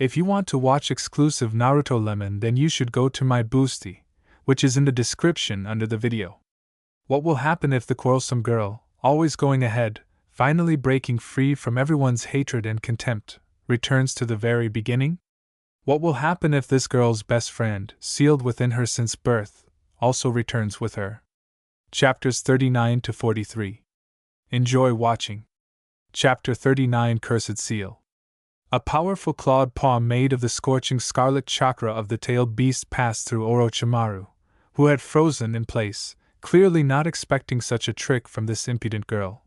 If you want to watch exclusive Naruto Lemon, then you should go to my boosty, which is in the description under the video. What will happen if the quarrelsome girl, always going ahead, finally breaking free from everyone's hatred and contempt, returns to the very beginning? What will happen if this girl's best friend, sealed within her since birth, also returns with her? Chapters 39 to 43. Enjoy watching. Chapter 39 Cursed Seal. A powerful clawed paw made of the scorching scarlet chakra of the tailed beast passed through Orochimaru, who had frozen in place, clearly not expecting such a trick from this impudent girl.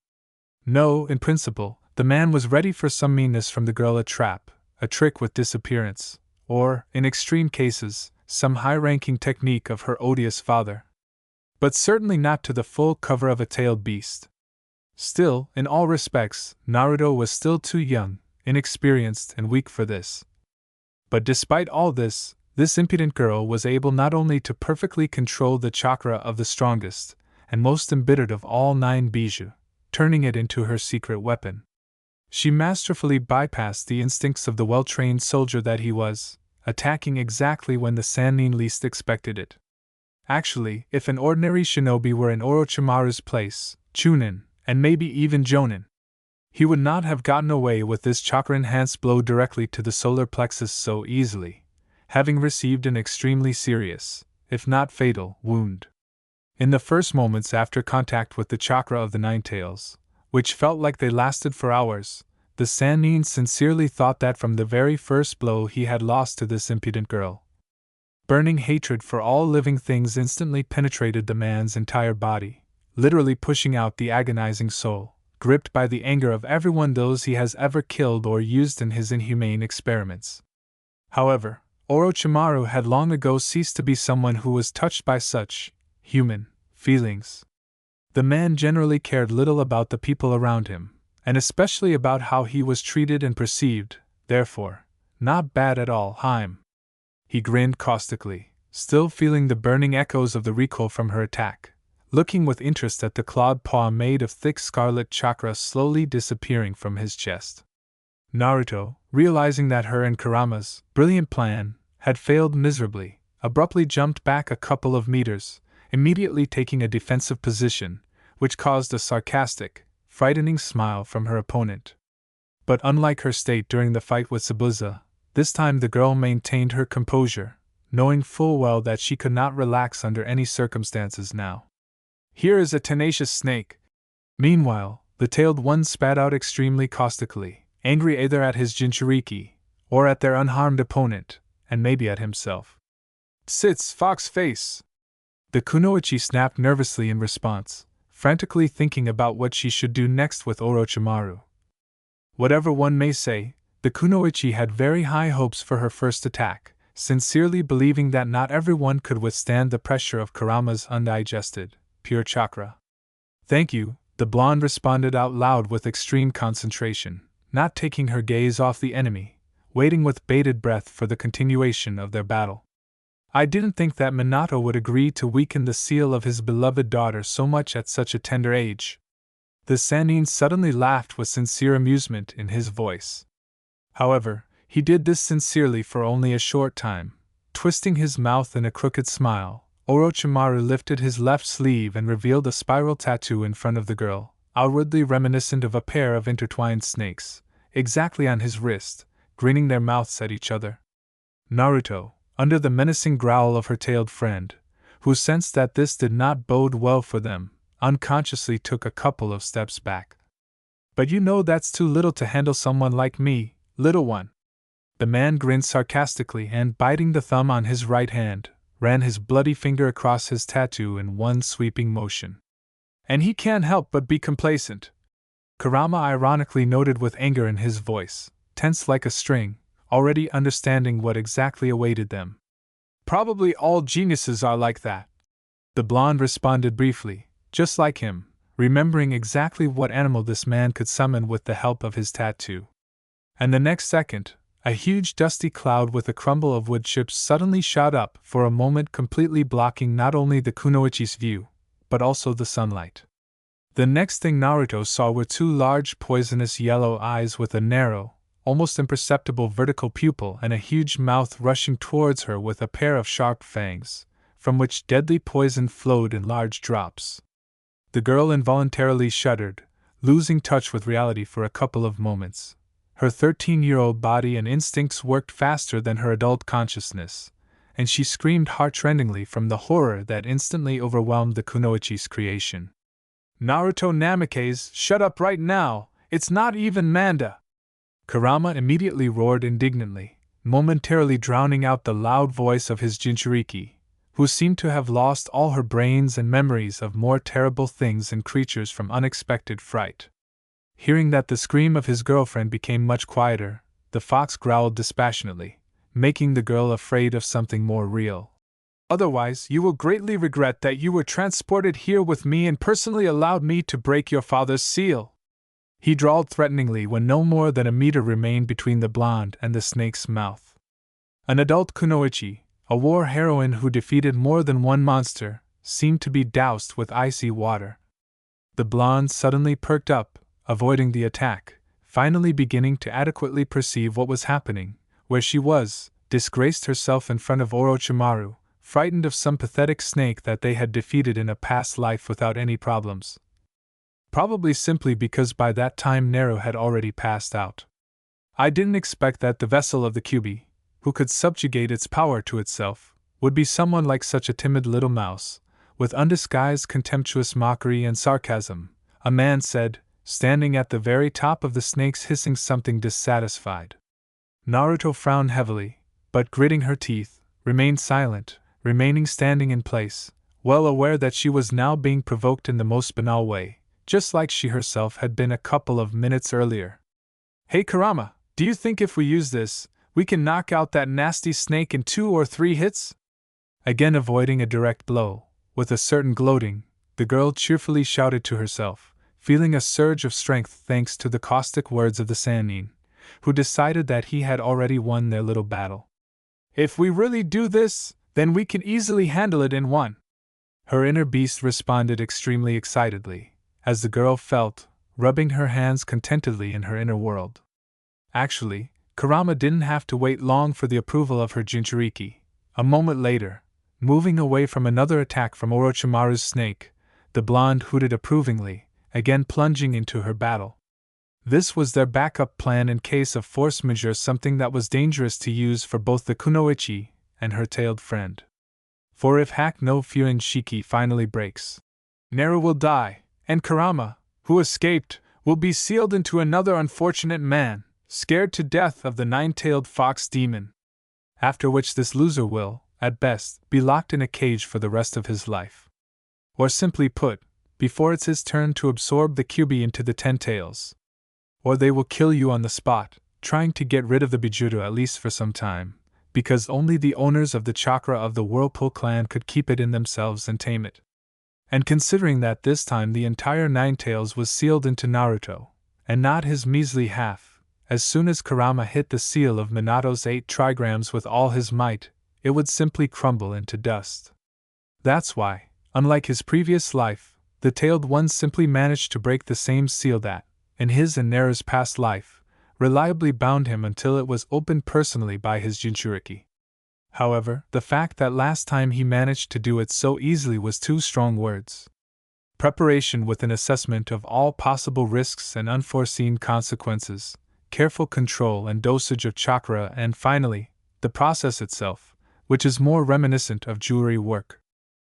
No, in principle, the man was ready for some meanness from the girl, a trap, a trick with disappearance, or, in extreme cases, some high-ranking technique of her odious father. But certainly not to the full cover of a tailed beast. Still, in all respects, Naruto was still too young, inexperienced, and weak for this. But despite all this, this impudent girl was able not only to perfectly control the chakra of the strongest and most embittered of all 9 bijou, turning it into her secret weapon. She masterfully bypassed the instincts of the well-trained soldier that he was, attacking exactly when the Sannin least expected it. Actually, if an ordinary shinobi were in Orochimaru's place, Chunin, and maybe even Jonin, he would not have gotten away with this chakra-enhanced blow directly to the solar plexus so easily, having received an extremely serious, if not fatal, wound. In the first moments after contact with the chakra of the 9 tails, which felt like they lasted for hours, the Sannin sincerely thought that from the very first blow he had lost to this impudent girl. Burning hatred for all living things instantly penetrated the man's entire body, literally pushing out the agonizing soul, gripped by the anger of everyone those he has ever killed or used in his inhumane experiments. However, Orochimaru had long ago ceased to be someone who was touched by such human feelings. The man generally cared little about the people around him, and especially about how he was treated and perceived, therefore, not bad at all, Heim. He grinned caustically, still feeling the burning echoes of the recoil from her attack, looking with interest at the clawed paw made of thick scarlet chakra slowly disappearing from his chest. Naruto, realizing that her and Kurama's brilliant plan had failed miserably, abruptly jumped back a couple of meters, immediately taking a defensive position, which caused a sarcastic, frightening smile from her opponent. But unlike her state during the fight with Zabuza, this time the girl maintained her composure, knowing full well that she could not relax under any circumstances now. Here is a tenacious snake. Meanwhile, the tailed one spat out extremely caustically, angry either at his Jinchuriki, or at their unharmed opponent, and maybe at himself. Sits, fox face! The kunoichi snapped nervously in response, frantically thinking about what she should do next with Orochimaru. Whatever one may say, the kunoichi had very high hopes for her first attack, sincerely believing that not everyone could withstand the pressure of Kurama's undigested, pure chakra. Thank you, the blonde responded out loud with extreme concentration, not taking her gaze off the enemy, waiting with bated breath for the continuation of their battle. I didn't think that Minato would agree to weaken the seal of his beloved daughter so much at such a tender age. The Sannin suddenly laughed with sincere amusement in his voice. However, he did this sincerely for only a short time. Twisting his mouth in a crooked smile, Orochimaru lifted his left sleeve and revealed a spiral tattoo in front of the girl, outwardly reminiscent of a pair of intertwined snakes, exactly on his wrist, grinning their mouths at each other. Naruto, under the menacing growl of her tailed friend, who sensed that this did not bode well for them, unconsciously took a couple of steps back. But you know that's too little to handle someone like me, little one. The man grinned sarcastically and, biting the thumb on his right hand, ran his bloody finger across his tattoo in one sweeping motion. And he can't help but be complacent, Kurama ironically noted with anger in his voice, tense like a string, already understanding what exactly awaited them. Probably all geniuses are like that. The blonde responded briefly, just like him, remembering exactly what animal this man could summon with the help of his tattoo. And the next second, a huge dusty cloud with a crumble of wood chips suddenly shot up for a moment, completely blocking not only the kunoichi's view, but also the sunlight. The next thing Naruto saw were two large poisonous yellow eyes with a narrow, almost imperceptible vertical pupil and a huge mouth rushing towards her with a pair of sharp fangs, from which deadly poison flowed in large drops. The girl involuntarily shuddered, losing touch with reality for a couple of moments. Her 13-year-old body and instincts worked faster than her adult consciousness, and she screamed heartrendingly from the horror that instantly overwhelmed the kunoichi's creation. "Naruto Namikaze, shut up right now! It's not even Manda!" Kurama immediately roared indignantly, momentarily drowning out the loud voice of his Jinchuriki, who seemed to have lost all her brains and memories of more terrible things and creatures from unexpected fright. Hearing that the scream of his girlfriend became much quieter, the fox growled dispassionately, making the girl afraid of something more real. "Otherwise, you will greatly regret that you were transported here with me and personally allowed me to break your father's seal," he drawled threateningly when no more than a meter remained between the blonde and the snake's mouth. An adult kunoichi, a war heroine who defeated more than one monster, seemed to be doused with icy water. The blonde suddenly perked up, avoiding the attack, finally beginning to adequately perceive what was happening, where she was, disgraced herself in front of Orochimaru, frightened of some pathetic snake that they had defeated in a past life without any problems. Probably simply because by that time Naru had already passed out. "I didn't expect that the vessel of the Kyuubi, who could subjugate its power to itself, would be someone like such a timid little mouse," with undisguised contemptuous mockery and sarcasm, a man said, standing at the very top of the snakes hissing something dissatisfied. Naruto frowned heavily, but gritting her teeth, remained silent, remaining standing in place, well aware that she was now being provoked in the most banal way, just like she herself had been a couple of minutes earlier. "Hey Kurama, do you think if we use this, we can knock out that nasty snake in 2 or 3 hits?" Again avoiding a direct blow, with a certain gloating, the girl cheerfully shouted to herself, feeling a surge of strength thanks to the caustic words of the Sannin, who decided that he had already won their little battle. "If we really do this, then we can easily handle it in 1. Her inner beast responded extremely excitedly, as the girl felt, rubbing her hands contentedly in her inner world. Actually, Kurama didn't have to wait long for the approval of her Jinchuriki. A moment later, moving away from another attack from Orochimaru's snake, the blonde hooted approvingly, again plunging into her battle. This was their backup plan in case of force majeure, something that was dangerous to use for both the kunoichi and her tailed friend. For if Hack no Furin Shiki finally breaks, Naru will die, and Kurama, who escaped, will be sealed into another unfortunate man, scared to death of the 9-tailed fox demon. After which this loser will, at best, be locked in a cage for the rest of his life. Or simply put, before it's his turn to absorb the Kyuubi into the 10 tails. Or they will kill you on the spot, trying to get rid of the Bijutsu at least for some time, because only the owners of the chakra of the Whirlpool clan could keep it in themselves and tame it. And considering that this time the entire 9 tails was sealed into Naruto, and not his measly half, as soon as Kurama hit the seal of Minato's 8 trigrams with all his might, it would simply crumble into dust. That's why, unlike his previous life, the tailed one simply managed to break the same seal that, in his and Naru's past life, reliably bound him until it was opened personally by his Jinchuriki. However, the fact that last time he managed to do it so easily was 2 strong words. Preparation with an assessment of all possible risks and unforeseen consequences, careful control and dosage of chakra, and finally, the process itself, which is more reminiscent of jewelry work.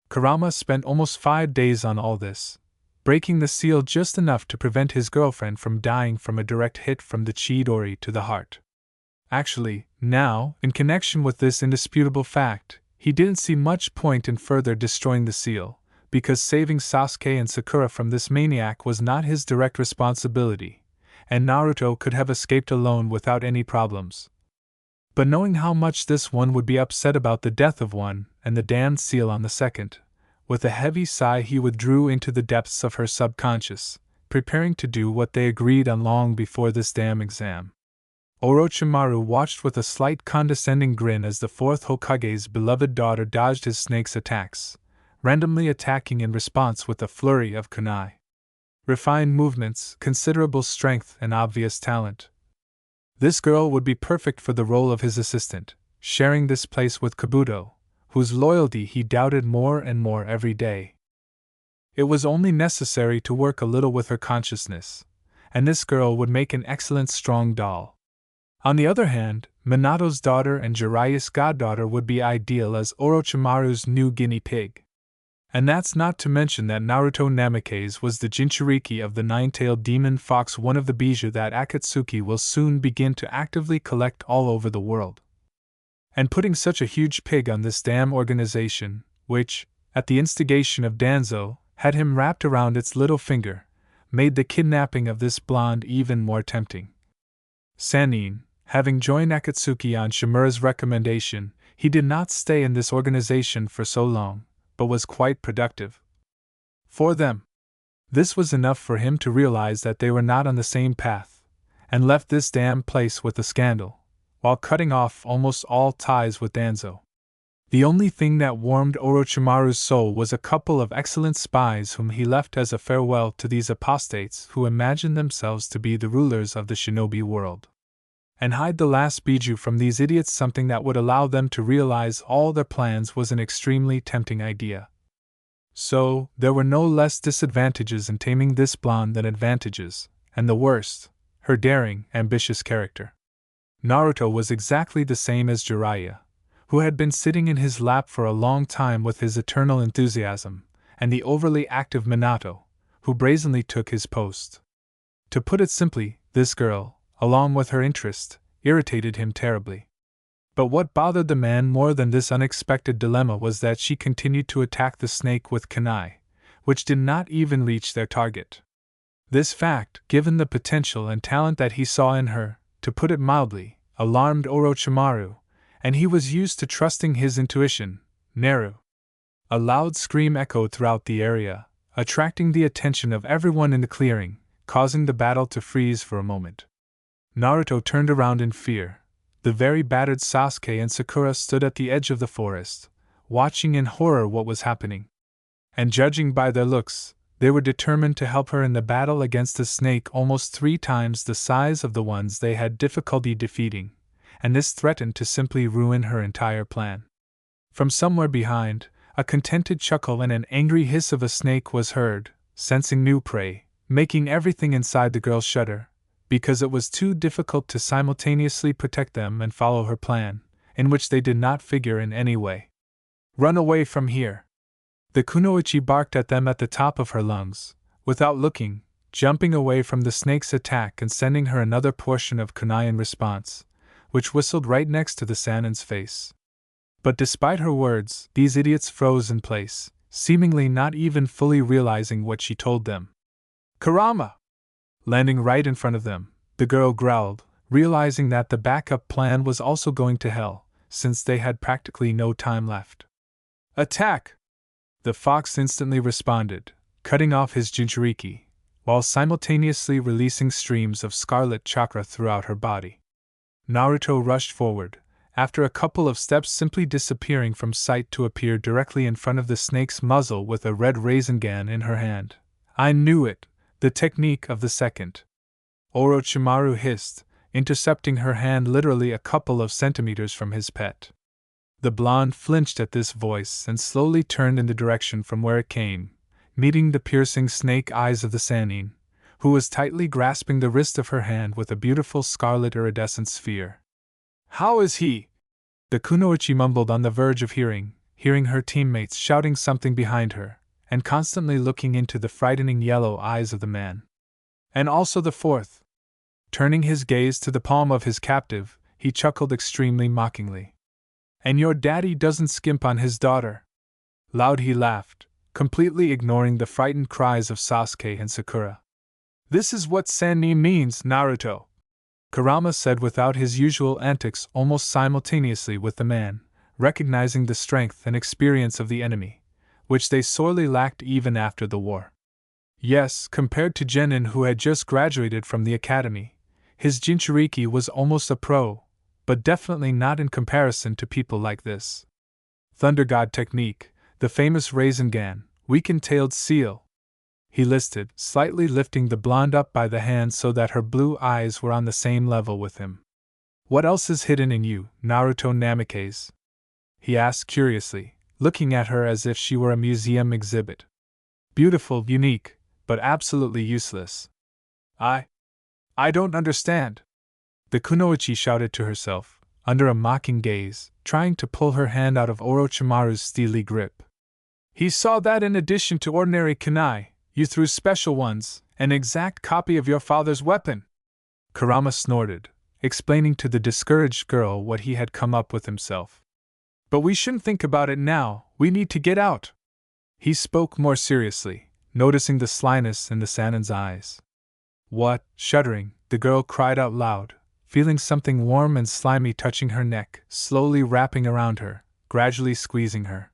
Kurama spent almost 5 days on all this, breaking the seal just enough to prevent his girlfriend from dying from a direct hit from the Chidori to the heart. Actually, now, in connection with this indisputable fact, he didn't see much point in further destroying the seal, because saving Sasuke and Sakura from this maniac was not his direct responsibility, and Naruto could have escaped alone without any problems. But knowing how much this one would be upset about the death of one and the damned seal on the second, with a heavy sigh he withdrew into the depths of her subconscious, preparing to do what they agreed on long before this damn exam. Orochimaru watched with a slight condescending grin as the 4th Hokage's beloved daughter dodged his snake's attacks, randomly attacking in response with a flurry of kunai. Refined movements, considerable strength, and obvious talent. This girl would be perfect for the role of his assistant, sharing this place with Kabuto, whose loyalty he doubted more and more every day. It was only necessary to work a little with her consciousness, and this girl would make an excellent strong doll. On the other hand, Minato's daughter and Jiraiya's goddaughter would be ideal as Orochimaru's new guinea pig. And that's not to mention that Naruto Namikaze was the Jinchuriki of the nine-tailed demon fox, one of the bijou that Akatsuki will soon begin to actively collect all over the world. And putting such a huge pig on this damn organization, which, at the instigation of Danzo, had him wrapped around its little finger, made the kidnapping of this blonde even more tempting. Sannin, having joined Akatsuki on Shimura's recommendation, he did not stay in this organization for so long, but was quite productive. For them, this was enough for him to realize that they were not on the same path, and left this damn place with a scandal, while cutting off almost all ties with Danzo. The only thing that warmed Orochimaru's soul was a couple of excellent spies whom he left as a farewell to these apostates who imagined themselves to be the rulers of the shinobi world. And hide the last bijou from these idiots, something that would allow them to realize all their plans, was an extremely tempting idea. So, there were no less disadvantages in taming this blonde than advantages, and the worst, her daring, ambitious character. Naruto was exactly the same as Jiraiya, who had been sitting in his lap for a long time with his eternal enthusiasm, and the overly active Minato, who brazenly took his post. To put it simply, this girl, along with her interest, irritated him terribly. But what bothered the man more than this unexpected dilemma was that she continued to attack the snake with kunai, which did not even reach their target. This fact, given the potential and talent that he saw in her, to put it mildly, alarmed Orochimaru, and he was used to trusting his intuition. Naru. A loud scream echoed throughout the area, attracting the attention of everyone in the clearing, causing the battle to freeze for a moment. Naruto turned around in fear. The very battered Sasuke and Sakura stood at the edge of the forest, watching in horror what was happening. And judging by their looks, they were determined to help her in the battle against a snake almost 3 times the size of the ones they had difficulty defeating, and this threatened to simply ruin her entire plan. From somewhere behind, a contented chuckle and an angry hiss of a snake was heard, sensing new prey, making everything inside the girl shudder, because it was too difficult to simultaneously protect them and follow her plan, in which they did not figure in any way. "Run away from here!" The kunoichi barked at them at the top of her lungs, without looking, jumping away from the snake's attack and sending her another portion of kunai in response, which whistled right next to the Sannin's face. But despite her words, these idiots froze in place, seemingly not even fully realizing what she told them. "Kurama!" Landing right in front of them, the girl growled, realizing that the backup plan was also going to hell, since they had practically no time left. "Attack!" The fox instantly responded, cutting off his Jinchuriki, while simultaneously releasing streams of scarlet chakra throughout her body. Naruto rushed forward, after a couple of steps simply disappearing from sight to appear directly in front of the snake's muzzle with a red Rasengan in her hand. "I knew it! The technique of the second!" Orochimaru hissed, intercepting her hand literally a couple of centimeters from his pet. The blonde flinched at this voice and slowly turned in the direction from where it came, meeting the piercing snake eyes of the Sannin, who was tightly grasping the wrist of her hand with a beautiful scarlet iridescent sphere. "How is he?" The kunoichi mumbled on the verge of hearing her teammates shouting something behind her, and constantly looking into the frightening yellow eyes of the man. "And also the fourth." Turning his gaze to the palm of his captive, he chuckled extremely mockingly. "And your daddy doesn't skimp on his daughter." Loud he laughed, completely ignoring the frightened cries of Sasuke and Sakura. "This is what Sannin means, Naruto," Kurama said without his usual antics almost simultaneously with the man, recognizing the strength and experience of the enemy, which they sorely lacked even after the war. Yes, compared to Genin, who had just graduated from the academy, his Jinchuriki was almost a pro, but definitely not in comparison to people like this. Thunder God technique, the famous Rasengan, weakened-tailed seal, he listed, slightly lifting the blonde up by the hand so that her blue eyes were on the same level with him. What else is hidden in you, Naruto Namikaze? He asked curiously, looking at her as if she were a museum exhibit. Beautiful, unique, but absolutely useless. I don't understand. The kunoichi shouted to herself, under a mocking gaze, trying to pull her hand out of Orochimaru's steely grip. He saw that in addition to ordinary kunai, you threw special ones, an exact copy of your father's weapon. Kurama snorted, explaining to the discouraged girl what he had come up with himself. But we shouldn't think about it now, we need to get out. He spoke more seriously, noticing the slyness in the Sanin's eyes. What? Shuddering, the girl cried out loud, feeling something warm and slimy touching her neck, slowly wrapping around her, gradually squeezing her.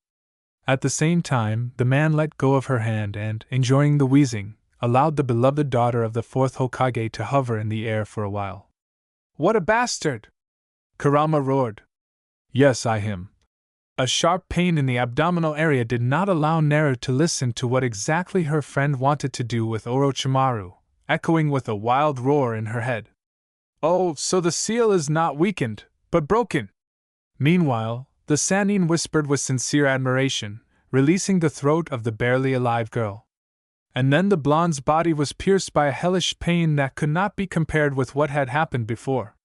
At the same time, the man let go of her hand and, enjoying the wheezing, allowed the beloved daughter of the fourth Hokage to hover in the air for a while. What a bastard! Kurama roared. Yes, him. A sharp pain in the abdominal area did not allow Naru to listen to what exactly her friend wanted to do with Orochimaru, echoing with a wild roar in her head. Oh, so the seal is not weakened, but broken! Meanwhile, the Sannin whispered with sincere admiration, releasing the throat of the barely alive girl. And then the blonde's body was pierced by a hellish pain that could not be compared with what had happened before.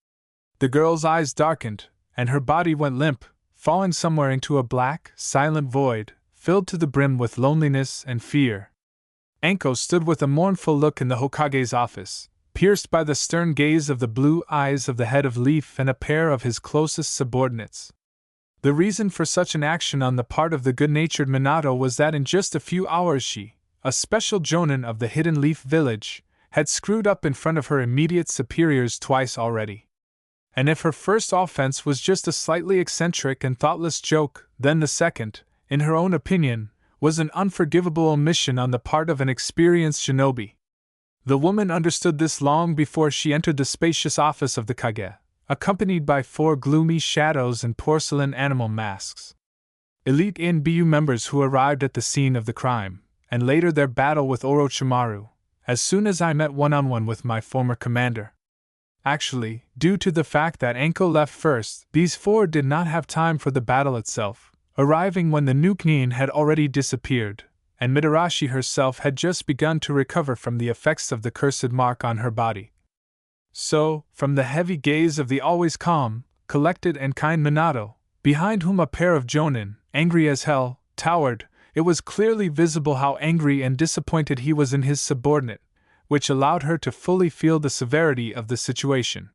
The girl's eyes darkened, and her body went limp, falling somewhere into a black, silent void, filled to the brim with loneliness and fear. Anko stood with a mournful look in the Hokage's office, pierced by the stern gaze of the blue eyes of the head of Leaf and a pair of his closest subordinates. The reason for such an action on the part of the good-natured Minato was that in just a few hours she, a special jonin of the Hidden Leaf Village, had screwed up in front of her immediate superiors twice already. And if her first offense was just a slightly eccentric and thoughtless joke, then the second, in her own opinion, was an unforgivable omission on the part of an experienced shinobi. The woman understood this long before she entered the spacious office of the Kage, accompanied by 4 gloomy shadows and porcelain animal masks. Elite NBU members who arrived at the scene of the crime, and later their battle with Orochimaru, as soon as I met one-on-one with my former commander. Actually, due to the fact that Anko left first, these 4 did not have time for the battle itself, arriving when the Nukenin had already disappeared, and Mitarashi herself had just begun to recover from the effects of the cursed mark on her body. So, from the heavy gaze of the always calm, collected and kind Minato, behind whom a pair of jonin, angry as hell, towered, it was clearly visible how angry and disappointed he was in his subordinate, which allowed her to fully feel the severity of the situation.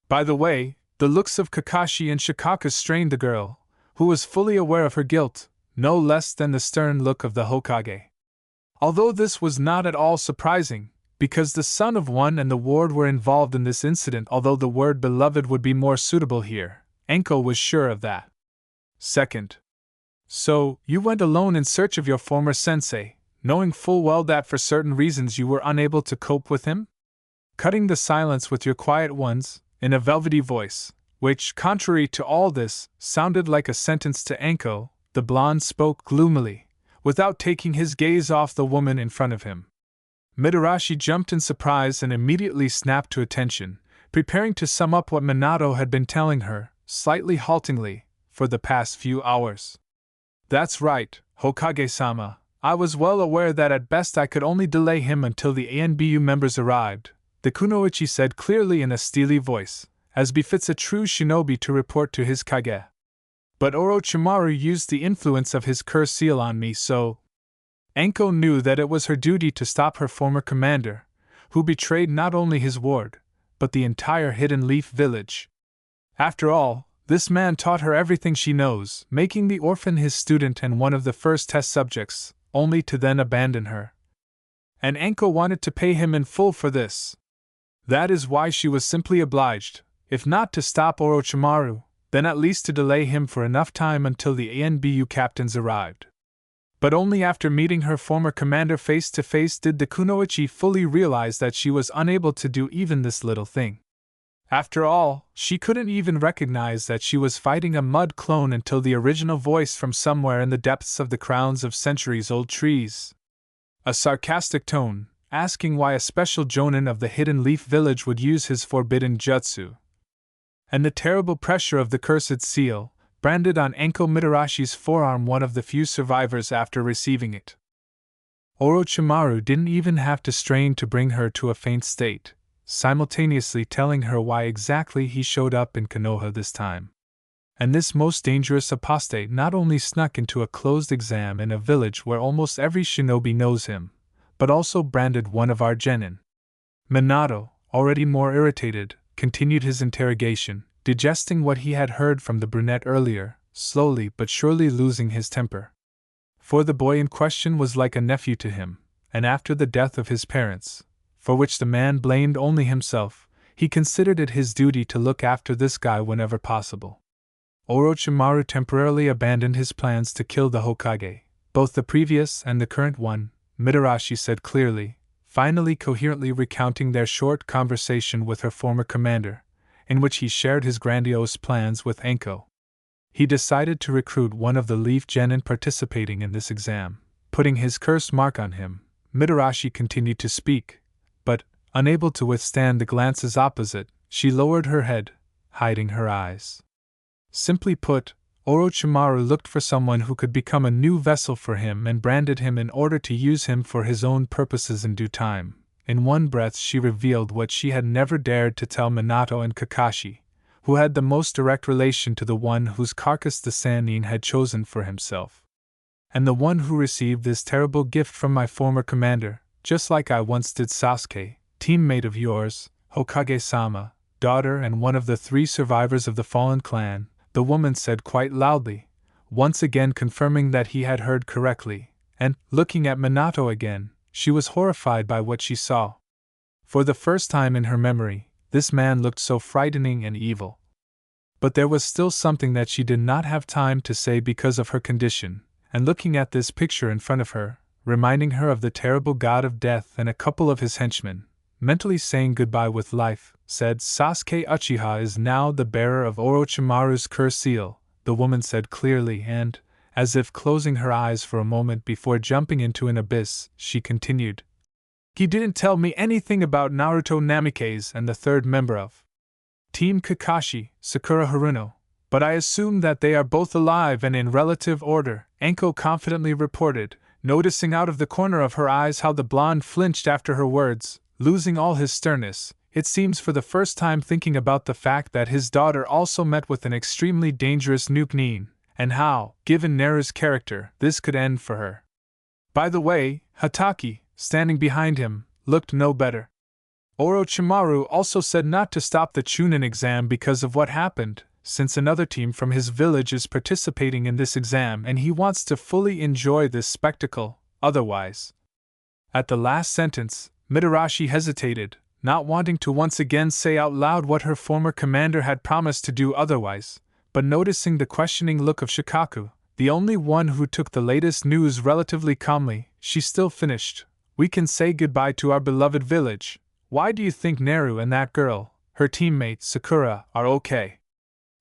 By the way, the looks of Kakashi and Shikaka strained the girl, who was fully aware of her guilt, no less than the stern look of the Hokage. Although this was not at all surprising, because the son of one and the ward were involved in this incident, although the word beloved would be more suitable here, Anko was sure of that. Second. So, you went alone in search of your former sensei, knowing full well that for certain reasons you were unable to cope with him? Cutting the silence with your quiet ones, in a velvety voice, which, contrary to all this, sounded like a sentence to Anko, the blonde spoke gloomily, without taking his gaze off the woman in front of him. Mitarashi jumped in surprise and immediately snapped to attention, preparing to sum up what Minato had been telling her, slightly haltingly, for the past few hours. That's right, Hokage-sama. I was well aware that at best I could only delay him until the ANBU members arrived, the kunoichi said clearly in a steely voice, as befits a true shinobi to report to his kage. But Orochimaru used the influence of his curse seal on me, so… Anko knew that it was her duty to stop her former commander, who betrayed not only his ward, but the entire Hidden Leaf Village. After all, this man taught her everything she knows, making the orphan his student and one of the first test subjects, only to then abandon her. And Anko wanted to pay him in full for this. That is why she was simply obliged, if not to stop Orochimaru, then at least to delay him for enough time until the ANBU captains arrived. But only after meeting her former commander face to face did the kunoichi fully realize that she was unable to do even this little thing. After all, she couldn't even recognize that she was fighting a mud clone until the original voice from somewhere in the depths of the crowns of centuries-old trees. A sarcastic tone, asking why a special jonin of the Hidden Leaf Village would use his forbidden jutsu. and the terrible pressure of the cursed seal, branded on Enko Mitarashi's forearm, one of the few survivors after receiving it. Orochimaru didn't even have to strain to bring her to a faint state, simultaneously telling her why exactly he showed up in Konoha this time. And this most dangerous apostate not only snuck into a closed exam in a village where almost every shinobi knows him, but also branded one of our genin. Minato, already more irritated, continued his interrogation, digesting what he had heard from the brunette earlier, slowly but surely losing his temper. For the boy in question was like a nephew to him, and after the death of his parents, for which the man blamed only himself, he considered it his duty to look after this guy whenever possible. Orochimaru temporarily abandoned his plans to kill the Hokage, both the previous and the current one, Mitarashi said clearly, finally coherently recounting their short conversation with her former commander, in which he shared his grandiose plans with Enko. He decided to recruit one of the Leaf Genin participating in this exam, putting his cursed mark on him. Mitarashi continued to speak, but, unable to withstand the glances opposite, she lowered her head, hiding her eyes. Simply put, Orochimaru looked for someone who could become a new vessel for him and branded him in order to use him for his own purposes in due time. In one breath she revealed what she had never dared to tell Minato and Kakashi, who had the most direct relation to the one whose carcass the Sannin had chosen for himself. And the one who received this terrible gift from my former commander, just like I once did Sasuke, teammate of yours, Hokage-sama, daughter and one of the 3 survivors of the fallen clan, the woman said quite loudly, once again confirming that he had heard correctly, and, looking at Minato again, she was horrified by what she saw. For the first time in her memory, this man looked so frightening and evil. But there was still something that she did not have time to say because of her condition, and looking at this picture in front of her, reminding her of the terrible god of death and a couple of his henchmen, mentally saying goodbye with life, said, Sasuke Uchiha is now the bearer of Orochimaru's curse seal, the woman said clearly, and, as if closing her eyes for a moment before jumping into an abyss, she continued. He didn't tell me anything about Naruto Namikaze and the 3rd member of Team Kakashi, Sakura Haruno, but I assume that they are both alive and in relative order, Enko confidently reported, noticing out of the corner of her eyes how the blonde flinched after her words, losing all his sternness, it seems for the first time thinking about the fact that his daughter also met with an extremely dangerous Nuke-Nin, and how, given Neru's character, this could end for her. By the way, Hatake, standing behind him, looked no better. Orochimaru also said not to stop the Chunin exam because of what happened, since another team from his village is participating in this exam and he wants to fully enjoy this spectacle, otherwise. At the last sentence, Mitarashi hesitated, not wanting to once again say out loud what her former commander had promised to do otherwise, but noticing the questioning look of Shikaku, the only one who took the latest news relatively calmly, she still finished, We can say goodbye to our beloved village. Why do you think Neru and that girl, her teammate Sakura, are okay?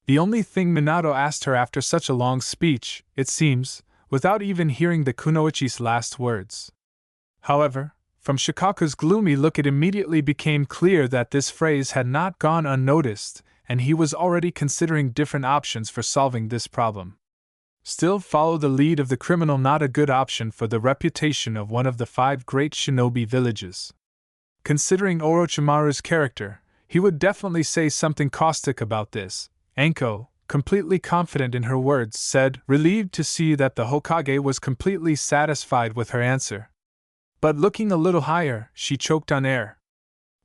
The only thing Minato asked her after such a long speech, it seems, without even hearing the kunoichi's last words. However, from Shikaku's gloomy look it immediately became clear that this phrase had not gone unnoticed, and he was already considering different options for solving this problem. Still, follow the lead of the criminal, not a good option for the reputation of one of the 5 great shinobi villages. Considering Orochimaru's character, he would definitely say something caustic about this. Enko, completely confident in her words, said, relieved to see that the Hokage was completely satisfied with her answer. But looking a little higher, she choked on air.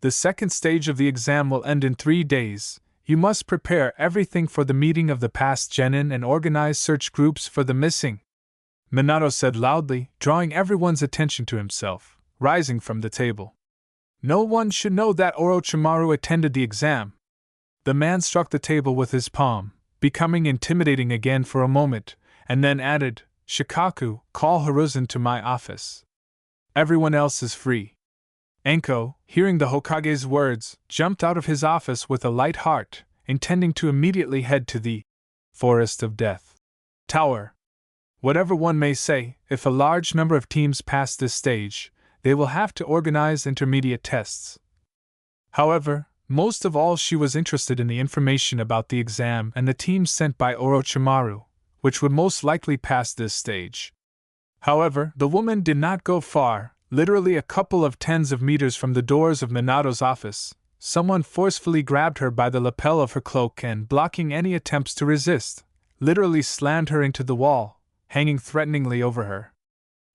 The second stage of the exam will end in 3 days. You must prepare everything for the meeting of the past genin and organize search groups for the missing. Minato said loudly, drawing everyone's attention to himself, rising from the table. No one should know that Orochimaru attended the exam. The man struck the table with his palm, becoming intimidating again for a moment, and then added, Shikaku, call Hiruzen to my office. Everyone else is free. Enko, hearing the Hokage's words, jumped out of his office with a light heart, intending to immediately head to the Forest of Death Tower. Whatever one may say, if a large number of teams pass this stage, they will have to organize intermediate tests. However, Most of all, she was interested in the information about the exam and the team sent by Orochimaru, which would most likely pass this stage. However, the woman did not go far. Literally a couple of tens of meters from the doors of Minato's office, someone forcefully grabbed her by the lapel of her cloak and, blocking any attempts to resist, literally slammed her into the wall, hanging threateningly over her.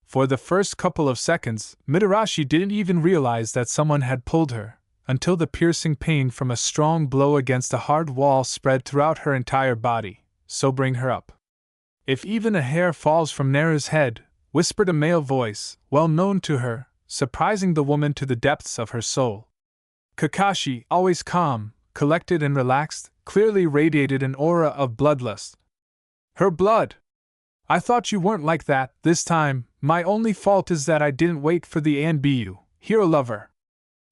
For the first couple of seconds, Mitarashi didn't even realize that someone had pulled her, until the piercing pain from a strong blow against a hard wall spread throughout her entire body, sobering her up. "If even a hair falls from Naru's head," whispered a male voice, well known to her, surprising the woman to the depths of her soul. Kakashi, always calm, collected and relaxed, clearly radiated an aura of bloodlust. "Her blood! I thought you weren't like that this time. My only fault is that I didn't wait for the ANBU, hero lover."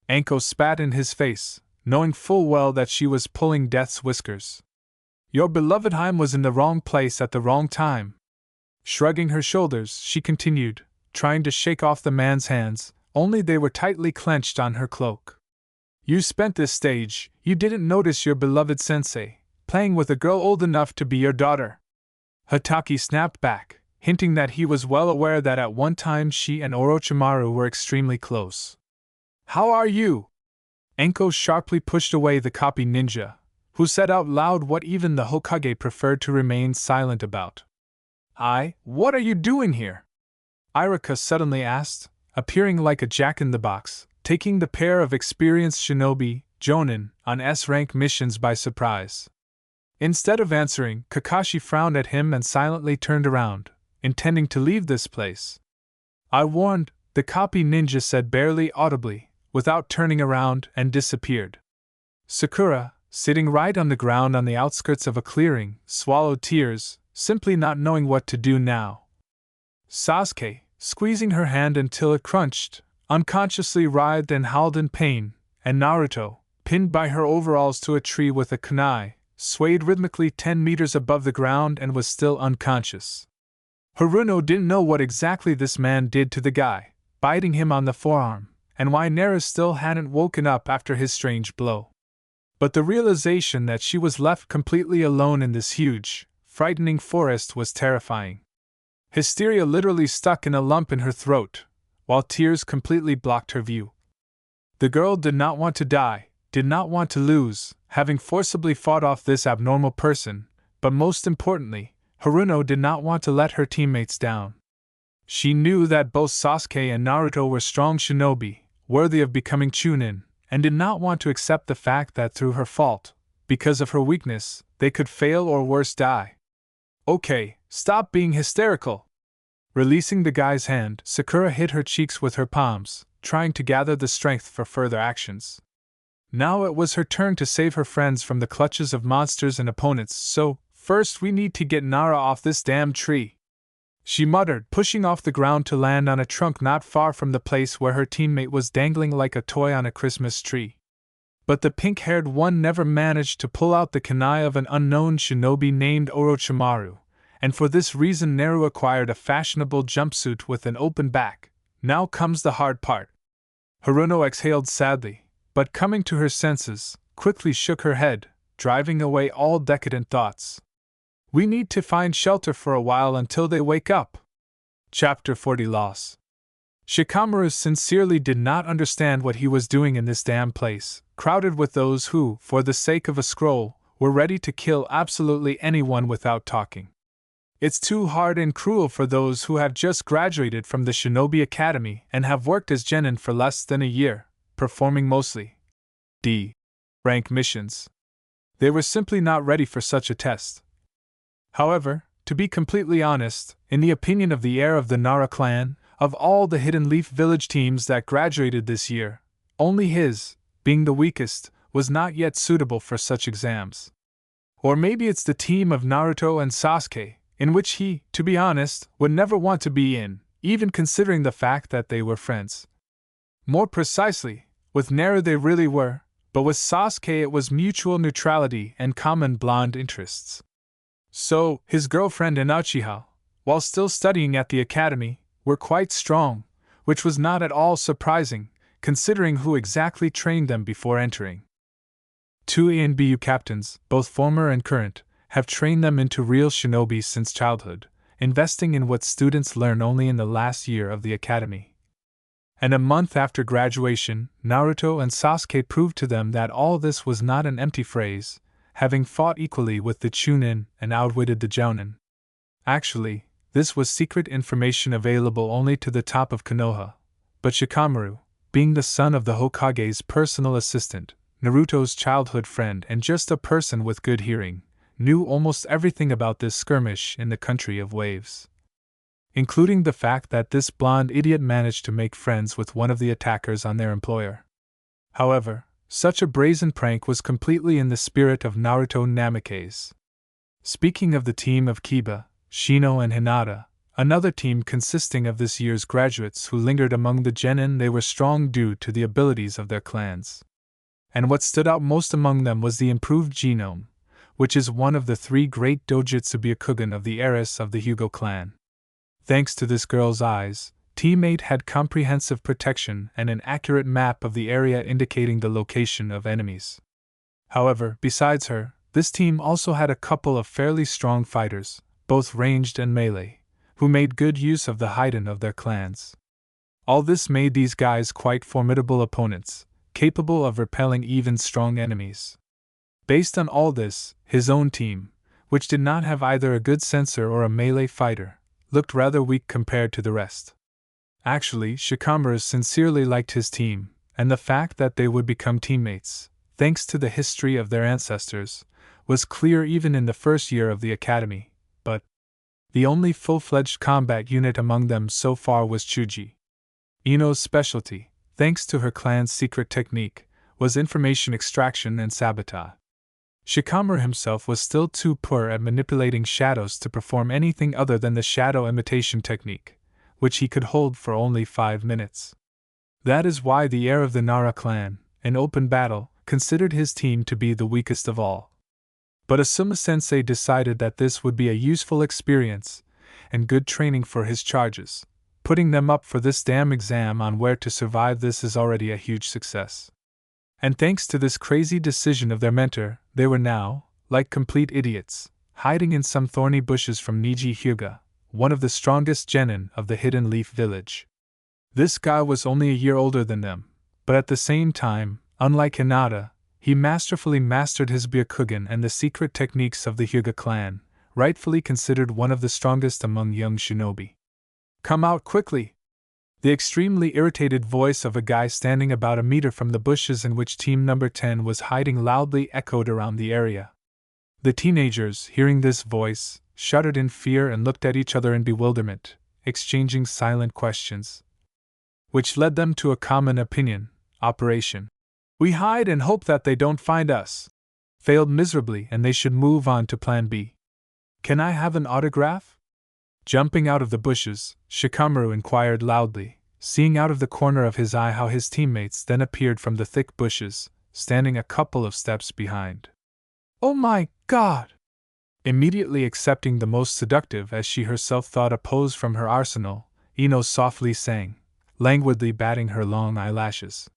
Anko spat in his face, knowing full well that she was pulling death's whiskers. "Your beloved Heim was in the wrong place at the wrong time." Shrugging her shoulders, she continued, trying to shake off the man's hands, only they were tightly clenched on her cloak. "You spent this stage, you didn't notice your beloved sensei, playing with a girl old enough to be your daughter." Hatake snapped back, hinting that he was well aware that at one time she and Orochimaru were extremely close. "How are you?" Anko sharply pushed away the copy ninja, who said out loud what even the Hokage preferred to remain silent about. What are you doing here?" Irika suddenly asked, appearing like a jack-in-the-box, taking the pair of experienced shinobi, Jonin, on S-rank missions by surprise. Instead of answering, Kakashi frowned at him and silently turned around, intending to leave this place. "I warned," the copy ninja said barely audibly, without turning around, and disappeared. Sakura, sitting right on the ground on the outskirts of a clearing, swallowed tears, simply not knowing what to do now. Sasuke, squeezing her hand until it crunched, unconsciously writhed and howled in pain, and Naruto, pinned by her overalls to a tree with a kunai, swayed rhythmically 10 meters above the ground and was still unconscious. Haruno didn't know what exactly this man did to the guy, biting him on the forearm, and why Naru still hadn't woken up after his strange blow. But the realization that she was left completely alone in this huge, frightening forest was terrifying. Hysteria literally stuck in a lump in her throat, while tears completely blocked her view. The girl did not want to die, did not want to lose, having forcibly fought off this abnormal person, but most importantly, Haruno did not want to let her teammates down. She knew that both Sasuke and Naruto were strong shinobi, worthy of becoming Chunin, and did not want to accept the fact that through her fault, because of her weakness, they could fail or worse die. "Okay, stop being hysterical." Releasing the guy's hand, Sakura hit her cheeks with her palms, trying to gather the strength for further actions. Now it was her turn to save her friends from the clutches of monsters and opponents, so, first we need to get Nara off this damn tree, she muttered, pushing off the ground to land on a trunk not far from the place where her teammate was dangling like a toy on a Christmas tree. But the pink-haired one never managed to pull out the kunai of an unknown shinobi named Orochimaru, and for this reason Naru acquired a fashionable jumpsuit with an open back. Now comes the hard part. Haruno exhaled sadly, but coming to her senses, quickly shook her head, driving away all decadent thoughts. "We need to find shelter for a while until they wake up." Chapter 40 Loss. Shikamaru sincerely did not understand what he was doing in this damn place, crowded with those who, for the sake of a scroll, were ready to kill absolutely anyone without talking. It's too hard and cruel for those who have just graduated from the Shinobi Academy and have worked as genin for less than a year, performing mostly D-rank missions. They were simply not ready for such a test. However, to be completely honest, in the opinion of the heir of the Nara clan, of all the Hidden Leaf Village teams that graduated this year, only his, being the weakest, was not yet suitable for such exams. Or maybe it's the team of Naruto and Sasuke, in which he, to be honest, would never want to be in, even considering the fact that they were friends. More precisely, with Naru they really were, but with Sasuke it was mutual neutrality and common blonde interests. So, his girlfriend and Uchiha, while still studying at the academy, were quite strong, which was not at all surprising, considering who exactly trained them before entering. Two A and BU captains, both former and current, have trained them into real shinobi since childhood, investing in what students learn only in the last year of the academy. And a month after graduation, Naruto and Sasuke proved to them that all this was not an empty phrase, having fought equally with the Chunin and outwitted the Jounin. Actually, this was secret information available only to the top of Konoha, but Shikamaru, being the son of the Hokage's personal assistant, Naruto's childhood friend and just a person with good hearing, knew almost everything about this skirmish in the country of waves. Including the fact that this blonde idiot managed to make friends with one of the attackers on their employer. However, such a brazen prank was completely in the spirit of Naruto Namake's. Speaking of the team of Kiba, Shino and Hinata, another team consisting of this year's graduates who lingered among the genin, they were strong due to the abilities of their clans. And what stood out most among them was the improved genome, which is one of the three great dojutsu Byakugan of the heiress of the Hyuga clan. Thanks to this girl's eyes, Teammate had comprehensive protection and an accurate map of the area indicating the location of enemies. However, besides her, this team also had a couple of fairly strong fighters, both ranged and melee, who made good use of the Haiden of their clans. All this made these guys quite formidable opponents, capable of repelling even strong enemies. Based on all this, his own team, which did not have either a good sensor or a melee fighter, looked rather weak compared to the rest. Actually, Shikamaru sincerely liked his team, and the fact that they would become teammates, thanks to the history of their ancestors, was clear even in the first year of the academy, but the only full-fledged combat unit among them so far was Chuji. Ino's specialty, thanks to her clan's secret technique, was information extraction and sabotage. Shikamaru himself was still too poor at manipulating shadows to perform anything other than the shadow imitation technique, which he could hold for only 5 minutes. That is why the heir of the Nara clan, in open battle, considered his team to be the weakest of all. But Asuma-sensei decided that this would be a useful experience and good training for his charges. Putting them up for this damn exam on where to survive this is already a huge success. And thanks to this crazy decision of their mentor, they were now, like complete idiots, hiding in some thorny bushes from Niji Hyuga, one of the strongest genin of the Hidden Leaf Village. This guy was only a year older than them, but at the same time, unlike Hinata, he masterfully mastered his Byakugan and the secret techniques of the Hyuga clan, rightfully considered one of the strongest among young shinobi. "Come out quickly!" The extremely irritated voice of a guy standing about a meter from the bushes in which Team Number 10 was hiding loudly echoed around the area. The teenagers, hearing this voice, shuddered in fear and looked at each other in bewilderment, exchanging silent questions. Which led them to a common opinion: Operation "We hide and hope that they don't find us" failed miserably and they should move on to Plan B. "Can I have an autograph?" Jumping out of the bushes, Shikamaru inquired loudly, seeing out of the corner of his eye how his teammates then appeared from the thick bushes, standing a couple of steps behind. "Oh my God!" Immediately accepting the most seductive, as she herself thought, a pose from her arsenal, Ino softly sang, languidly batting her long eyelashes.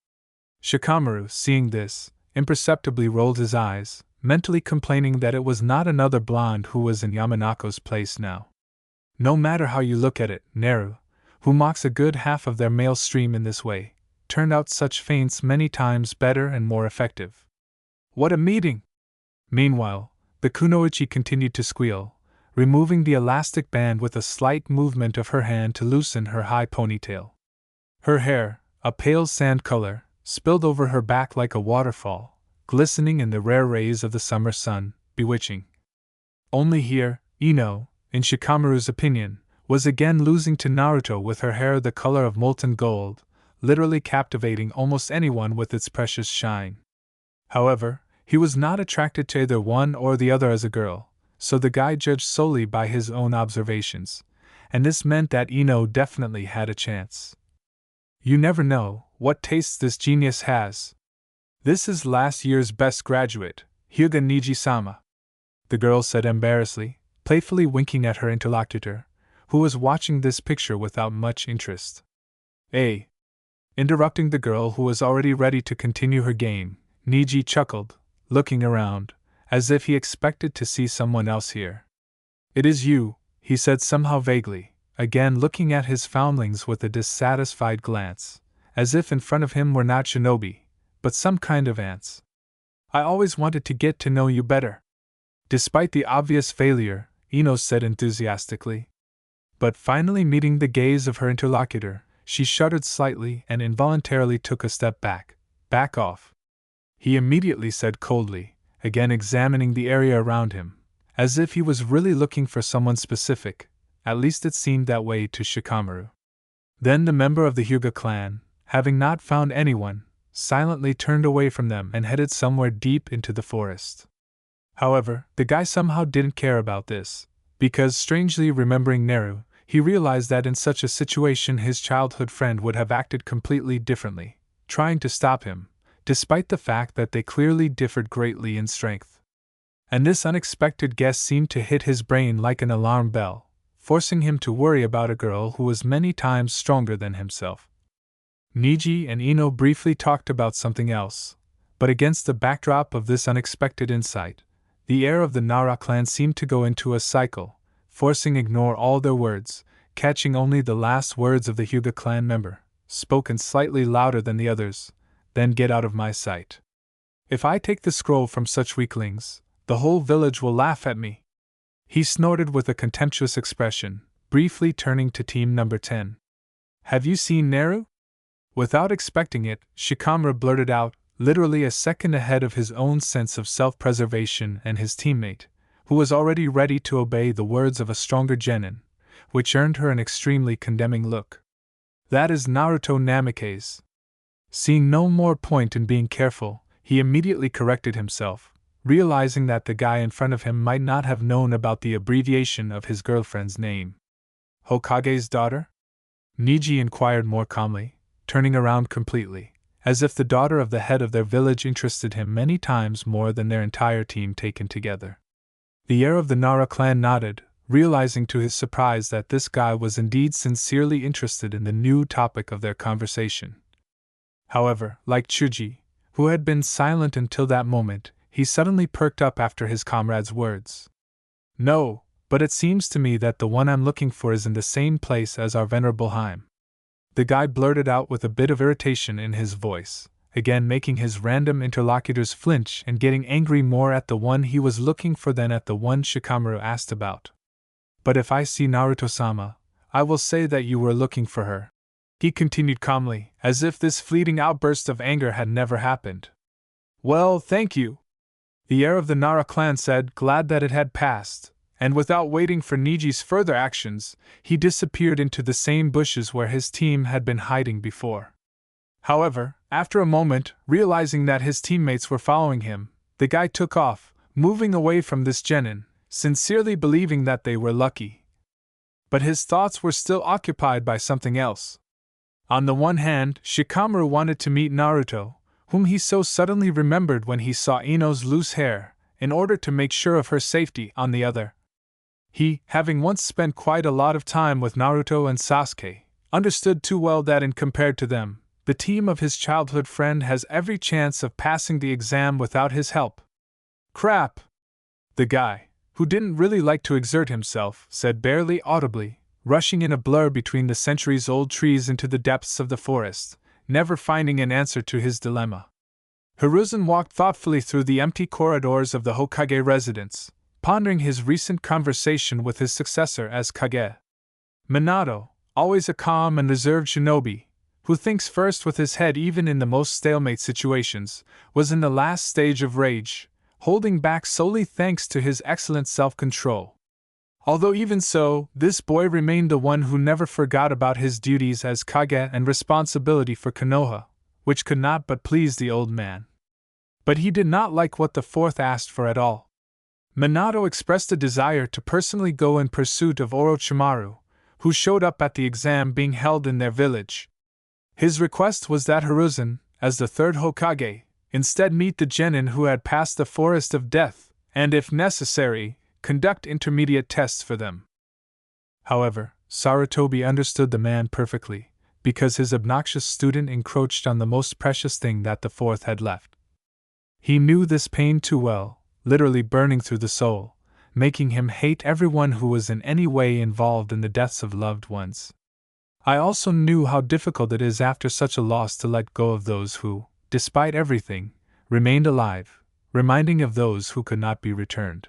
Shikamaru, seeing this, imperceptibly rolled his eyes, mentally complaining that it was not another blonde who was in Yamanako's place now. No matter how you look at it, Naru, who mocks a good half of their male stream in this way, turned out such feints many times better and more effective. What a meeting! Meanwhile, the kunoichi continued to squeal, removing the elastic band with a slight movement of her hand to loosen her high ponytail. Her hair, a pale sand color, spilled over her back like a waterfall, glistening in the rare rays of the summer sun, bewitching. Only here, Ino, in Shikamaru's opinion, was again losing to Naruto with her hair the color of molten gold, literally captivating almost anyone with its precious shine. However, he was not attracted to either one or the other as a girl, so the guy judged solely by his own observations, and this meant that Ino definitely had a chance. "You never know what tastes this genius has. This is last year's best graduate, Hyuga Niji-sama," the girl said embarrassedly, playfully winking at her interlocutor, who was watching this picture without much interest. "Eh?" Interrupting the girl who was already ready to continue her game, Niji chuckled, looking around, as if he expected to see someone else here. "It is you," he said somehow vaguely, again looking at his foundlings with a dissatisfied glance, as if in front of him were not shinobi, but some kind of ants. "I always wanted to get to know you better." Despite the obvious failure, Ino said enthusiastically. But finally meeting the gaze of her interlocutor, she shuddered slightly and involuntarily took a step back. "Back off," he immediately said coldly, again examining the area around him, as if he was really looking for someone specific. At least it seemed that way to Shikamaru. Then the member of the Hyuga clan, having not found anyone, silently turned away from them and headed somewhere deep into the forest. However, the guy somehow didn't care about this, because strangely remembering Naru, he realized that in such a situation his childhood friend would have acted completely differently, trying to stop him, despite the fact that they clearly differed greatly in strength. And this unexpected guess seemed to hit his brain like an alarm bell, forcing him to worry about a girl who was many times stronger than himself. Niji and Ino briefly talked about something else, but against the backdrop of this unexpected insight, the heir of the Nara clan seemed to go into a cycle, forcing ignore all their words, catching only the last words of the Hyuga clan member, spoken slightly louder than the others. "Then get out of my sight. If I take the scroll from such weaklings, the whole village will laugh at me." He snorted with a contemptuous expression, briefly turning to team number 10. "Have you seen Naru?" Without expecting it, Shikamaru blurted out, literally a second ahead of his own sense of self-preservation and his teammate, who was already ready to obey the words of a stronger genin, which earned her an extremely condemning look. "That is Naruto Namikaze." Seeing no more point in being careful, he immediately corrected himself, realizing that the guy in front of him might not have known about the abbreviation of his girlfriend's name. "Hokage's daughter?" Niji inquired more calmly, turning around completely, as if the daughter of the head of their village interested him many times more than their entire team taken together. The heir of the Nara clan nodded, realizing to his surprise that this guy was indeed sincerely interested in the new topic of their conversation. However, like Chuji, who had been silent until that moment, he suddenly perked up after his comrade's words. "No, but it seems to me that the one I'm looking for is in the same place as our venerable Haim," the guy blurted out with a bit of irritation in his voice, again making his random interlocutors flinch and getting angry more at the one he was looking for than at the one Shikamaru asked about. "But if I see Naruto-sama, I will say that you were looking for her," he continued calmly, as if this fleeting outburst of anger had never happened. "Well, thank you," the heir of the Nara clan said, glad that it had passed, and without waiting for Niji's further actions, he disappeared into the same bushes where his team had been hiding before. However, after a moment, realizing that his teammates were following him, the guy took off, moving away from this genin, sincerely believing that they were lucky. But his thoughts were still occupied by something else. On the one hand, Shikamaru wanted to meet Naruto, whom he so suddenly remembered when he saw Ino's loose hair, in order to make sure of her safety. On the other, he, having once spent quite a lot of time with Naruto and Sasuke, understood too well that in compared to them, the team of his childhood friend has every chance of passing the exam without his help. "Crap!" the guy, who didn't really like to exert himself, said barely audibly, rushing in a blur between the centuries-old trees into the depths of the forest, never finding an answer to his dilemma. Hiruzen walked thoughtfully through the empty corridors of the Hokage residence, pondering his recent conversation with his successor as Kage. Minato, always a calm and reserved shinobi, who thinks first with his head even in the most stalemate situations, was in the last stage of rage, holding back solely thanks to his excellent self-control. Although even so, this boy remained the one who never forgot about his duties as Kage and responsibility for Konoha, which could not but please the old man. But he did not like what the fourth asked for at all. Minato expressed a desire to personally go in pursuit of Orochimaru, who showed up at the exam being held in their village. His request was that Hiruzen, as the third Hokage, instead meet the genin who had passed the forest of death, and if necessary, conduct intermediate tests for them. However, Sarutobi understood the man perfectly, because his obnoxious student encroached on the most precious thing that the fourth had left. He knew this pain too well, literally burning through the soul, making him hate everyone who was in any way involved in the deaths of loved ones. I also knew how difficult it is after such a loss to let go of those who, despite everything, remained alive, reminding of those who could not be returned.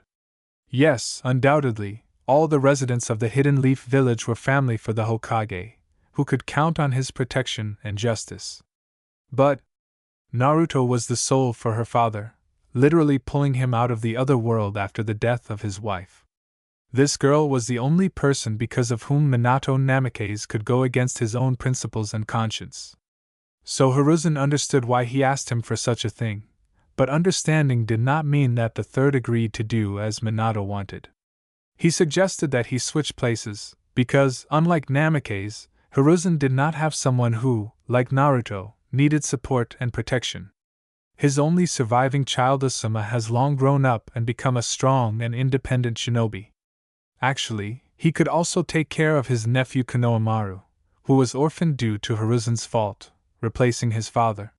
Yes, undoubtedly, all the residents of the Hidden Leaf Village were family for the Hokage, who could count on his protection and justice. But Naruto was the soul for her father, literally pulling him out of the other world after the death of his wife. This girl was the only person because of whom Minato Namikaze could go against his own principles and conscience. So Hiruzen understood why he asked him for such a thing, but understanding did not mean that the third agreed to do as Minato wanted. He suggested that he switch places, because, unlike Namikaze, Hiruzen did not have someone who, like Naruto, needed support and protection. His only surviving child Asuma has long grown up and become a strong and independent shinobi. Actually, he could also take care of his nephew Konohamaru, who was orphaned due to Hiruzen's fault, replacing his father.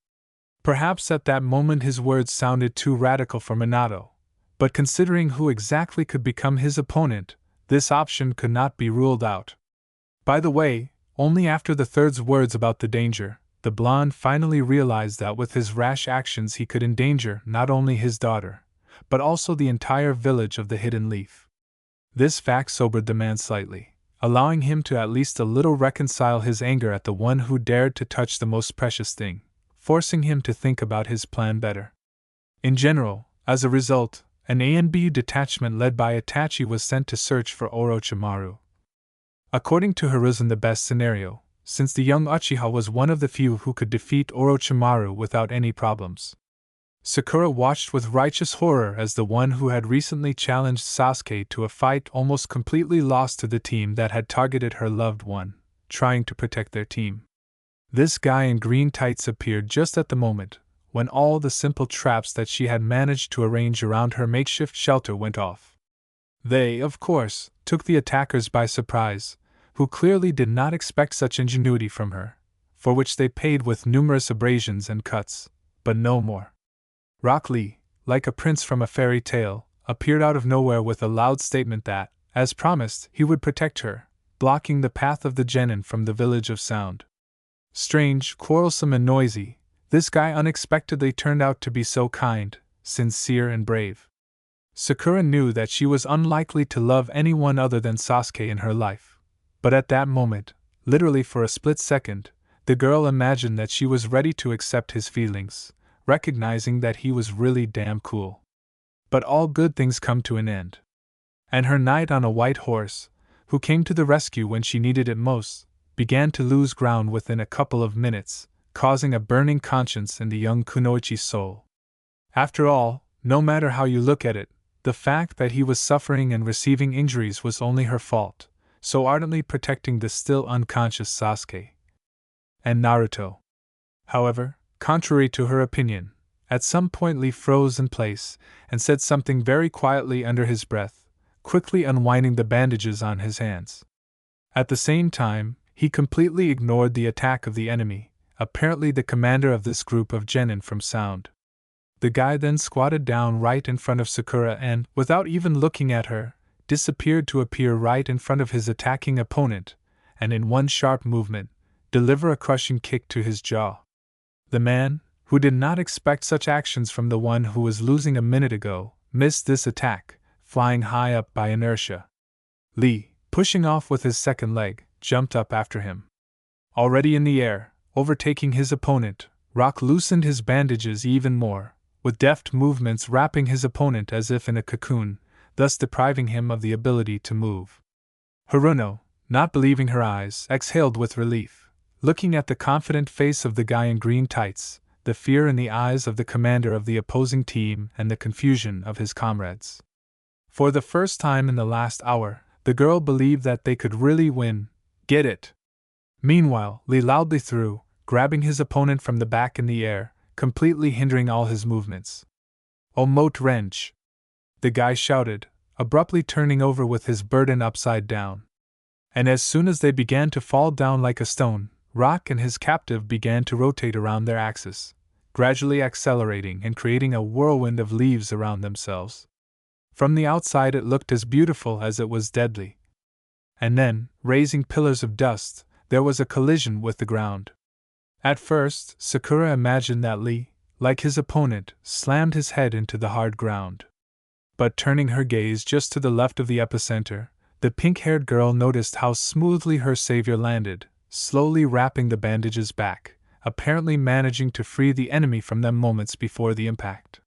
Perhaps at that moment his words sounded too radical for Minato, but considering who exactly could become his opponent, this option could not be ruled out. By the way, only after the third's words about the danger, the blonde finally realized that with his rash actions he could endanger not only his daughter, but also the entire village of the Hidden Leaf. This fact sobered the man slightly, allowing him to at least a little reconcile his anger at the one who dared to touch the most precious thing, forcing him to think about his plan better. In general, as a result, an ANBU detachment led by Itachi was sent to search for Orochimaru. According to Hiruzen, the best scenario, since the young Uchiha was one of the few who could defeat Orochimaru without any problems. Sakura watched with righteous horror as the one who had recently challenged Sasuke to a fight almost completely lost to the team that had targeted her loved one, trying to protect their team. This guy in green tights appeared just at the moment when all the simple traps that she had managed to arrange around her makeshift shelter went off. They, of course, took the attackers by surprise, who clearly did not expect such ingenuity from her, for which they paid with numerous abrasions and cuts, but no more. Rock Lee, like a prince from a fairy tale, appeared out of nowhere with a loud statement that, as promised, he would protect her, blocking the path of the genin from the village of sound. Strange, quarrelsome and noisy, this guy unexpectedly turned out to be so kind, sincere and brave. Sakura knew that she was unlikely to love anyone other than Sasuke in her life, but at that moment, literally for a split second, the girl imagined that she was ready to accept his feelings, recognizing that he was really damn cool. But all good things come to an end. And her knight on a white horse, who came to the rescue when she needed it most, began to lose ground within a couple of minutes, causing a burning conscience in the young kunoichi's soul. After all, no matter how you look at it, the fact that he was suffering and receiving injuries was only her fault, so ardently protecting the still unconscious Sasuke. And Naruto. However, contrary to her opinion, at some point Lee froze in place and said something very quietly under his breath, quickly unwinding the bandages on his hands. At the same time, he completely ignored the attack of the enemy, apparently the commander of this group of genin from sound. The guy then squatted down right in front of Sakura and, without even looking at her, disappeared to appear right in front of his attacking opponent, and in one sharp movement, deliver a crushing kick to his jaw. The man, who did not expect such actions from the one who was losing a minute ago, missed this attack, flying high up by inertia. Lee, pushing off with his second leg, jumped up after him. Already in the air, overtaking his opponent, Rock loosened his bandages even more, with deft movements wrapping his opponent as if in a cocoon, thus depriving him of the ability to move. Haruno, not believing her eyes, exhaled with relief. Looking at the confident face of the guy in green tights, the fear in the eyes of the commander of the opposing team, and the confusion of his comrades. For the first time in the last hour, the girl believed that they could really win. Get it? Meanwhile, Lee loudly threw, grabbing his opponent from the back in the air, completely hindering all his movements. Omote wrench! The guy shouted, abruptly turning over with his burden upside down. And as soon as they began to fall down like a stone, Rock and his captive began to rotate around their axis, gradually accelerating and creating a whirlwind of leaves around themselves. From the outside it looked as beautiful as it was deadly. And then, raising pillars of dust, there was a collision with the ground. At first, Sakura imagined that Lee, like his opponent, slammed his head into the hard ground. But turning her gaze just to the left of the epicenter, the pink-haired girl noticed how smoothly her savior landed, slowly wrapping the bandages back, apparently managing to free the enemy from them moments before the impact.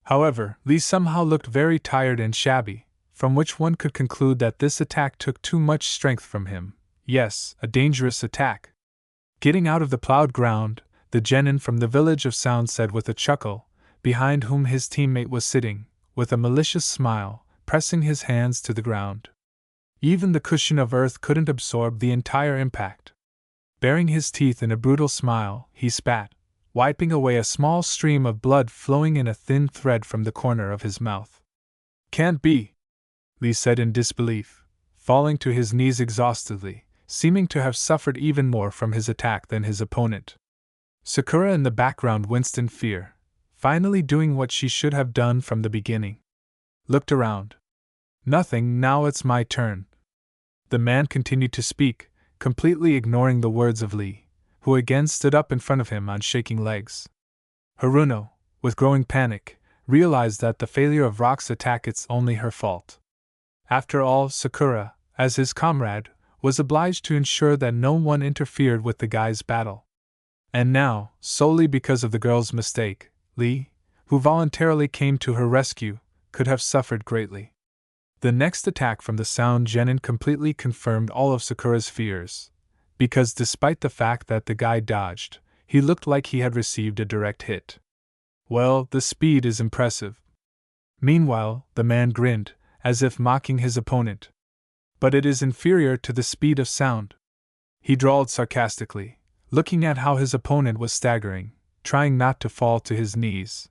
However, Lee somehow looked very tired and shabby, from which one could conclude that this attack took too much strength from him. Yes, a dangerous attack. Getting out of the plowed ground, the genin from the village of sound said with a chuckle, behind whom his teammate was sitting, with a malicious smile, pressing his hands to the ground. Even the cushion of earth couldn't absorb the entire impact. Baring his teeth in a brutal smile, he spat, wiping away a small stream of blood flowing in a thin thread from the corner of his mouth. "Can't be," Lee said in disbelief, falling to his knees exhaustedly, seeming to have suffered even more from his attack than his opponent. Sakura in the background winced in fear, finally doing what she should have done from the beginning. Looked around. "Nothing, now it's my turn." The man continued to speak, completely ignoring the words of Lee, who again stood up in front of him on shaking legs. Haruno, with growing panic, realized that the failure of Rock's attack it's only her fault. After all, Sakura, as his comrade, was obliged to ensure that no one interfered with the guy's battle. And now, solely because of the girl's mistake, Lee, who voluntarily came to her rescue, could have suffered greatly. The next attack from the sound genin completely confirmed all of Sakura's fears, because despite the fact that the guy dodged, he looked like he had received a direct hit. Well, the speed is impressive. Meanwhile, the man grinned, as if mocking his opponent. But it is inferior to the speed of sound. He drawled sarcastically, looking at how his opponent was staggering, trying not to fall to his knees.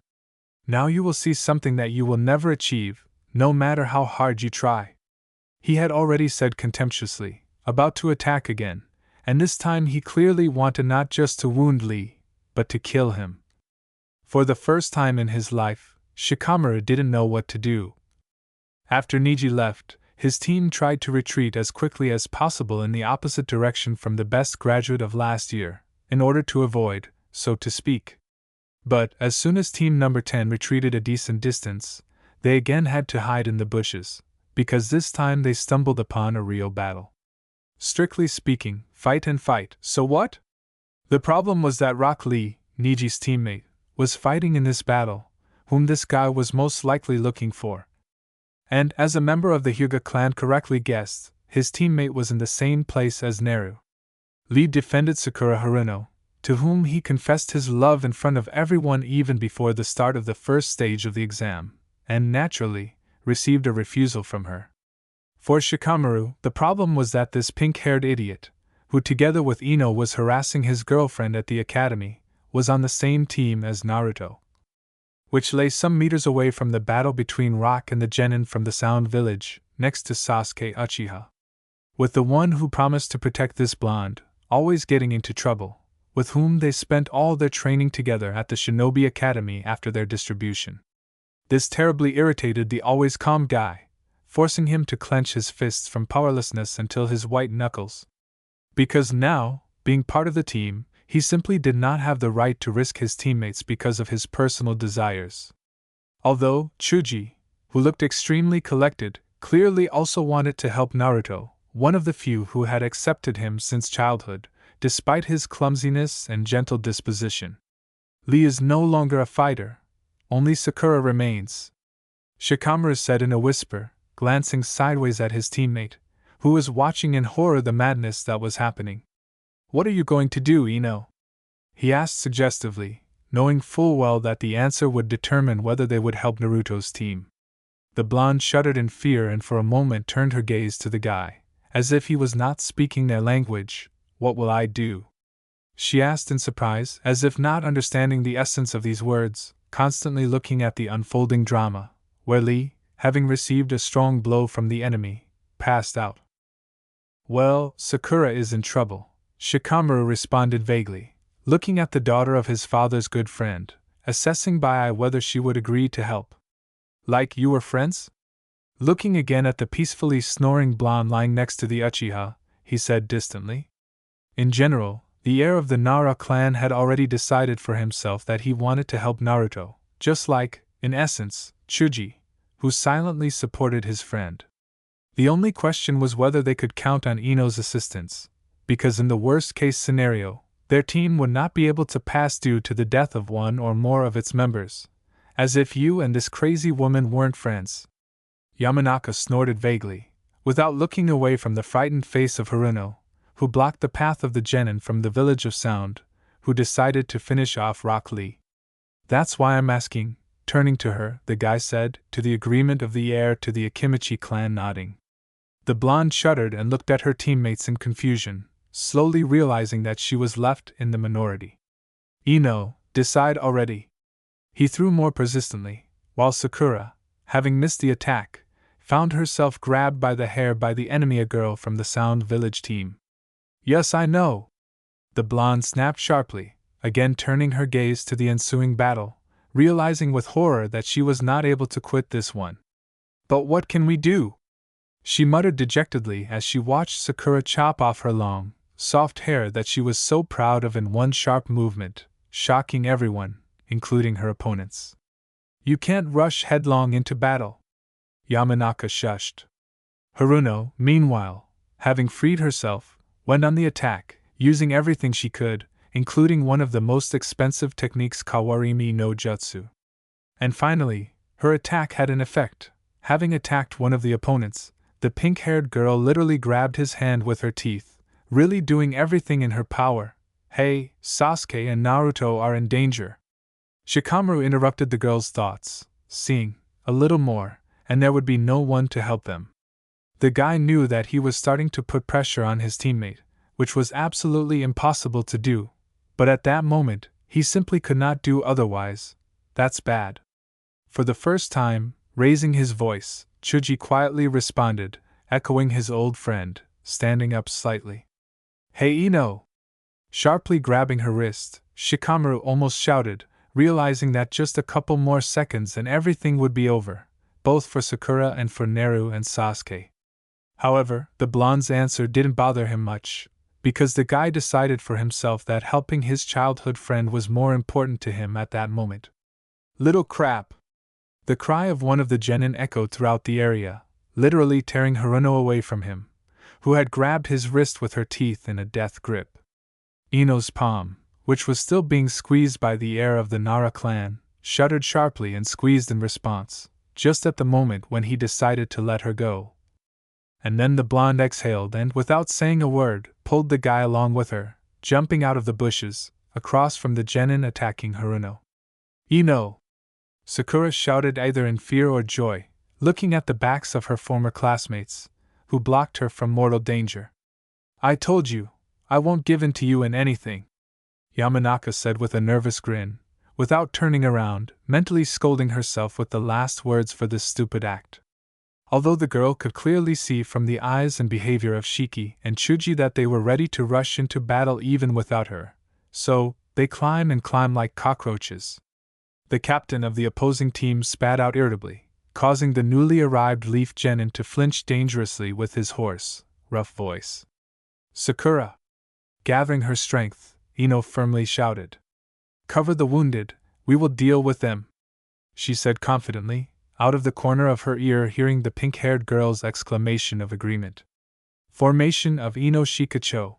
"Now you will see something that you will never achieve, no matter how hard you try," he had already said contemptuously, about to attack again, and this time he clearly wanted not just to wound Lee, but to kill him. For the first time in his life, Shikamaru didn't know what to do. After Niji left, his team tried to retreat as quickly as possible in the opposite direction from the best graduate of last year, in order to avoid, so to speak. But, as soon as Team Number 10 retreated a decent distance, they again had to hide in the bushes, because this time they stumbled upon a real battle. Strictly speaking, fight and fight, so what? The problem was that Rock Lee, Niji's teammate, was fighting in this battle, whom this guy was most likely looking for. And, as a member of the Hyuga clan correctly guessed, his teammate was in the same place as Naru. Lee defended Sakura Haruno, to whom he confessed his love in front of everyone even before the start of the first stage of the exam, and naturally, received a refusal from her. For Shikamaru, the problem was that this pink-haired idiot, who together with Ino was harassing his girlfriend at the academy, was on the same team as Naruto, which lay some meters away from the battle between Rock and the genin from the Sound Village, next to Sasuke Uchiha. With the one who promised to protect this blonde, always getting into trouble, with whom they spent all their training together at the Shinobi Academy after their distribution. This terribly irritated the always calm guy, forcing him to clench his fists from powerlessness until his white knuckles. Because now, being part of the team, he simply did not have the right to risk his teammates because of his personal desires. Although Chuji, who looked extremely collected, clearly also wanted to help Naruto, one of the few who had accepted him since childhood, despite his clumsiness and gentle disposition. Lee is no longer a fighter, only Sakura remains, Shikamaru said in a whisper, glancing sideways at his teammate, who was watching in horror the madness that was happening. "What are you going to do, Ino?" he asked suggestively, knowing full well that the answer would determine whether they would help Naruto's team. The blonde shuddered in fear and for a moment turned her gaze to the guy, as if he was not speaking their language. "What will I do?" she asked in surprise, as if not understanding the essence of these words, constantly looking at the unfolding drama, where Lee, having received a strong blow from the enemy, passed out. "Well, Sakura is in trouble," Shikamaru responded vaguely, looking at the daughter of his father's good friend, assessing by eye whether she would agree to help. Like you were friends? Looking again at the peacefully snoring blonde lying next to the Uchiha, he said distantly. In general, the heir of the Nara clan had already decided for himself that he wanted to help Naruto, just like, in essence, Chuji, who silently supported his friend. The only question was whether they could count on Ino's assistance, because in the worst-case scenario, their team would not be able to pass due to the death of one or more of its members. As if you and this crazy woman weren't friends. Yamanaka snorted vaguely, without looking away from the frightened face of Haruno, who blocked the path of the genin from the village of sound, who decided to finish off Rock Lee. That's why I'm asking, turning to her, the guy said, to the agreement of the heir to the Akimichi clan nodding. The blonde shuddered and looked at her teammates in confusion, slowly realizing that she was left in the minority. Ino, decide already. He threw more persistently, while Sakura, having missed the attack, found herself grabbed by the hair by the enemy, a girl from the Sound Village team. Yes, I know. The blonde snapped sharply, again turning her gaze to the ensuing battle, realizing with horror that she was not able to quit this one. But what can we do? She muttered dejectedly as she watched Sakura chop off her long, soft hair that she was so proud of in one sharp movement, shocking everyone, including her opponents. You can't rush headlong into battle. Yamanaka shushed. Haruno, meanwhile, having freed herself, went on the attack, using everything she could, including one of the most expensive techniques, Kawarimi no Jutsu. And finally, her attack had an effect. Having attacked one of the opponents, the pink-haired girl literally grabbed his hand with her teeth, really doing everything in her power. Hey, Sasuke and Naruto are in danger. Shikamaru interrupted the girl's thoughts, seeing, a little more, and there would be no one to help them. The guy knew that he was starting to put pressure on his teammate, which was absolutely impossible to do, but at that moment, he simply could not do otherwise. That's bad. For the first time, raising his voice, Chuji quietly responded, echoing his old friend, standing up slightly. Hey Ino! Sharply grabbing her wrist, Shikamaru almost shouted, realizing that just a couple more seconds and everything would be over, both for Sakura and for Naru and Sasuke. However, the blonde's answer didn't bother him much, because the guy decided for himself that helping his childhood friend was more important to him at that moment. Little crap! The cry of one of the genin echoed throughout the area, literally tearing Haruno away from him, who had grabbed his wrist with her teeth in a death grip. Ino's palm, which was still being squeezed by the heir of the Nara clan, shuddered sharply and squeezed in response, just at the moment when he decided to let her go. And then the blonde exhaled and, without saying a word, pulled the guy along with her, jumping out of the bushes, across from the genin attacking Haruno. Ino! Sakura shouted either in fear or joy, looking at the backs of her former classmates, who blocked her from mortal danger. I told you, I won't give in to you in anything, Yamanaka said with a nervous grin, without turning around, mentally scolding herself with the last words for this stupid act. Although the girl could clearly see from the eyes and behavior of Shiki and Chuji that they were ready to rush into battle even without her, so they climb and climb like cockroaches. The captain of the opposing team spat out irritably, causing the newly arrived Leaf Genin to flinch dangerously with his hoarse, rough voice. Sakura! Gathering her strength, Ino firmly shouted. Cover the wounded, we will deal with them, she said confidently, out of the corner of her ear hearing the pink-haired girl's exclamation of agreement. Formation of Ino Shikacho.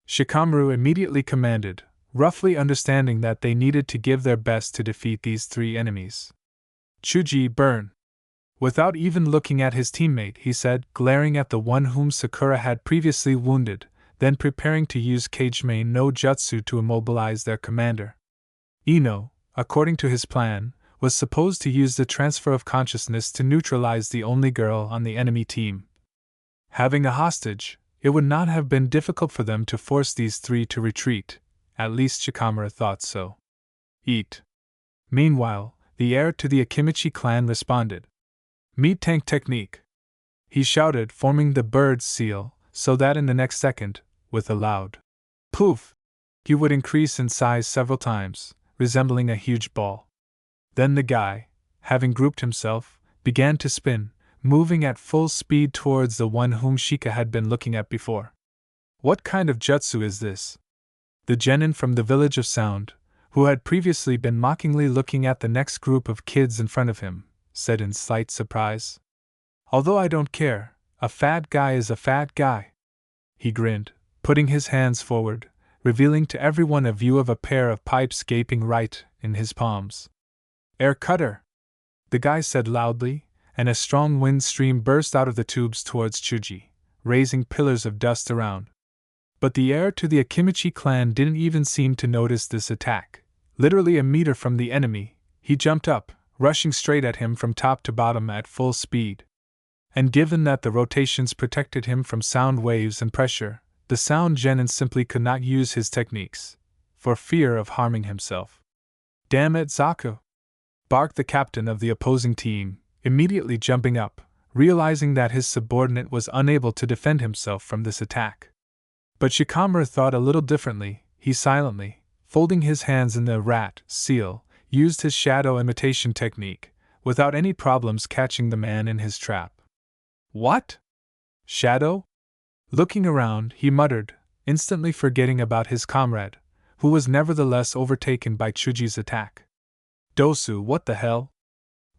Shikamaru immediately commanded, roughly understanding that they needed to give their best to defeat these three enemies. Chuji, burn! Without even looking at his teammate, he said, glaring at the one whom Sakura had previously wounded, then preparing to use Kageme no Jutsu to immobilize their commander. Ino, according to his plan, was supposed to use the transfer of consciousness to neutralize the only girl on the enemy team. Having a hostage, it would not have been difficult for them to force these three to retreat, at least Shikamaru thought so. Eat. Meanwhile, the heir to the Akimichi clan responded. Meat tank technique. He shouted, forming the bird's seal, so that in the next second, with a loud poof, He would increase in size several times, resembling a huge ball. Then the guy, having grouped himself, began to spin, moving at full speed towards the one whom Shika had been looking at before. What kind of jutsu is this? The genin from the village of Sound, who had previously been mockingly looking at the next group of kids in front of him, said in slight surprise. Although I don't care, a fat guy is a fat guy. He grinned, putting his hands forward, revealing to everyone a view of a pair of pipes gaping right in his palms. Air cutter! The guy said loudly, and a strong wind stream burst out of the tubes towards Chuji, raising pillars of dust around. But the heir to the Akimichi clan didn't even seem to notice this attack. Literally a meter from the enemy, he jumped up, rushing straight at him from top to bottom at full speed. And given that the rotations protected him from sound waves and pressure, the sound genin simply could not use his techniques, for fear of harming himself. Damn it, Zaku! Barked the captain of the opposing team, immediately jumping up, realizing that his subordinate was unable to defend himself from this attack. But Shikamaru thought a little differently. He silently, folding his hands in the rat seal, used his shadow imitation technique, without any problems catching the man in his trap. What? Shadow? Looking around, he muttered, instantly forgetting about his comrade, who was nevertheless overtaken by Chuji's attack. Dosu, what the hell?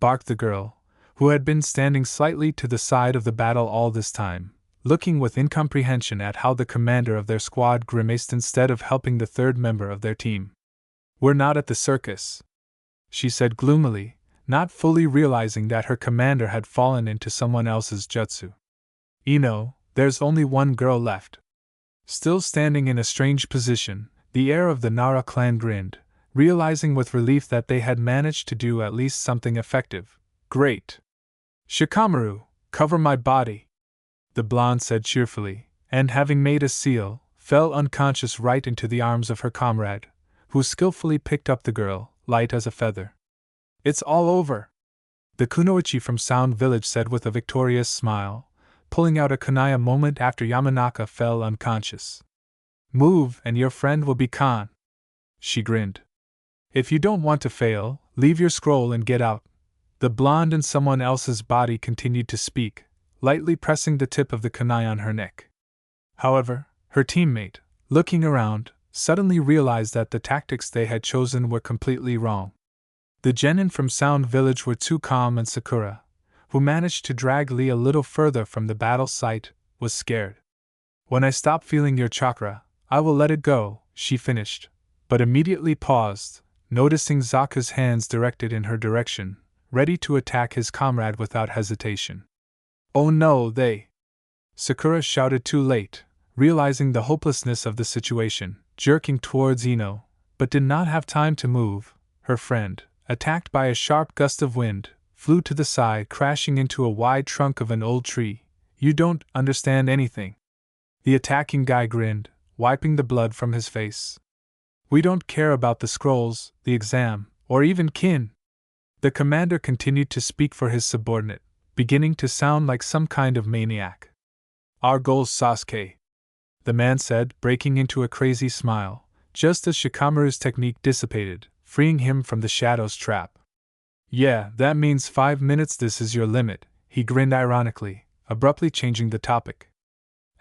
Barked the girl, who had been standing slightly to the side of the battle all this time, looking with incomprehension at how the commander of their squad grimaced instead of helping the third member of their team. We're not at the circus, she said gloomily, not fully realizing that her commander had fallen into someone else's jutsu. Ino, there's only one girl left. Still standing in a strange position, the heir of the Nara clan grinned, realizing with relief that they had managed to do at least something effective. Great! Shikamaru, cover my body! The blonde said cheerfully, and having made a seal, fell unconscious right into the arms of her comrade, who skillfully picked up the girl, light as a feather. It's all over! The kunoichi from Sound Village said with a victorious smile, pulling out a kunai a moment after Yamanaka fell unconscious. Move, and your friend will be Khan. She grinned. If you don't want to fail, leave your scroll and get out. The blonde in someone else's body continued to speak, lightly pressing the tip of the kunai on her neck. However, her teammate, looking around, suddenly realized that the tactics they had chosen were completely wrong. The genin from Sound Village were too calm, and Sakura, who managed to drag Lee a little further from the battle site, was scared. When I stop feeling your chakra, I will let it go, she finished, but immediately paused, noticing Zaku's hands directed in her direction, ready to attack his comrade without hesitation. Oh no, they! Sakura shouted too late, realizing the hopelessness of the situation, jerking towards Ino, but did not have time to move. Her friend, attacked by a sharp gust of wind, flew to the side, crashing into a wide trunk of an old tree. You don't understand anything. The attacking guy grinned, wiping the blood from his face. We don't care about the scrolls, the exam, or even kin. The commander continued to speak for his subordinate, beginning to sound like some kind of maniac. Our goal's Sasuke, the man said, breaking into a crazy smile, just as Shikamaru's technique dissipated, freeing him from the shadow's trap. Yeah, that means 5 minutes, this is your limit, he grinned ironically, abruptly changing the topic.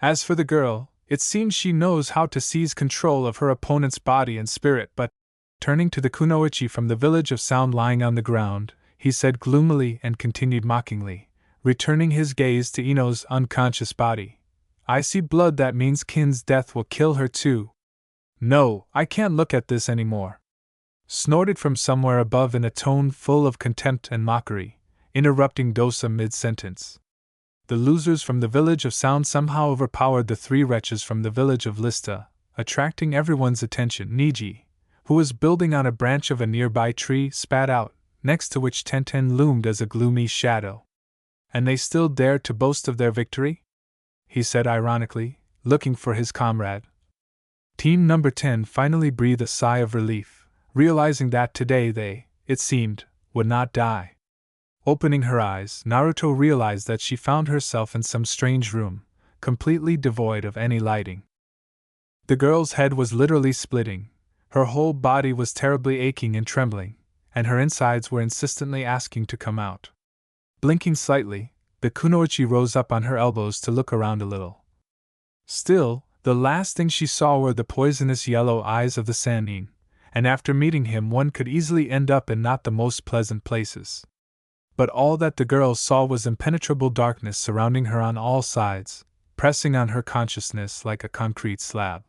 As for the girl, it seems she knows how to seize control of her opponent's body and spirit, but, turning to the kunoichi from the village of Sound lying on the ground, he said gloomily and continued mockingly, returning his gaze to Ino's unconscious body. I see blood, that means Kin's death will kill her too. No, I can't look at this anymore. Snorted from somewhere above in a tone full of contempt and mockery, interrupting Dosa mid-sentence. The losers from the village of Sound somehow overpowered the 3 wretches from the village of Lista, attracting everyone's attention. Niji, who was building on a branch of a nearby tree, spat out, next to which Tenten loomed as a gloomy shadow. And they still dared to boast of their victory? He said ironically, looking for his comrade. Team number 10 finally breathed a sigh of relief, realizing that today they, it seemed, would not die. Opening her eyes, Naruto realized that she found herself in some strange room, completely devoid of any lighting. The girl's head was literally splitting, her whole body was terribly aching and trembling, and her insides were insistently asking to come out. Blinking slightly, the kunoichi rose up on her elbows to look around a little. Still, the last thing she saw were the poisonous yellow eyes of the Sannin, and after meeting him one could easily end up in not the most pleasant places. But all that the girl saw was impenetrable darkness surrounding her on all sides, pressing on her consciousness like a concrete slab.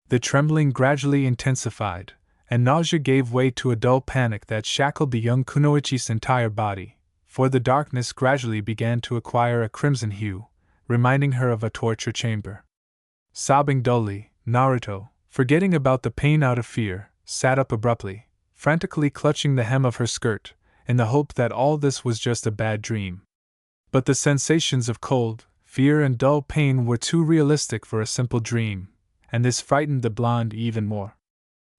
The trembling gradually intensified, and nausea gave way to a dull panic that shackled the young kunoichi's entire body, for the darkness gradually began to acquire a crimson hue, reminding her of a torture chamber. Sobbing dully, Naruto, forgetting about the pain out of fear, sat up abruptly, frantically clutching the hem of her skirt, in the hope that all this was just a bad dream. But the sensations of cold, fear, and dull pain were too realistic for a simple dream, and this frightened the blonde even more.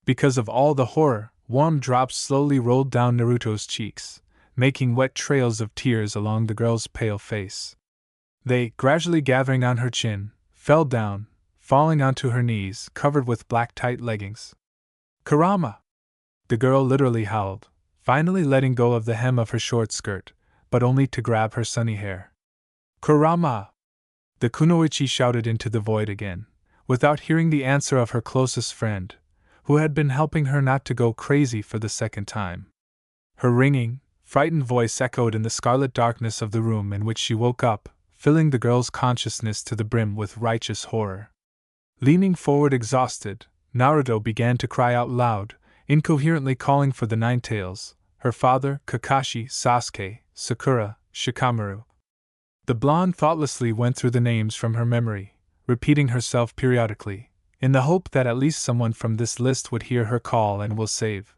Because of all the horror, warm drops slowly rolled down Naruto's cheeks, making wet trails of tears along the girl's pale face. They, gradually gathering on her chin, fell down, falling onto her knees, covered with black tight leggings. "Kurama!" The girl literally howled, finally letting go of the hem of her short skirt, but only to grab her sunny hair. "Kurama!" The kunoichi shouted into the void again, without hearing the answer of her closest friend, who had been helping her not to go crazy for the second time. Her ringing, frightened voice echoed in the scarlet darkness of the room in which she woke up, filling the girl's consciousness to the brim with righteous horror. Leaning forward exhausted, Naruto began to cry out loud, incoherently calling for the Nine Tails, her father, Kakashi, Sasuke, Sakura, Shikamaru. The blonde thoughtlessly went through the names from her memory, repeating herself periodically, in the hope that at least someone from this list would hear her call and will save.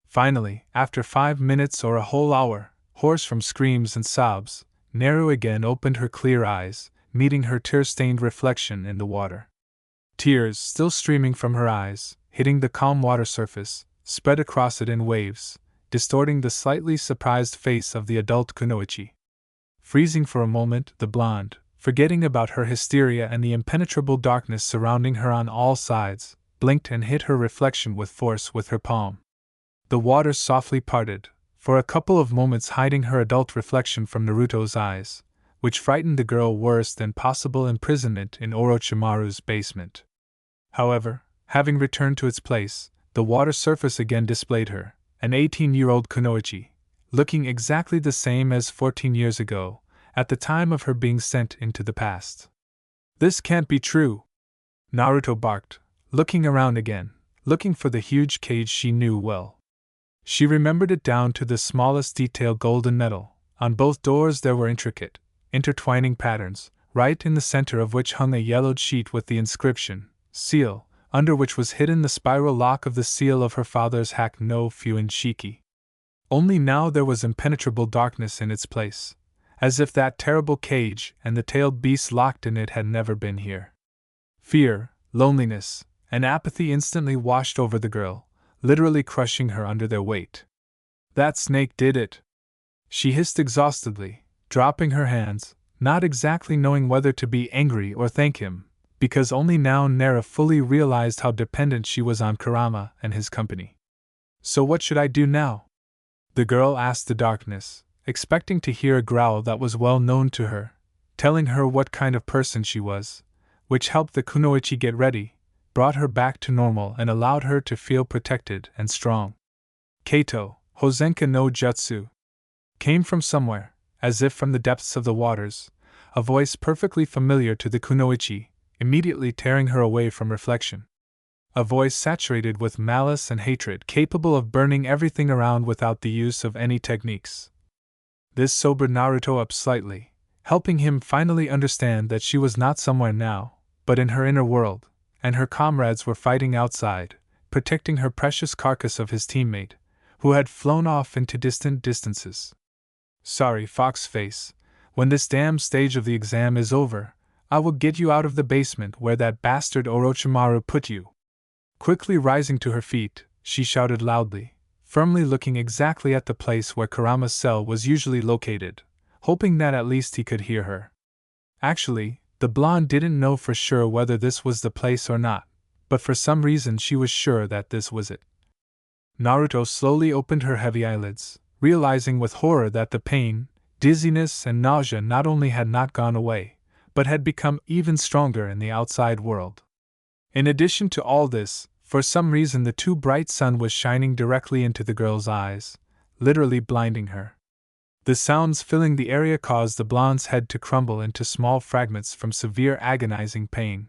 Finally, after 5 minutes or a whole hour, hoarse from screams and sobs, Naru again opened her clear eyes, meeting her tear-stained reflection in the water. Tears, still streaming from her eyes, hitting the calm water surface, spread across it in waves, distorting the slightly surprised face of the adult kunoichi. Freezing for a moment, the blonde, forgetting about her hysteria and the impenetrable darkness surrounding her on all sides, blinked and hit her reflection with force with her palm. The water softly parted, for a couple of moments hiding her adult reflection from Naruto's eyes, which frightened the girl worse than possible imprisonment in Orochimaru's basement. However, having returned to its place, the water surface again displayed her, an 18-year-old kunoichi, looking exactly the same as 14 years ago, at the time of her being sent into the past. "This can't be true!" Naruto barked, looking around again, looking for the huge cage she knew well. She remembered it down to the smallest detail: golden metal. On both doors there were intricate, intertwining patterns, right in the center of which hung a yellowed sheet with the inscription, "Seal," under which was hidden the spiral lock of the seal of her father's hack no Fuin Shiki. Only now there was impenetrable darkness in its place, as if that terrible cage and the tailed beast locked in it had never been here. Fear, loneliness, and apathy instantly washed over the girl, literally crushing her under their weight. "That snake did it!" she hissed exhaustedly, dropping her hands, not exactly knowing whether to be angry or thank him, because only now Nara fully realized how dependent she was on Kurama and his company. "So what should I do now?" the girl asked the darkness, expecting to hear a growl that was well known to her, telling her what kind of person she was, which helped the kunoichi get ready, brought her back to normal and allowed her to feel protected and strong. "Kato, Hozenka no Jutsu," came from somewhere, as if from the depths of the waters, a voice perfectly familiar to the kunoichi, immediately tearing her away from reflection. A voice saturated with malice and hatred, capable of burning everything around without the use of any techniques. This sobered Naruto up slightly, helping him finally understand that she was not somewhere now, but in her inner world, and her comrades were fighting outside, protecting her precious carcass of his teammate, who had flown off into distant distances. "Sorry, Foxface, when this damn stage of the exam is over, I will get you out of the basement where that bastard Orochimaru put you." Quickly rising to her feet, she shouted loudly, firmly looking exactly at the place where Kurama's cell was usually located, hoping that at least he could hear her. Actually, the blonde didn't know for sure whether this was the place or not, but for some reason she was sure that this was it. Naruto slowly opened her heavy eyelids, realizing with horror that the pain, dizziness, and nausea not only had not gone away, but had become even stronger in the outside world. In addition to all this, for some reason the too bright sun was shining directly into the girl's eyes, literally blinding her. The sounds filling the area caused the blonde's head to crumble into small fragments from severe agonizing pain.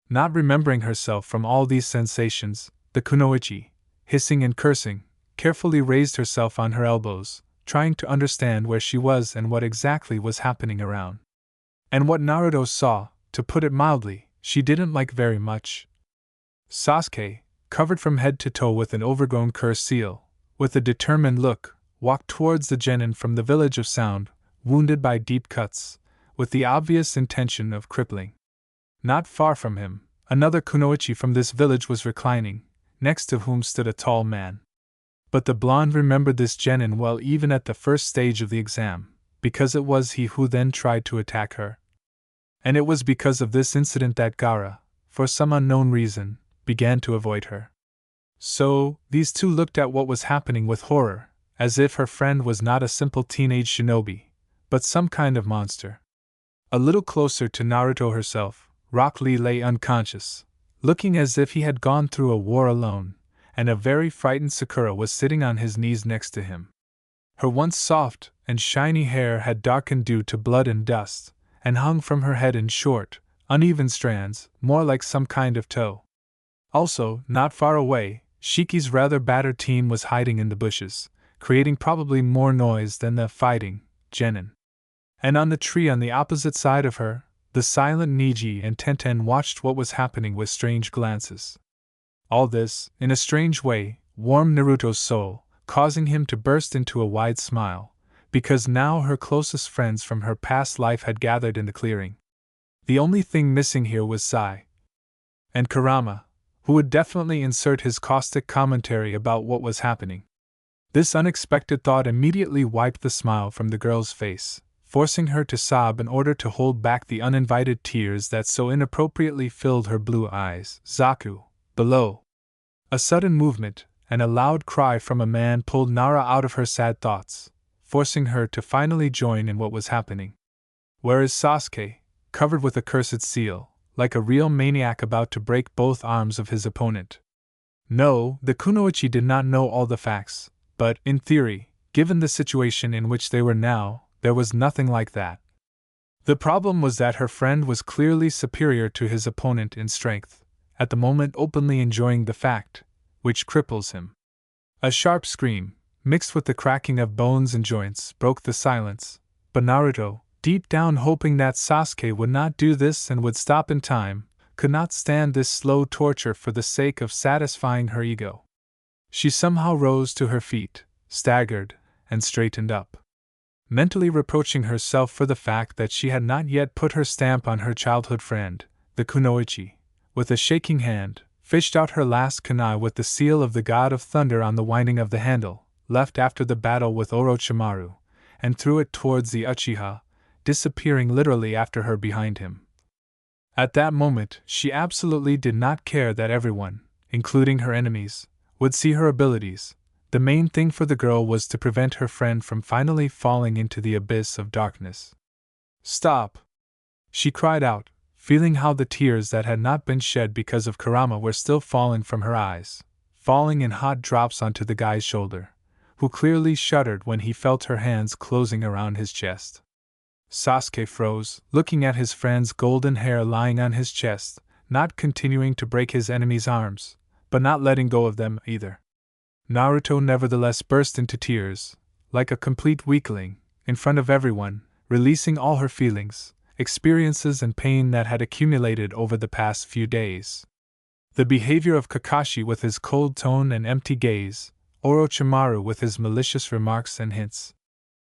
Not remembering herself from all these sensations, the kunoichi, hissing and cursing, carefully raised herself on her elbows, trying to understand where she was and what exactly was happening around. And what Naruto saw, to put it mildly, she didn't like very much. Sasuke, covered from head to toe with an overgrown curse seal, with a determined look, walked towards the genin from the village of Sound, wounded by deep cuts, with the obvious intention of crippling. Not far from him, another kunoichi from this village was reclining, next to whom stood a tall man. But the blonde remembered this genin well even at the first stage of the exam, because it was he who then tried to attack her. And it was because of this incident that Gaara, for some unknown reason, began to avoid her. So, these two looked at what was happening with horror, as if her friend was not a simple teenage shinobi, but some kind of monster. A little closer to Naruto herself, Rock Lee lay unconscious, looking as if he had gone through a war alone, and a very frightened Sakura was sitting on his knees next to him. Her once soft and shiny hair had darkened due to blood and dust, and hung from her head in short, uneven strands, more like some kind of tow. Also, not far away, Shiki's rather battered team was hiding in the bushes, creating probably more noise than the fighting genin. And on the tree on the opposite side of her, the silent Niji and Tenten watched what was happening with strange glances. All this, in a strange way, warmed Naruto's soul, causing him to burst into a wide smile, because now her closest friends from her past life had gathered in the clearing. The only thing missing here was Sai and Kurama, who would definitely insert his caustic commentary about what was happening. This unexpected thought immediately wiped the smile from the girl's face, forcing her to sob in order to hold back the uninvited tears that so inappropriately filled her blue eyes. Zaku, below. A sudden movement, and a loud cry from a man pulled Nara out of her sad thoughts, forcing her to finally join in what was happening. Where is Sasuke, covered with a cursed seal, like a real maniac about to break both arms of his opponent? No, the kunoichi did not know all the facts, but, in theory, given the situation in which they were now, there was nothing like that. The problem was that her friend was clearly superior to his opponent in strength, at the moment openly enjoying the fact, which cripples him. A sharp scream, mixed with the cracking of bones and joints, broke the silence, but Naruto, deep down hoping that Sasuke would not do this and would stop in time, could not stand this slow torture for the sake of satisfying her ego. She somehow rose to her feet, staggered, and straightened up. Mentally reproaching herself for the fact that she had not yet put her stamp on her childhood friend, the kunoichi, with a shaking hand, fished out her last kunai with the seal of the god of thunder on the winding of the handle, left after the battle with Orochimaru, and threw it towards the Uchiha, disappearing literally after her behind him. At that moment, she absolutely did not care that everyone, including her enemies, would see her abilities. The main thing for the girl was to prevent her friend from finally falling into the abyss of darkness. Stop! She cried out, feeling how the tears that had not been shed because of Kurama were still falling from her eyes, falling in hot drops onto the guy's shoulder, who clearly shuddered when he felt her hands closing around his chest. Sasuke froze, looking at his friend's golden hair lying on his chest, not continuing to break his enemy's arms, but not letting go of them either. Naruto nevertheless burst into tears, like a complete weakling, in front of everyone, releasing all her feelings, experiences and pain that had accumulated over the past few days. The behavior of Kakashi with his cold tone and empty gaze, Orochimaru with his malicious remarks and hints.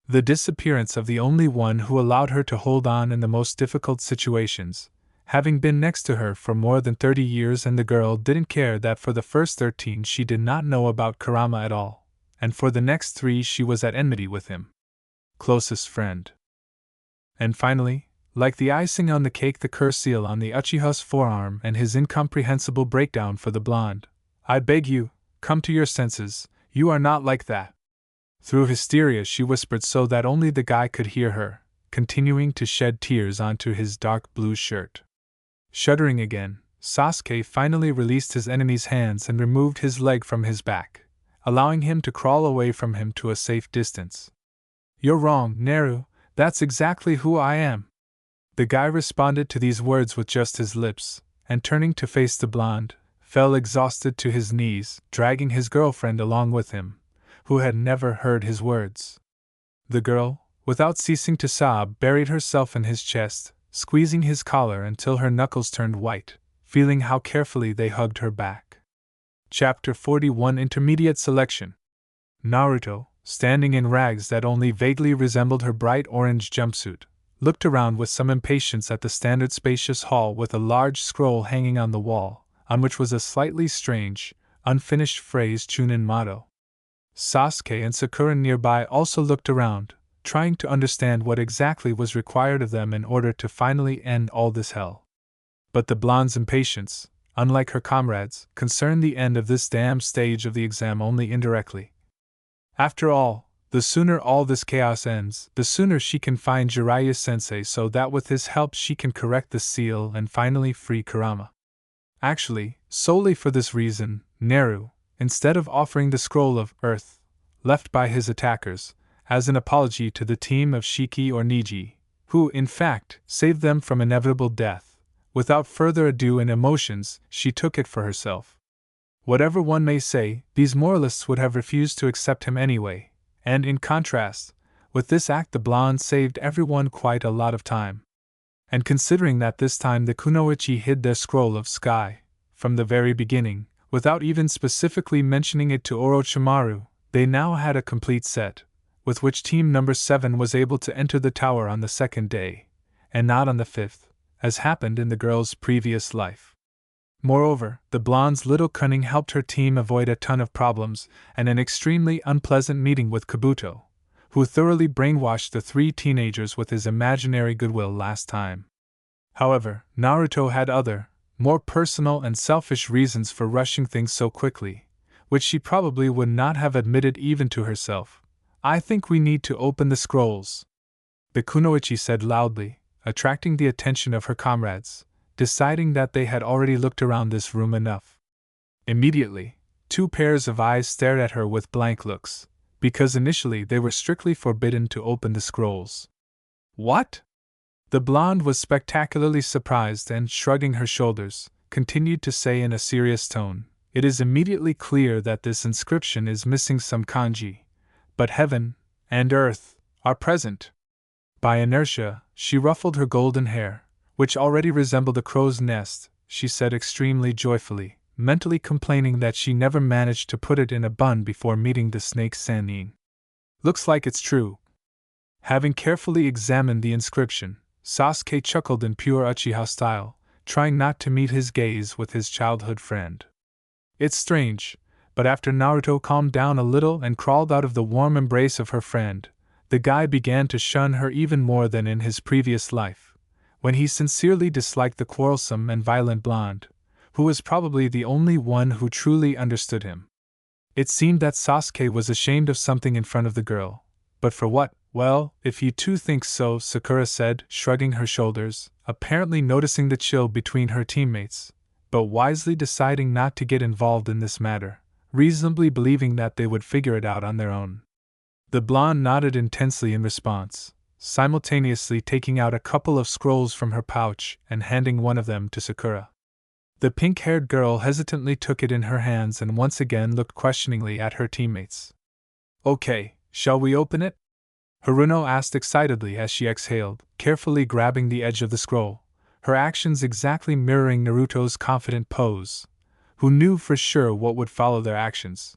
The disappearance of the only one who allowed her to hold on in the most difficult situations, having been next to her for more than 30 years, and the girl didn't care that for the first 13 she did not know about Kurama at all, and for the next 3 she was at enmity with him. Closest friend. And finally, like the icing on the cake, the curse seal on the Uchiha's forearm and his incomprehensible breakdown for the blonde. "I beg you, come to your senses, you are not like that." Through hysteria she whispered so that only the guy could hear her, continuing to shed tears onto his dark blue shirt. Shuddering again, Sasuke finally released his enemy's hands and removed his leg from his back, allowing him to crawl away from him to a safe distance. "You're wrong, Naru, that's exactly who I am." The guy responded to these words with just his lips, and turning to face the blonde, fell exhausted to his knees, dragging his girlfriend along with him, who had never heard his words. The girl, without ceasing to sob, buried herself in his chest, squeezing his collar until her knuckles turned white, feeling how carefully they hugged her back. Chapter 41 Intermediate Selection. Naruto, standing in rags that only vaguely resembled her bright orange jumpsuit, looked around with some impatience at the standard spacious hall with a large scroll hanging on the wall, on which was a slightly strange, unfinished phrase Chunin motto. Sasuke and Sakura nearby also looked around, trying to understand what exactly was required of them in order to finally end all this hell. But the blonde's impatience, unlike her comrades, concerned the end of this damn stage of the exam only indirectly. After all, the sooner all this chaos ends, the sooner she can find Jiraiya-sensei so that with his help she can correct the seal and finally free Kurama. Actually, solely for this reason, Naru, instead of offering the scroll of earth, left by his attackers, as an apology to the team of Shiki or Niji, who, in fact, saved them from inevitable death, without further ado and emotions, she took it for herself. Whatever one may say, these moralists would have refused to accept him anyway, and in contrast, with this act the blonde saved everyone quite a lot of time. And considering that this time the Kunoichi hid their scroll of sky, from the very beginning, without even specifically mentioning it to Orochimaru, they now had a complete set, with which Team Number 7 was able to enter the tower on the second day, and not on the fifth, as happened in the girl's previous life. Moreover, the blonde's little cunning helped her team avoid a ton of problems and an extremely unpleasant meeting with Kabuto, who thoroughly brainwashed the three teenagers with his imaginary goodwill last time. However, Naruto had other, more personal and selfish reasons for rushing things so quickly, which she probably would not have admitted even to herself. "I think we need to open the scrolls," the Kunoichi said loudly, attracting the attention of her comrades, deciding that they had already looked around this room enough. Immediately, two pairs of eyes stared at her with blank looks, because initially they were strictly forbidden to open the scrolls. "What?" The blonde was spectacularly surprised and, shrugging her shoulders, continued to say in a serious tone, "It is immediately clear that this inscription is missing some kanji, but heaven and earth are present." By inertia, she ruffled her golden hair, which already resembled a crow's nest, she said extremely joyfully, mentally complaining that she never managed to put it in a bun before meeting the snake Sannin. "Looks like it's true." Having carefully examined the inscription, Sasuke chuckled in pure Uchiha style, trying not to meet his gaze with his childhood friend. It's strange, but after Naruto calmed down a little and crawled out of the warm embrace of her friend, the guy began to shun her even more than in his previous life, when he sincerely disliked the quarrelsome and violent blonde, who was probably the only one who truly understood him. It seemed that Sasuke was ashamed of something in front of the girl, but for what? "Well, if you two think so," Sakura said, shrugging her shoulders, apparently noticing the chill between her teammates, but wisely deciding not to get involved in this matter, reasonably believing that they would figure it out on their own. The blonde nodded intensely in response, simultaneously taking out a couple of scrolls from her pouch and handing one of them to Sakura. The pink-haired girl hesitantly took it in her hands and once again looked questioningly at her teammates. "Okay, shall we open it?" Haruno asked excitedly as she exhaled, carefully grabbing the edge of the scroll, her actions exactly mirroring Naruto's confident pose, who knew for sure what would follow their actions.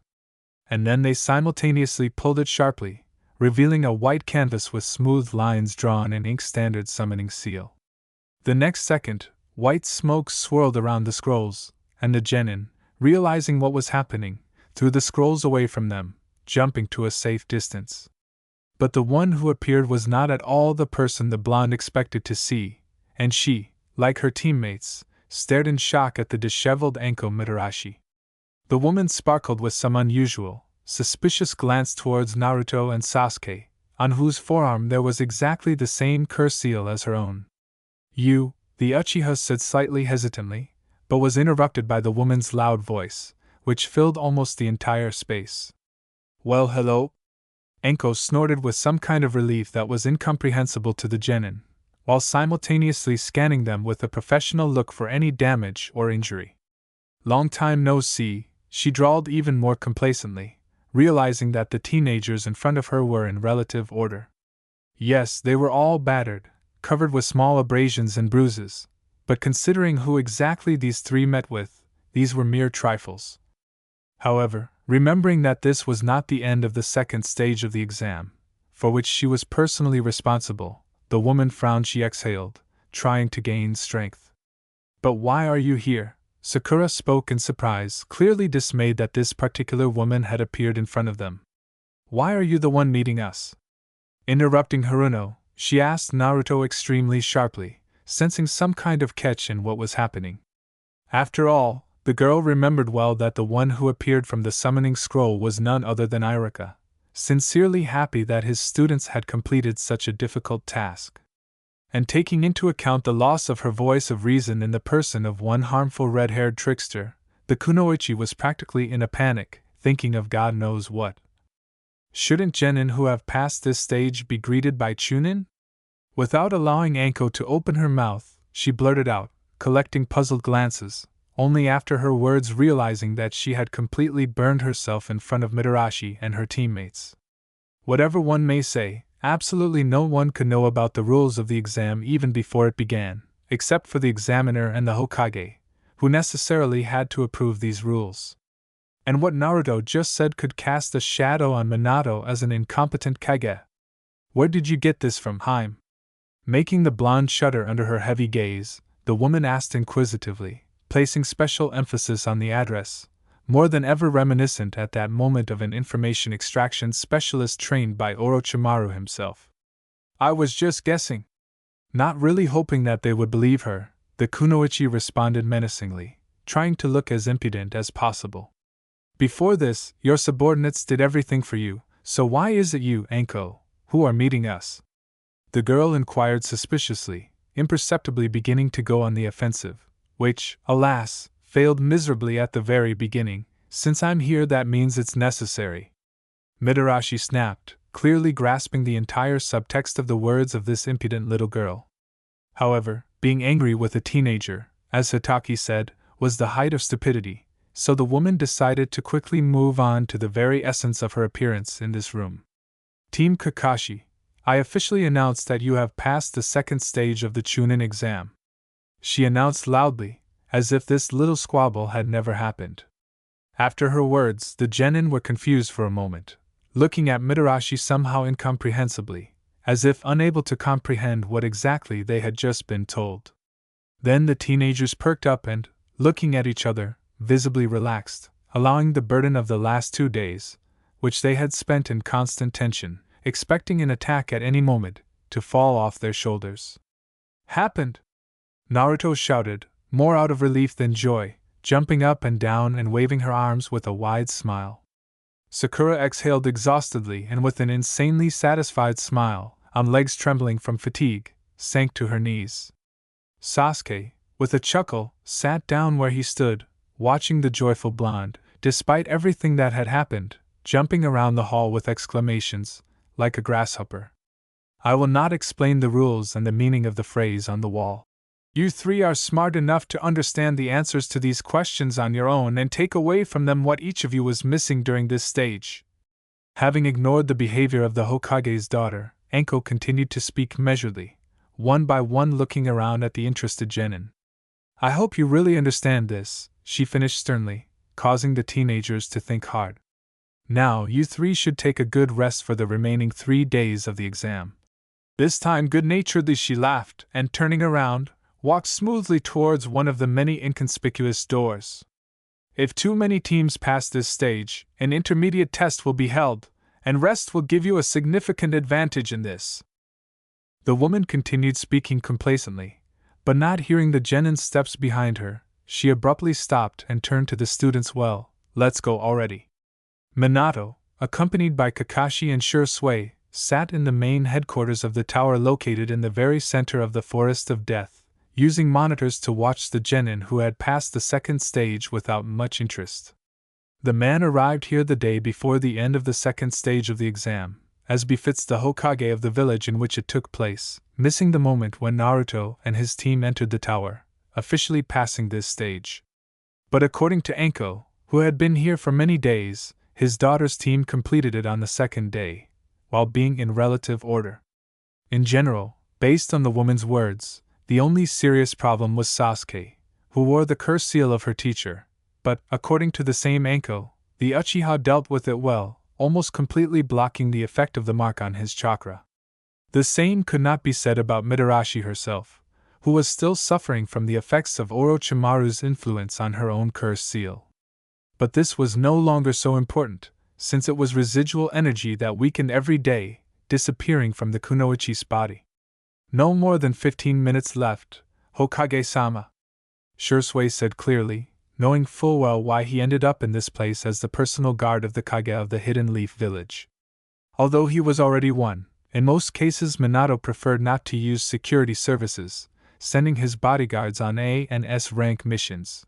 And then they simultaneously pulled it sharply, revealing a white canvas with smooth lines drawn in ink standard summoning seal. The next second, white smoke swirled around the scrolls, and the genin, realizing what was happening, threw the scrolls away from them, jumping to a safe distance. But the one who appeared was not at all the person the blonde expected to see, and she, like her teammates, stared in shock at the disheveled Anko Mitarashi. The woman sparkled with some unusual, suspicious glance towards Naruto and Sasuke, on whose forearm there was exactly the same curse seal as her own. "You," the Uchiha said slightly hesitantly, but was interrupted by the woman's loud voice, which filled almost the entire space. "Well, hello?" Anko snorted with some kind of relief that was incomprehensible to the genin, while simultaneously scanning them with a professional look for any damage or injury. "Long time no see," she drawled even more complacently, realizing that the teenagers in front of her were in relative order. Yes, they were all battered, covered with small abrasions and bruises, but considering who exactly these three met with, these were mere trifles. However, remembering that this was not the end of the second stage of the exam, for which she was personally responsible, the woman frowned. She exhaled, trying to gain strength. "But why are you here?" Sakura spoke in surprise, clearly dismayed that this particular woman had appeared in front of them. "Why are you the one meeting us?" Interrupting Haruno, she asked Naruto extremely sharply, sensing some kind of catch in what was happening. After all, the girl remembered well that the one who appeared from the summoning scroll was none other than Irika, sincerely happy that his students had completed such a difficult task. And taking into account the loss of her voice of reason in the person of one harmful red-haired trickster, the kunoichi was practically in a panic, thinking of God knows what. Shouldn't genin who have passed this stage be greeted by chunin? Without allowing Anko to open her mouth, she blurted out, collecting puzzled glances, only after her words realizing that she had completely burned herself in front of Mitarashi and her teammates. Whatever one may say, absolutely no one could know about the rules of the exam even before it began, except for the examiner and the Hokage, who necessarily had to approve these rules. And what Naruto just said could cast a shadow on Minato as an incompetent Kage. "Where did you get this from, Haim?" Making the blonde shudder under her heavy gaze, the woman asked inquisitively, placing special emphasis on the address, more than ever reminiscent at that moment of an information extraction specialist trained by Orochimaru himself. "I was just guessing." Not really hoping that they would believe her, the kunoichi responded menacingly, trying to look as impudent as possible. "Before this, your subordinates did everything for you, so why is it you, Anko, who are meeting us?" The girl inquired suspiciously, imperceptibly beginning to go on the offensive, which, alas, failed miserably at the very beginning. "Since I'm here, that means it's necessary," Mitarashi snapped, clearly grasping the entire subtext of the words of this impudent little girl. However, being angry with a teenager, as Hitaki said, was the height of stupidity, so the woman decided to quickly move on to the very essence of her appearance in this room. "Team Kakashi, I officially announce that you have passed the second stage of the Chunin exam," she announced loudly, as if this little squabble had never happened. After her words, the genin were confused for a moment, looking at Mitarashi somehow incomprehensibly, as if unable to comprehend what exactly they had just been told. Then the teenagers perked up and, looking at each other, visibly relaxed, allowing the burden of the last 2 days, which they had spent in constant tension, expecting an attack at any moment, to fall off their shoulders. "Happened!" Naruto shouted, more out of relief than joy, jumping up and down and waving her arms with a wide smile. Sakura exhaled exhaustedly and with an insanely satisfied smile, on legs trembling from fatigue, sank to her knees. Sasuke, with a chuckle, sat down where he stood, watching the joyful blonde, despite everything that had happened, jumping around the hall with exclamations, like a grasshopper. I will not explain the rules and the meaning of the phrase on the wall. You three are smart enough to understand the answers to these questions on your own and take away from them what each of you was missing during this stage. Having ignored the behavior of the Hokage's daughter, Anko continued to speak measuredly, one by one looking around at the interested genin. I hope you really understand this, she finished sternly, causing the teenagers to think hard. Now you three should take a good rest for the remaining 3 days of the exam. This time good-naturedly she laughed and, turning around, walked smoothly towards one of the many inconspicuous doors. If too many teams pass this stage, an intermediate test will be held, and rest will give you a significant advantage in this. The woman continued speaking complacently, but not hearing the genin's steps behind her, she abruptly stopped and turned to the students. Well, let's go already. Minato, accompanied by Kakashi and Shursui, sat in the main headquarters of the tower located in the very center of the Forest of Death, using monitors to watch the genin who had passed the second stage without much interest. The man arrived here the day before the end of the second stage of the exam, as befits the Hokage of the village in which it took place, missing the moment when Naruto and his team entered the tower, officially passing this stage. But according to Anko, who had been here for many days, his daughter's team completed it on the second day, while being in relative order. In general, based on the woman's words, the only serious problem was Sasuke, who wore the curse seal of her teacher, but, according to the same Anko, the Uchiha dealt with it well, almost completely blocking the effect of the mark on his chakra. The same could not be said about Mitarashi herself, who was still suffering from the effects of Orochimaru's influence on her own curse seal. But this was no longer so important, since it was residual energy that weakened every day, disappearing from the kunoichi's body. No more than 15 minutes left, Hokage-sama, Shursui said clearly, knowing full well why he ended up in this place as the personal guard of the Kage of the Hidden Leaf Village. Although he was already one, in most cases Minato preferred not to use security services, sending his bodyguards on A and S rank missions.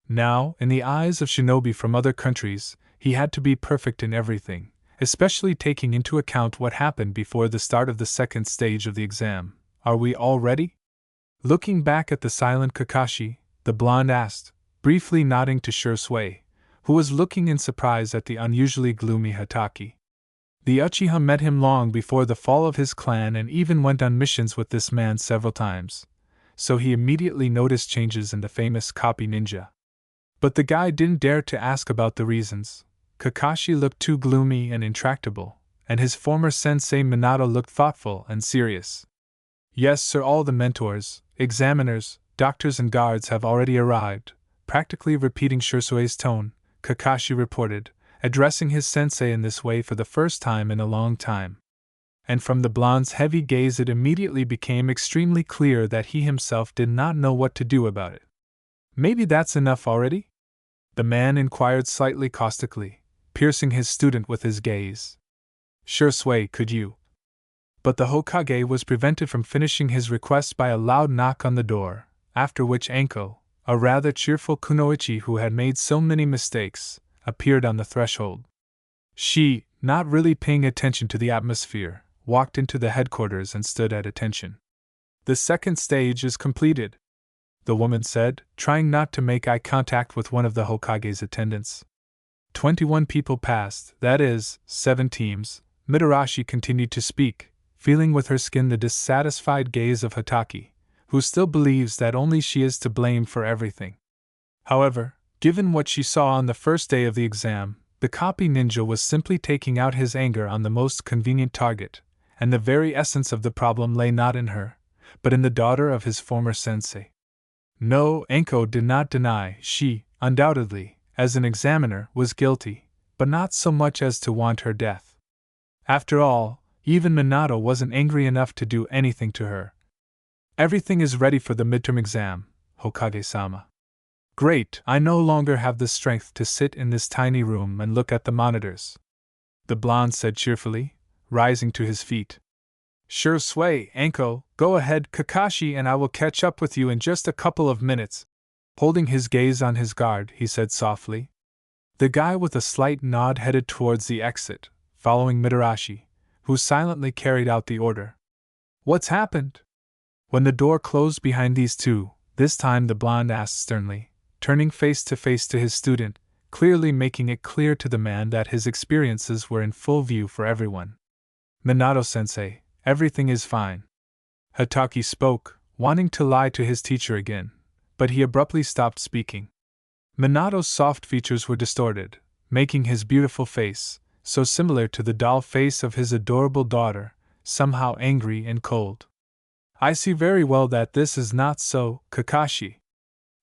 Now, in the eyes of shinobi from other countries, he had to be perfect in everything, especially taking into account what happened before the start of the second stage of the exam. Are we all ready? Looking back at the silent Kakashi, the blonde asked, briefly nodding to Shursui, who was looking in surprise at the unusually gloomy Hatake. The Uchiha met him long before the fall of his clan and even went on missions with this man several times, so he immediately noticed changes in the famous copy ninja. But the guy didn't dare to ask about the reasons. Kakashi looked too gloomy and intractable, and his former sensei Minato looked thoughtful and serious. Yes, sir, all the mentors, examiners, doctors and guards have already arrived. Practically repeating Shursui's tone, Kakashi reported, addressing his sensei in this way for the first time in a long time. And from the blonde's heavy gaze it immediately became extremely clear that he himself did not know what to do about it. Maybe that's enough already? The man inquired slightly caustically, piercing his student with his gaze. Shursui, could you? But the Hokage was prevented from finishing his request by a loud knock on the door, after which Anko, a rather cheerful kunoichi who had made so many mistakes, appeared on the threshold. She, not really paying attention to the atmosphere, walked into the headquarters and stood at attention. The second stage is completed, the woman said, trying not to make eye contact with one of the Hokage's attendants. 21 people passed, that is, 7 teams. Mitarashi continued to speak, feeling with her skin the dissatisfied gaze of Hatake, who still believes that only she is to blame for everything. However, given what she saw on the first day of the exam, the copy ninja was simply taking out his anger on the most convenient target, and the very essence of the problem lay not in her, but in the daughter of his former sensei. No, Anko did not deny she, undoubtedly, as an examiner, was guilty, but not so much as to want her death. After all, even Minato wasn't angry enough to do anything to her. Everything is ready for the midterm exam, Hokage-sama. Great, I no longer have the strength to sit in this tiny room and look at the monitors, the blonde said cheerfully, rising to his feet. Shursui, Anko, go ahead, Kakashi, and I will catch up with you in just a couple of minutes. Holding his gaze on his guard, he said softly. The guy with a slight nod headed towards the exit, following Mitarashi, who silently carried out the order. What's happened? When the door closed behind these two, this time the blonde asked sternly, turning face to his student, clearly making it clear to the man that his experiences were in full view for everyone. Minato-sensei, everything is fine. Hatake spoke, wanting to lie to his teacher again, but he abruptly stopped speaking. Minato's soft features were distorted, making his beautiful face, so similar to the doll face of his adorable daughter, somehow angry and cold. I see very well that this is not so, Kakashi.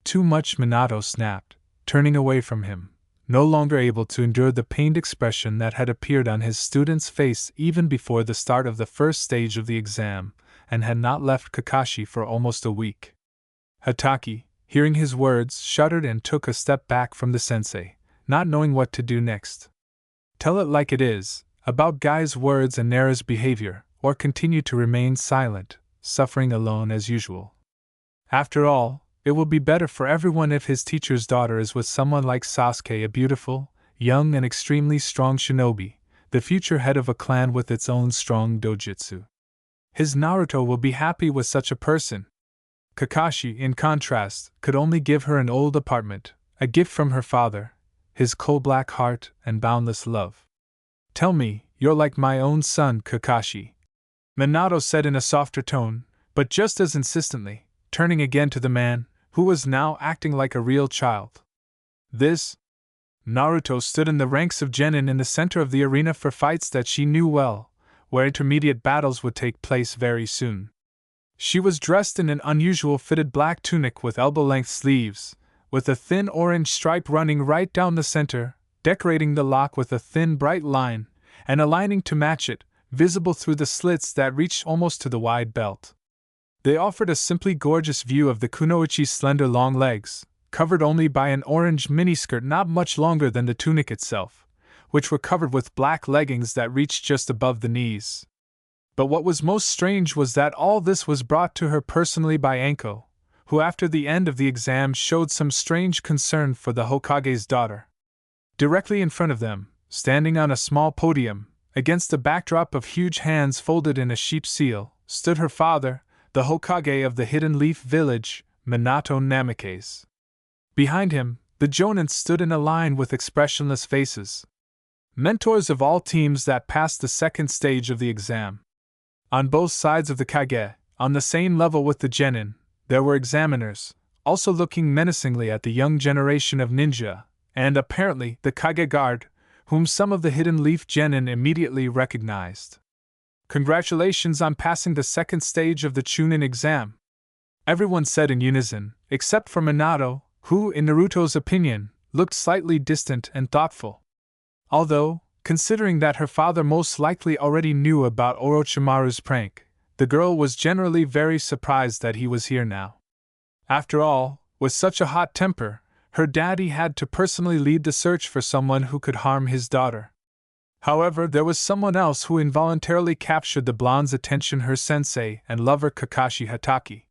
Too much, Minato snapped, turning away from him, no longer able to endure the pained expression that had appeared on his student's face even before the start of the first stage of the exam, and had not left Kakashi for almost a week. Hatake, hearing his words, shuddered and took a step back from the sensei, not knowing what to do next. Tell it like it is, about Guy's words and Nara's behavior, or continue to remain silent, suffering alone as usual. After all, it will be better for everyone if his teacher's daughter is with someone like Sasuke, a beautiful, young and extremely strong shinobi, the future head of a clan with its own strong dojutsu. His Naruto will be happy with such a person. Kakashi, in contrast, could only give her an old apartment, a gift from her father, his coal-black heart and boundless love. Tell me, you're like my own son, Kakashi, Minato said in a softer tone, but just as insistently, turning again to the man, who was now acting like a real child. This? Naruto stood in the ranks of genin in the center of the arena for fights that she knew well, where intermediate battles would take place very soon. She was dressed in an unusual fitted black tunic with elbow-length sleeves, with a thin orange stripe running right down the center, decorating the lock with a thin bright line, and a lining to match it, visible through the slits that reached almost to the wide belt. They offered a simply gorgeous view of the kunoichi's slender long legs, covered only by an orange miniskirt not much longer than the tunic itself, which were covered with black leggings that reached just above the knees. But what was most strange was that all this was brought to her personally by Anko, who after the end of the exam showed some strange concern for the Hokage's daughter. Directly in front of them, standing on a small podium, against a backdrop of huge hands folded in a sheep seal, stood her father, the Hokage of the Hidden Leaf Village, Minato Namikaze. Behind him, the Jonin stood in a line with expressionless faces. Mentors of all teams that passed the second stage of the exam. On both sides of the Kage, on the same level with the genin, there were examiners, also looking menacingly at the young generation of ninja, and apparently the Kage guard, whom some of the Hidden Leaf genin immediately recognized. Congratulations on passing the second stage of the Chunin exam, everyone said in unison, except for Minato, who, in Naruto's opinion, looked slightly distant and thoughtful. Although, considering that her father most likely already knew about Orochimaru's prank, the girl was generally very surprised that he was here now. After all, with such a hot temper, her daddy had to personally lead the search for someone who could harm his daughter. However, there was someone else who involuntarily captured the blonde's attention, her sensei and lover Kakashi Hatake.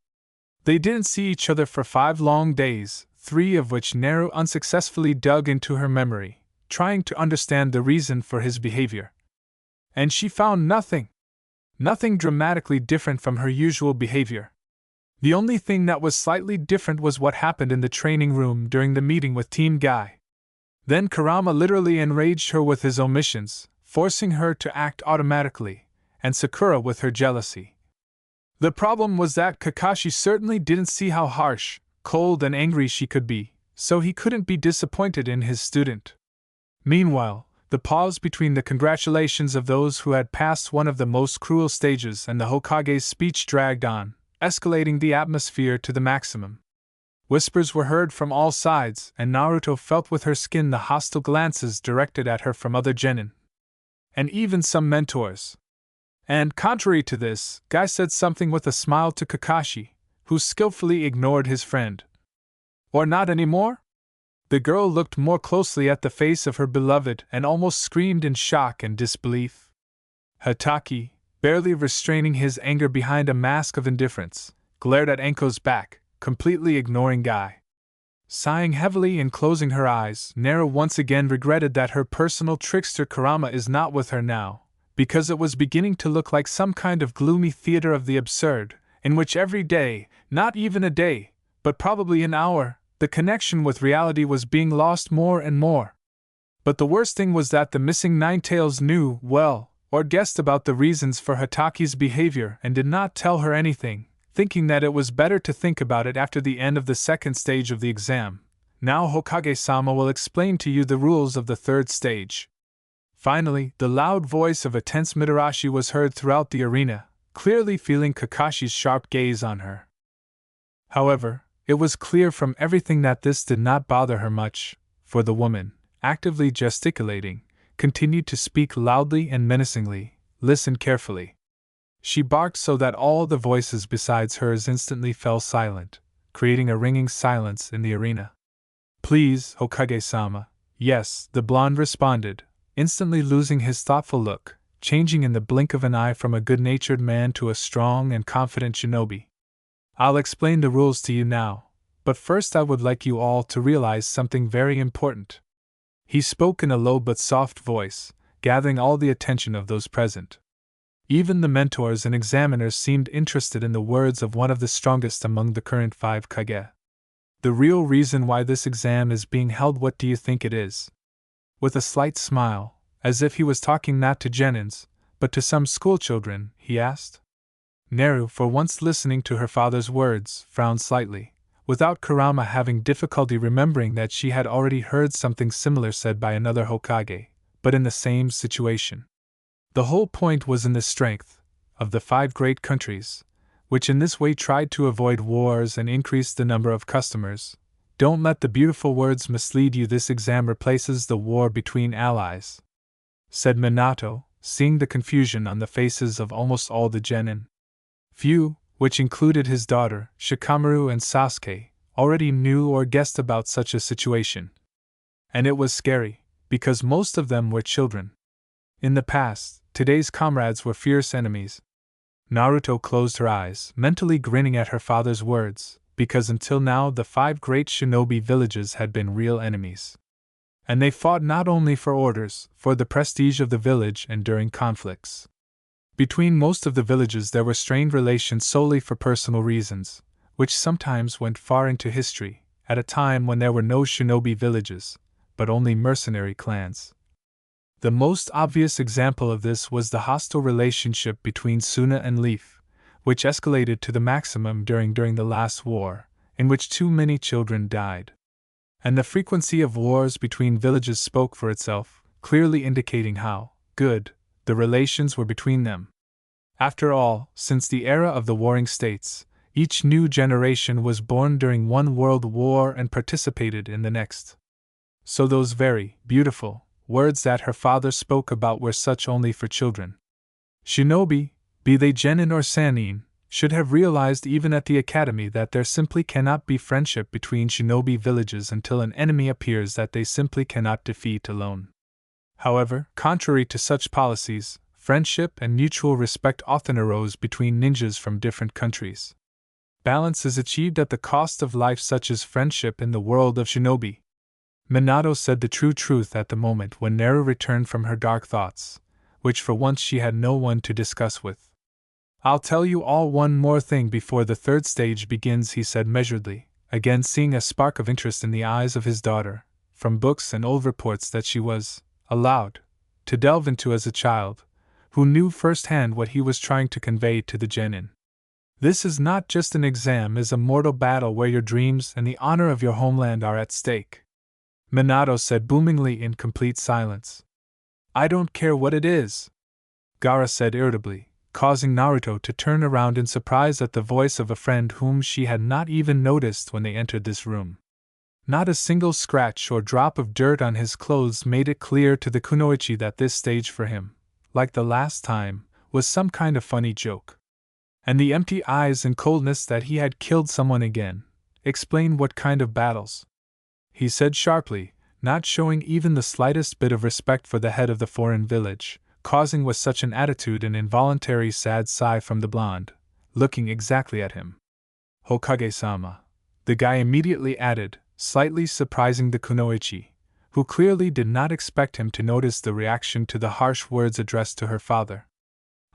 They didn't see each other for 5 long days, 3 of which Naru unsuccessfully dug into her memory, trying to understand the reason for his behavior. And she found nothing. Nothing dramatically different from her usual behavior. The only thing that was slightly different was what happened in the training room during the meeting with Team Guy. Then Kurama literally enraged her with his omissions, forcing her to act automatically, and Sakura with her jealousy. The problem was that Kakashi certainly didn't see how harsh, cold and angry she could be, so he couldn't be disappointed in his student. Meanwhile, the pause between the congratulations of those who had passed one of the most cruel stages and the Hokage's speech dragged on, escalating the atmosphere to the maximum. Whispers were heard from all sides, and Naruto felt with her skin the hostile glances directed at her from other genin. And even some mentors. And, contrary to this, Guy said something with a smile to Kakashi, who skillfully ignored his friend. Or not anymore? The girl looked more closely at the face of her beloved and almost screamed in shock and disbelief. Hatake, barely restraining his anger behind a mask of indifference, glared at Anko's back, completely ignoring Guy. Sighing heavily and closing her eyes, Naru once again regretted that her personal trickster Kurama is not with her now, because it was beginning to look like some kind of gloomy theater of the absurd, in which every day, not even a day, but probably an hour, the connection with reality was being lost more and more. But the worst thing was that the missing Ninetales knew, well, or guessed about the reasons for Hataki's behavior and did not tell her anything, thinking that it was better to think about it after the end of the second stage of the exam. Now Hokage-sama will explain to you the rules of the third stage. Finally, the loud voice of a tense Mitarashi was heard throughout the arena, clearly feeling Kakashi's sharp gaze on her. However, it was clear from everything that this did not bother her much, for the woman, actively gesticulating, continued to speak loudly and menacingly. Listen carefully. She barked so that all the voices besides hers instantly fell silent, creating a ringing silence in the arena. Please, Hokage-sama. Yes, the blonde responded, instantly losing his thoughtful look, changing in the blink of an eye from a good-natured man to a strong and confident shinobi. I'll explain the rules to you now, but first I would like you all to realize something very important. He spoke in a low but soft voice, gathering all the attention of those present. Even the mentors and examiners seemed interested in the words of one of the strongest among the current 5 Kage. The real reason why this exam is being held, what do you think it is? With a slight smile, as if he was talking not to genins, but to some schoolchildren, he asked. Naru, for once listening to her father's words, frowned slightly, without Kurama having difficulty remembering that she had already heard something similar said by another Hokage, but in the same situation. The whole point was in the strength of the 5 great countries, which in this way tried to avoid wars and increase the number of customers. Don't let the beautiful words mislead you. This exam replaces the war between allies, said Minato, seeing the confusion on the faces of almost all the genin. Few, which included his daughter, Shikamaru and Sasuke, already knew or guessed about such a situation. And it was scary, because most of them were children. In the past, today's comrades were fierce enemies. Naruto closed her eyes, mentally grinning at her father's words, because until now the 5 great shinobi villages had been real enemies. And they fought not only for orders, for the prestige of the village and during conflicts. Between most of the villages there were strained relations solely for personal reasons, which sometimes went far into history, at a time when there were no shinobi villages, but only mercenary clans. The most obvious example of this was the hostile relationship between Suna and Leaf, which escalated to the maximum during the last war, in which too many children died. And the frequency of wars between villages spoke for itself, clearly indicating how good the relations were between them. After all, since the era of the warring states, each new generation was born during one world war and participated in the next. So those very beautiful words that her father spoke about were such only for children. Shinobi, be they genin or sannin, should have realized even at the academy that there simply cannot be friendship between shinobi villages until an enemy appears that they simply cannot defeat alone. However, contrary to such policies, friendship and mutual respect often arose between ninjas from different countries. Balance is achieved at the cost of life, such as friendship in the world of shinobi. Minato said the true truth at the moment when Naru returned from her dark thoughts, which for once she had no one to discuss with. I'll tell you all one more thing before the 3rd stage begins, he said measuredly, again seeing a spark of interest in the eyes of his daughter, from books and old reports that she was allowed to delve into as a child, who knew firsthand what he was trying to convey to the genin. This is not just an exam, it is a mortal battle where your dreams and the honor of your homeland are at stake. Minato said boomingly in complete silence. I don't care what it is, Gaara said irritably, causing Naruto to turn around in surprise at the voice of a friend whom she had not even noticed when they entered this room. Not a single scratch or drop of dirt on his clothes made it clear to the kunoichi that this stage for him, like the last time, was some kind of funny joke. And the empty eyes and coldness that he had killed someone again explained what kind of battles, he said sharply, not showing even the slightest bit of respect for the head of the foreign village, causing with such an attitude an involuntary sad sigh from the blonde, looking exactly at him. Hokage-sama, the guy immediately added, slightly surprising the kunoichi, who clearly did not expect him to notice the reaction to the harsh words addressed to her father.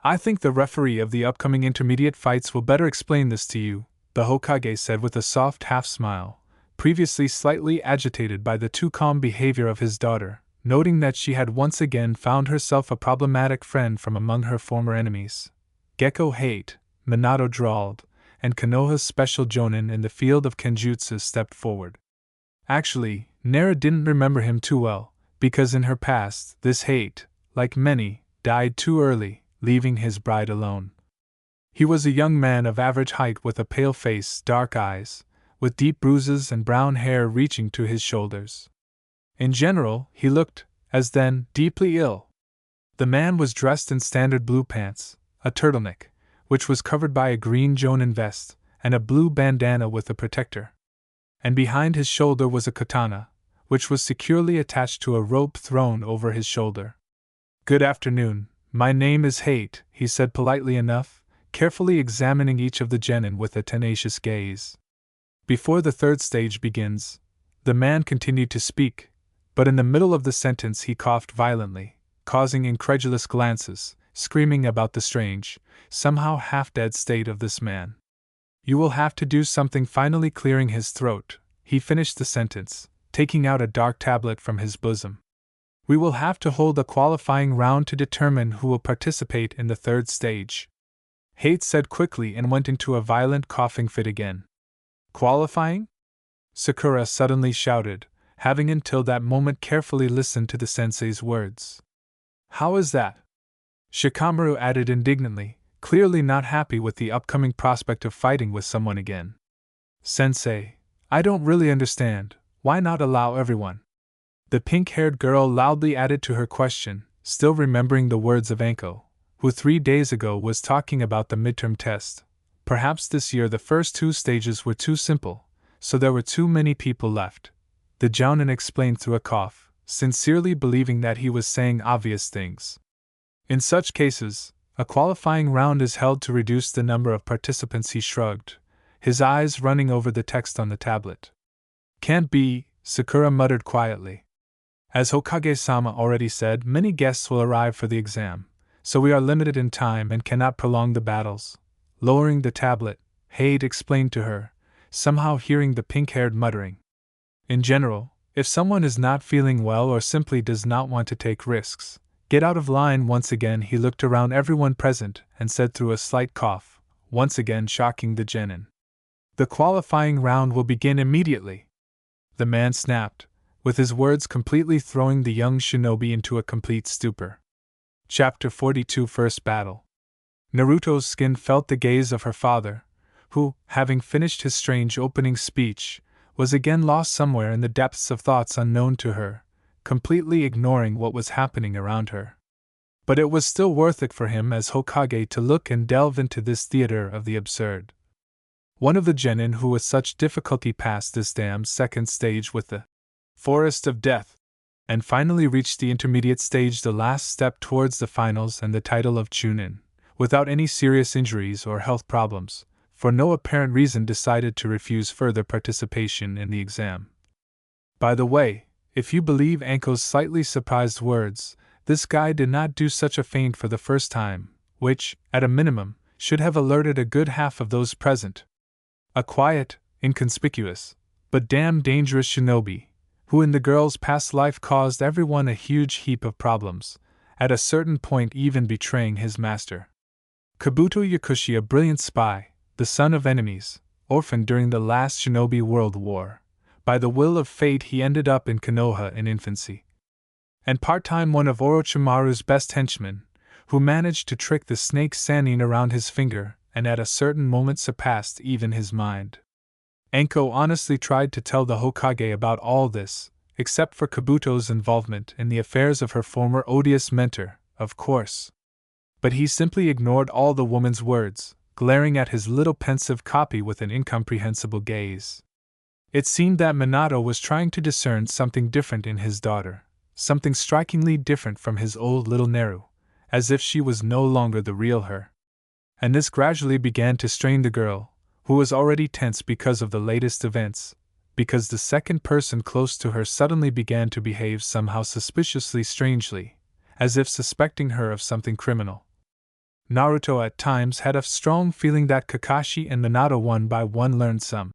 I think the referee of the upcoming intermediate fights will better explain this to you, the Hokage said with a soft half-smile, previously slightly agitated by the too calm behavior of his daughter, noting that she had once again found herself a problematic friend from among her former enemies. Gecko hate, Minato drawled, and Konoha's special jonin in the field of kenjutsu stepped forward. Actually, Nara didn't remember him too well, because in her past, this hate, like many, died too early, leaving his bride alone. He was a young man of average height with a pale face, dark eyes, with deep bruises and brown hair reaching to his shoulders. In general, he looked, as then, deeply ill. The man was dressed in standard blue pants, a turtleneck, which was covered by a green jonin vest, and a blue bandana with a protector. And behind his shoulder was a katana, which was securely attached to a rope thrown over his shoulder. "Good afternoon, my name is Hate," he said politely enough, carefully examining each of the genin with a tenacious gaze. "Before the third stage begins," the man continued to speak, but in the middle of the sentence he coughed violently, causing incredulous glances, screaming about the strange, somehow half-dead state of this man. "You will have to do something." Finally clearing his throat, he finished the sentence, taking out a dark tablet from his bosom. "We will have to hold a qualifying round to determine who will participate in the third stage," Hate said quickly and went into a violent coughing fit again. "Qualifying?" Sakura suddenly shouted, having until that moment carefully listened to the sensei's words. "How is that?" Shikamaru added indignantly, clearly not happy with the upcoming prospect of fighting with someone again. "Sensei, I don't really understand. Why not allow everyone?" The pink-haired girl loudly added to her question, still remembering the words of Anko, who 3 days ago was talking about the midterm test. Perhaps this year the first 2 stages were too simple, so there were too many people left. The jounin explained through a cough, sincerely believing that he was saying obvious things. "In such cases, a qualifying round is held to reduce the number of participants." He shrugged, his eyes running over the text on the tablet. "Can't be," Sakura muttered quietly. "As Hokage-sama already said, many guests will arrive for the exam, so we are limited in time and cannot prolong the battles." Lowering the tablet, Hade explained to her, somehow hearing the pink-haired muttering. "In general, if someone is not feeling well or simply does not want to take risks, get out of line." Once again he looked around everyone present and said through a slight cough, once again shocking the genin. "The qualifying round will begin immediately." The man snapped, with his words completely throwing the young shinobi into a complete stupor. Chapter 42 First Battle. Naruto's skin felt the gaze of her father, who, having finished his strange opening speech, was again lost somewhere in the depths of thoughts unknown to her, completely ignoring what was happening around her. But it was still worth it for him as Hokage to look and delve into this theater of the absurd. One of the genin who with such difficulty passed this damned second stage with the Forest of Death, and finally reached the intermediate stage, the last step towards the finals and the title of Chunin, without any serious injuries or health problems, for no apparent reason decided to refuse further participation in the exam. By the way, if you believe Anko's slightly surprised words, this guy did not do such a feint for the first time, which, at a minimum, should have alerted a good half of those present. A quiet, inconspicuous, but damn dangerous shinobi, who in the girl's past life caused everyone a huge heap of problems, at a certain point even betraying his master. Kabuto Yakushi, a brilliant spy, the son of enemies, orphaned during the last Shinobi World War. By the will of fate he ended up in Konoha in infancy. And part-time one of Orochimaru's best henchmen, who managed to trick the snake Sannin around his finger and at a certain moment surpassed even his mind. Anko honestly tried to tell the Hokage about all this, except for Kabuto's involvement in the affairs of her former odious mentor, of course. But he simply ignored all the woman's words, glaring at his little pensive copy with an incomprehensible gaze. It seemed that Minato was trying to discern something different in his daughter, something strikingly different from his old little Neru, as if she was no longer the real her. And this gradually began to strain the girl, who was already tense because of the latest events, because the second person close to her suddenly began to behave somehow suspiciously strangely, as if suspecting her of something criminal. Naruto at times had a strong feeling that Kakashi and Minato one by one learned some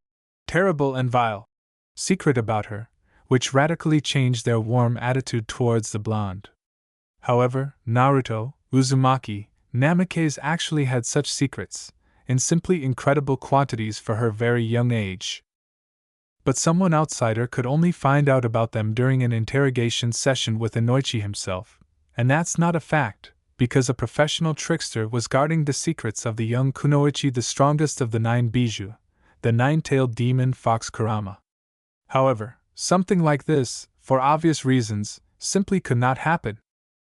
terrible and vile secret about her, which radically changed their warm attitude towards the blonde. However, Naruto, Uzumaki, Namikaze actually had such secrets, in simply incredible quantities for her very young age. But someone outsider could only find out about them during an interrogation session with Inoichi himself, and that's not a fact, because a professional trickster was guarding the secrets of the young Kunoichi, the strongest of the 9 Bijou, the 9-tailed demon fox Kurama. However, something like this, for obvious reasons, simply could not happen.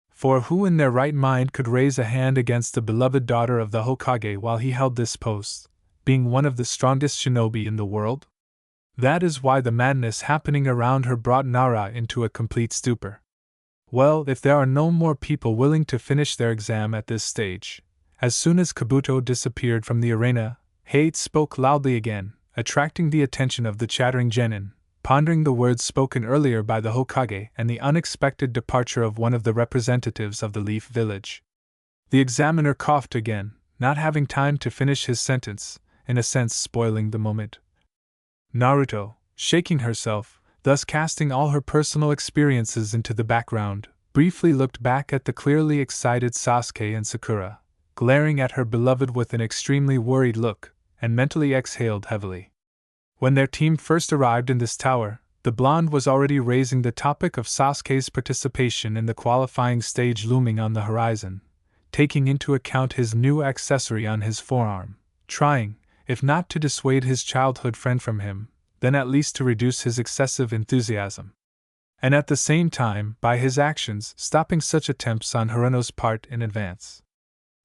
For who in their right mind could raise a hand against the beloved daughter of the Hokage while he held this post, being one of the strongest shinobi in the world? That is why the madness happening around her brought Nara into a complete stupor. Well, if there are no more people willing to finish their exam at this stage. As soon as Kabuto disappeared from the arena, Hate spoke loudly again, attracting the attention of the chattering genin, pondering the words spoken earlier by the Hokage and the unexpected departure of one of the representatives of the Leaf Village. The examiner coughed again, not having time to finish his sentence, in a sense spoiling the moment. Naruto, shaking herself, thus casting all her personal experiences into the background, briefly looked back at the clearly excited Sasuke and Sakura, glaring at her beloved with an extremely worried look, and mentally exhaled heavily. When their team first arrived in this tower, the blonde was already raising the topic of Sasuke's participation in the qualifying stage looming on the horizon, taking into account his new accessory on his forearm, trying, if not to dissuade his childhood friend from him, then at least to reduce his excessive enthusiasm. And at the same time, by his actions, stopping such attempts on Haruno's part in advance.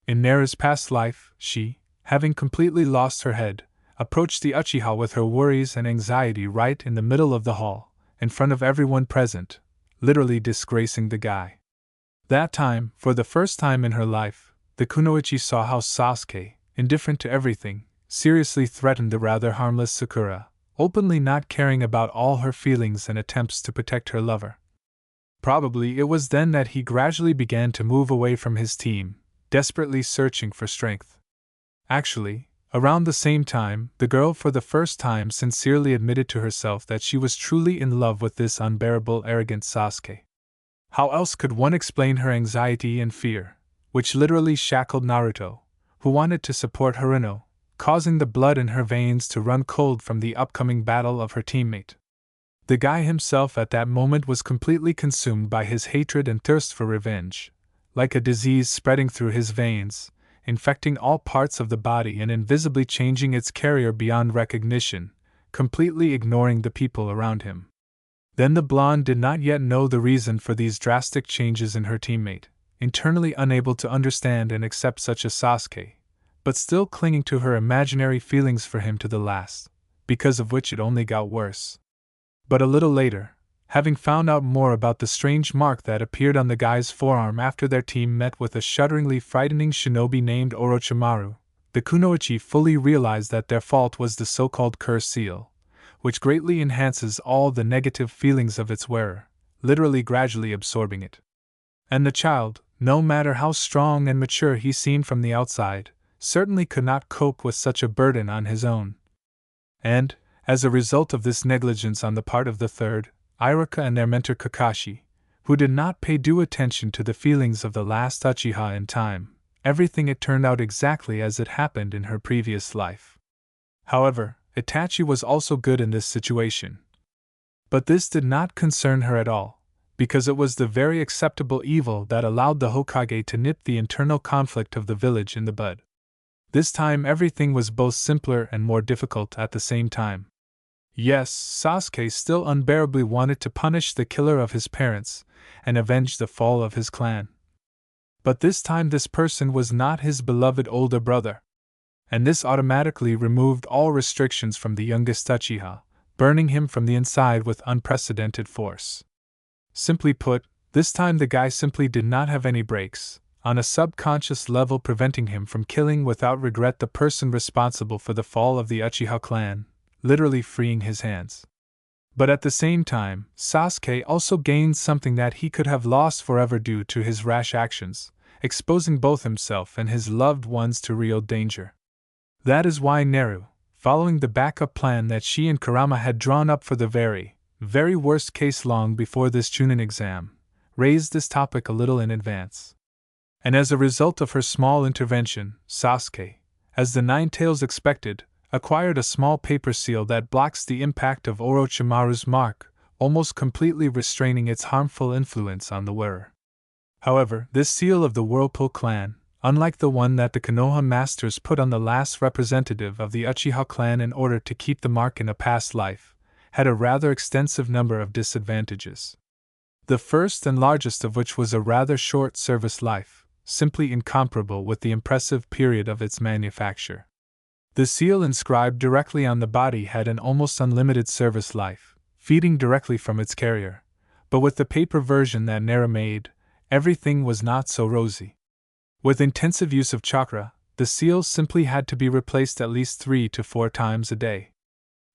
In Nara's past life, she, having completely lost her head, approached the Uchiha with her worries and anxiety right in the middle of the hall, in front of everyone present, literally disgracing the guy. That time, for the first time in her life, the kunoichi saw how Sasuke, indifferent to everything, seriously threatened the rather harmless Sakura, openly not caring about all her feelings and attempts to protect her lover. Probably it was then that he gradually began to move away from his team, desperately searching for strength. Actually, around the same time, the girl for the first time sincerely admitted to herself that she was truly in love with this unbearable, arrogant Sasuke. How else could one explain her anxiety and fear, which literally shackled Naruto, who wanted to support Haruno, causing the blood in her veins to run cold from the upcoming battle of her teammate. The guy himself at that moment was completely consumed by his hatred and thirst for revenge, like a disease spreading through his veins, infecting all parts of the body and invisibly changing its carrier beyond recognition, completely ignoring the people around him. Then the blonde did not yet know the reason for these drastic changes in her teammate, internally unable to understand and accept such a Sasuke, but still clinging to her imaginary feelings for him to the last, because of which it only got worse. But a little later, having found out more about the strange mark that appeared on the guy's forearm after their team met with a shudderingly frightening shinobi named Orochimaru, the kunoichi fully realized that their fault was the so-called curse seal, which greatly enhances all the negative feelings of its wearer, literally gradually absorbing it. And the child, no matter how strong and mature he seemed from the outside, certainly could not cope with such a burden on his own. And, as a result of this negligence on the part of the third, Iruka and their mentor Kakashi, who did not pay due attention to the feelings of the last Uchiha in time, everything it turned out exactly as it happened in her previous life. However, Itachi was also good in this situation. But this did not concern her at all, because it was the very acceptable evil that allowed the Hokage to nip the internal conflict of the village in the bud. This time everything was both simpler and more difficult at the same time. Yes, Sasuke still unbearably wanted to punish the killer of his parents and avenge the fall of his clan. But this time this person was not his beloved older brother. And this automatically removed all restrictions from the youngest Uchiha, burning him from the inside with unprecedented force. Simply put, this time the guy simply did not have any brakes, on a subconscious level preventing him from killing without regret the person responsible for the fall of the Uchiha clan, literally freeing his hands. But at the same time, Sasuke also gained something that he could have lost forever due to his rash actions, exposing both himself and his loved ones to real danger. That is why Naru, following the backup plan that she and Kurama had drawn up for the very, very worst case long before this Chunin exam, raised this topic a little in advance. And as a result of her small intervention, Sasuke, as the Nine-Tails expected, acquired a small paper seal that blocks the impact of Orochimaru's mark, almost completely restraining its harmful influence on the wearer. However, this seal of the Whirlpool clan, unlike the one that the Konoha masters put on the last representative of the Uchiha clan in order to keep the mark in a past life, had a rather extensive number of disadvantages. The first and largest of which was a rather short service life, simply incomparable with the impressive period of its manufacture. The seal inscribed directly on the body had an almost unlimited service life, feeding directly from its carrier, but with the paper version that Nara made, everything was not so rosy. With intensive use of chakra, the seal simply had to be replaced at least 3 to 4 times a day.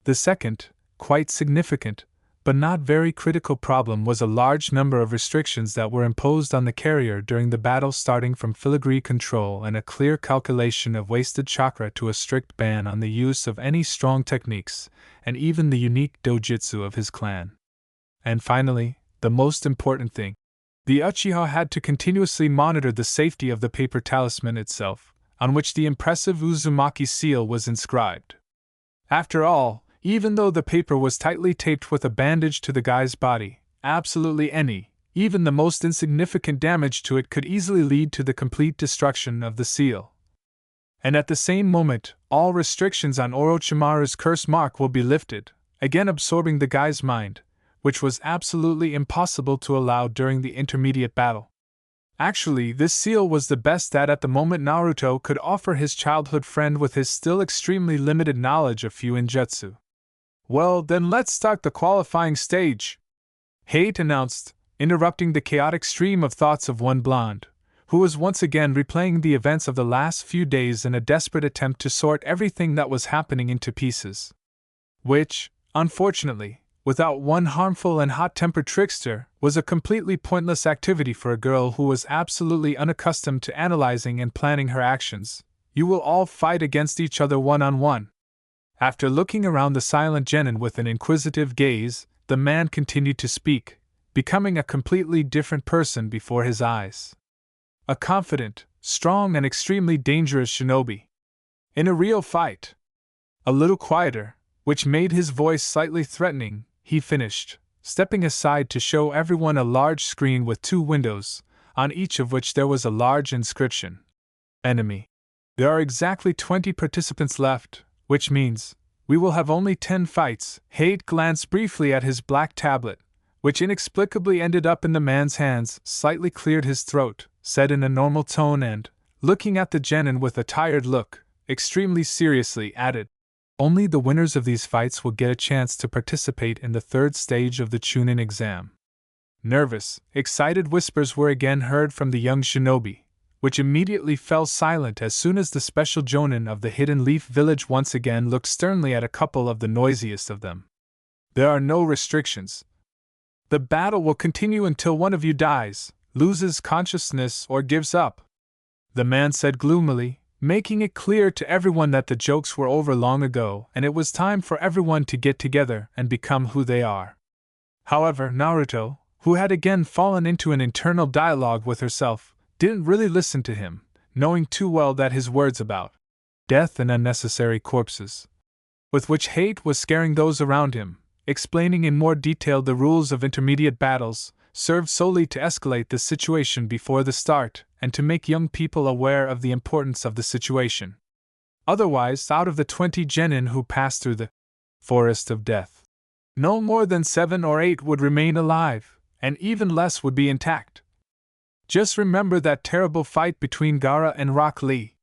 The second, quite significant, but not very critical problem was a large number of restrictions that were imposed on the carrier during the battle, starting from filigree control and a clear calculation of wasted chakra to a strict ban on the use of any strong techniques, and even the unique dojutsu of his clan. And finally, the most important thing, the Uchiha had to continuously monitor the safety of the paper talisman itself, on which the impressive Uzumaki seal was inscribed. After all, even though the paper was tightly taped with a bandage to the guy's body, absolutely any, even the most insignificant damage to it could easily lead to the complete destruction of the seal. And at the same moment, all restrictions on Orochimaru's curse mark will be lifted, again absorbing the guy's mind, which was absolutely impossible to allow during the intermediate battle. Actually, this seal was the best that at the moment Naruto could offer his childhood friend with his still extremely limited knowledge of Fuinjutsu. Well, then let's start the qualifying stage, Hate announced, interrupting the chaotic stream of thoughts of one blonde, who was once again replaying the events of the last few days in a desperate attempt to sort everything that was happening into pieces. Which, unfortunately, without one harmful and hot-tempered trickster, was a completely pointless activity for a girl who was absolutely unaccustomed to analyzing and planning her actions. You will all fight against each other one-on-one. After looking around the silent genin with an inquisitive gaze, the man continued to speak, becoming a completely different person before his eyes. A confident, strong, and extremely dangerous shinobi. In a real fight. A little quieter, which made his voice slightly threatening, he finished, stepping aside to show everyone a large screen with 2 windows, on each of which there was a large inscription. Enemy. There are exactly 20 participants left, which means we will have only 10 fights. Hate glanced briefly at his black tablet, which inexplicably ended up in the man's hands, slightly cleared his throat, said in a normal tone and, looking at the genin with a tired look, extremely seriously added, "Only the winners of these fights will get a chance to participate in the 3rd stage of the Chunin exam." Nervous, excited whispers were again heard from the young shinobi, which immediately fell silent as soon as the special jonin of the Hidden Leaf Village once again looked sternly at a couple of the noisiest of them. "There are no restrictions. The battle will continue until one of you dies, loses consciousness, or gives up," the man said gloomily, making it clear to everyone that the jokes were over long ago and it was time for everyone to get together and become who they are. However, Naruto, who had again fallen into an internal dialogue with herself, didn't really listen to him, knowing too well that his words about death and unnecessary corpses, with which Hate was scaring those around him, explaining in more detail the rules of intermediate battles, served solely to escalate the situation before the start and to make young people aware of the importance of the situation. Otherwise, out of the 20 genin who passed through the forest of death, no more than 7 or 8 would remain alive, and even less would be intact. Just remember that terrible fight between Gaara and Rock Lee.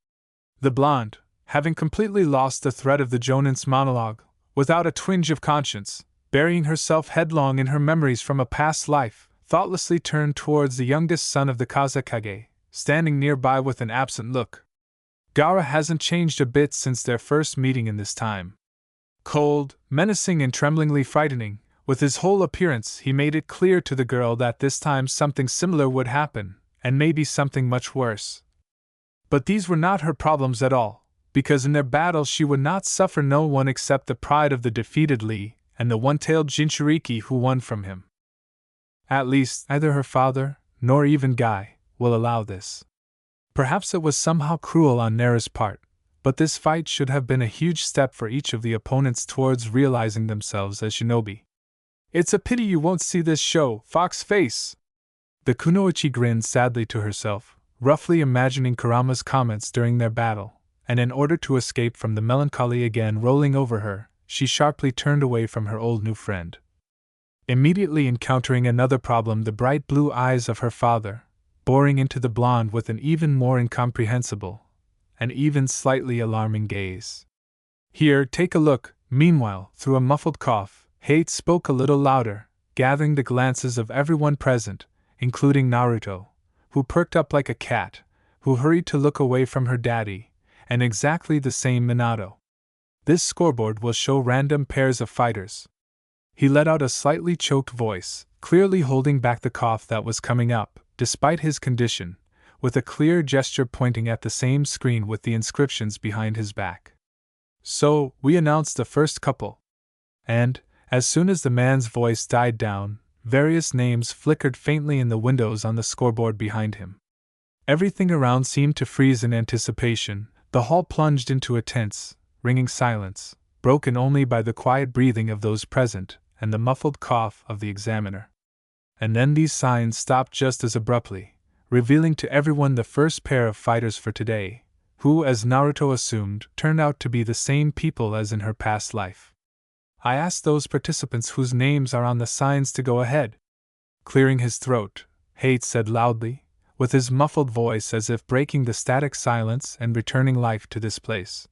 The blonde, having completely lost the thread of the Jonin's monologue, without a twinge of conscience, burying herself headlong in her memories from a past life, thoughtlessly turned towards the youngest son of the Kazekage, standing nearby with an absent look. Gaara hasn't changed a bit since their first meeting in this time. Cold, menacing, and tremblingly frightening, with his whole appearance he made it clear to the girl that this time something similar would happen, and maybe something much worse. But these were not her problems at all, because in their battle she would not suffer no one except the pride of the defeated Lee and the one-tailed Jinchuriki who won from him. At least, neither her father, nor even Guy, will allow this. Perhaps it was somehow cruel on Nara's part, but this fight should have been a huge step for each of the opponents towards realizing themselves as shinobi. "It's a pity you won't see this show, Fox Face." The kunoichi grinned sadly to herself, roughly imagining Kurama's comments during their battle, and in order to escape from the melancholy again rolling over her, she sharply turned away from her old new friend. Immediately encountering another problem, the bright blue eyes of her father, boring into the blonde with an even more incomprehensible, and even slightly alarming gaze. Here, take a look. Meanwhile, through a muffled cough, Hate spoke a little louder, gathering the glances of everyone present, including Naruto, who perked up like a cat, who hurried to look away from her daddy, and exactly the same Minato. This scoreboard will show random pairs of fighters. He let out a slightly choked voice, clearly holding back the cough that was coming up, despite his condition, with a clear gesture pointing at the same screen with the inscriptions behind his back. So, we announced the first couple. And, as soon as the man's voice died down, various names flickered faintly in the windows on the scoreboard behind him. Everything around seemed to freeze in anticipation. The hall plunged into a tense, ringing silence, broken only by the quiet breathing of those present and the muffled cough of the examiner. And then these signs stopped just as abruptly, revealing to everyone the first pair of fighters for today, who, as Naruto assumed, turned out to be the same people as in her past life. I asked those participants whose names are on the signs to go ahead. Clearing his throat, Hate said loudly, with his muffled voice as if breaking the static silence and returning life to this place.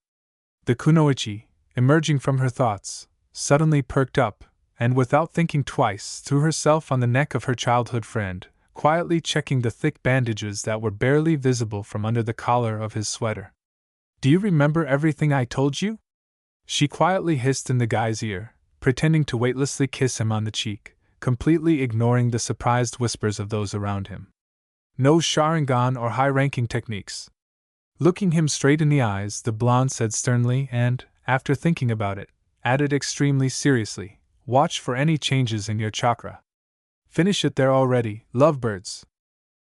The kunoichi, emerging from her thoughts, suddenly perked up, and without thinking twice, threw herself on the neck of her childhood friend, quietly checking the thick bandages that were barely visible from under the collar of his sweater. "Do you remember everything I told you?" she quietly hissed in the guy's ear, pretending to weightlessly kiss him on the cheek, completely ignoring the surprised whispers of those around him. "No Sharingan or high-ranking techniques." Looking him straight in the eyes, the blonde said sternly and, after thinking about it, added extremely seriously, "Watch for any changes in your chakra. Finish it there already, lovebirds."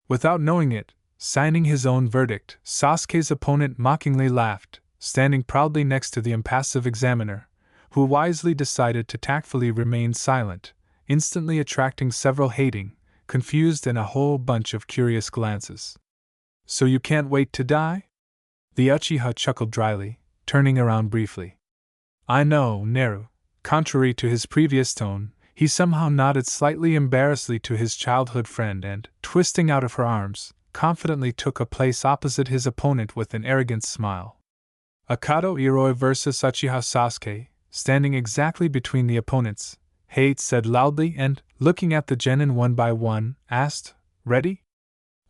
Without knowing it, signing his own verdict, Sasuke's opponent mockingly laughed, standing proudly next to the impassive examiner, who wisely decided to tactfully remain silent, instantly attracting several hating, confused and a whole bunch of curious glances. "So you can't wait to die?" The Uchiha chuckled dryly, turning around briefly. "I know, Neru." Contrary to his previous tone, he somehow nodded slightly embarrassedly to his childhood friend and, twisting out of her arms, confidently took a place opposite his opponent with an arrogant smile. Akato Iroi versus Uchiha Sasuke, standing exactly between the opponents, Hate said loudly and, looking at the genin one by one, asked, "Ready?"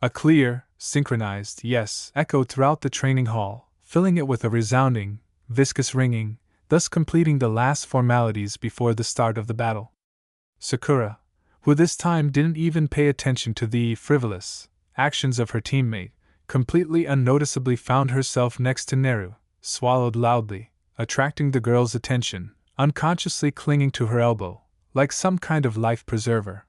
A clear, synchronized yes echoed throughout the training hall, filling it with a resounding, viscous ringing, thus completing the last formalities before the start of the battle. Sakura, who this time didn't even pay attention to the frivolous actions of her teammate, completely unnoticeably found herself next to Neru, swallowed loudly, attracting the girl's attention, unconsciously clinging to her elbow, like some kind of life preserver.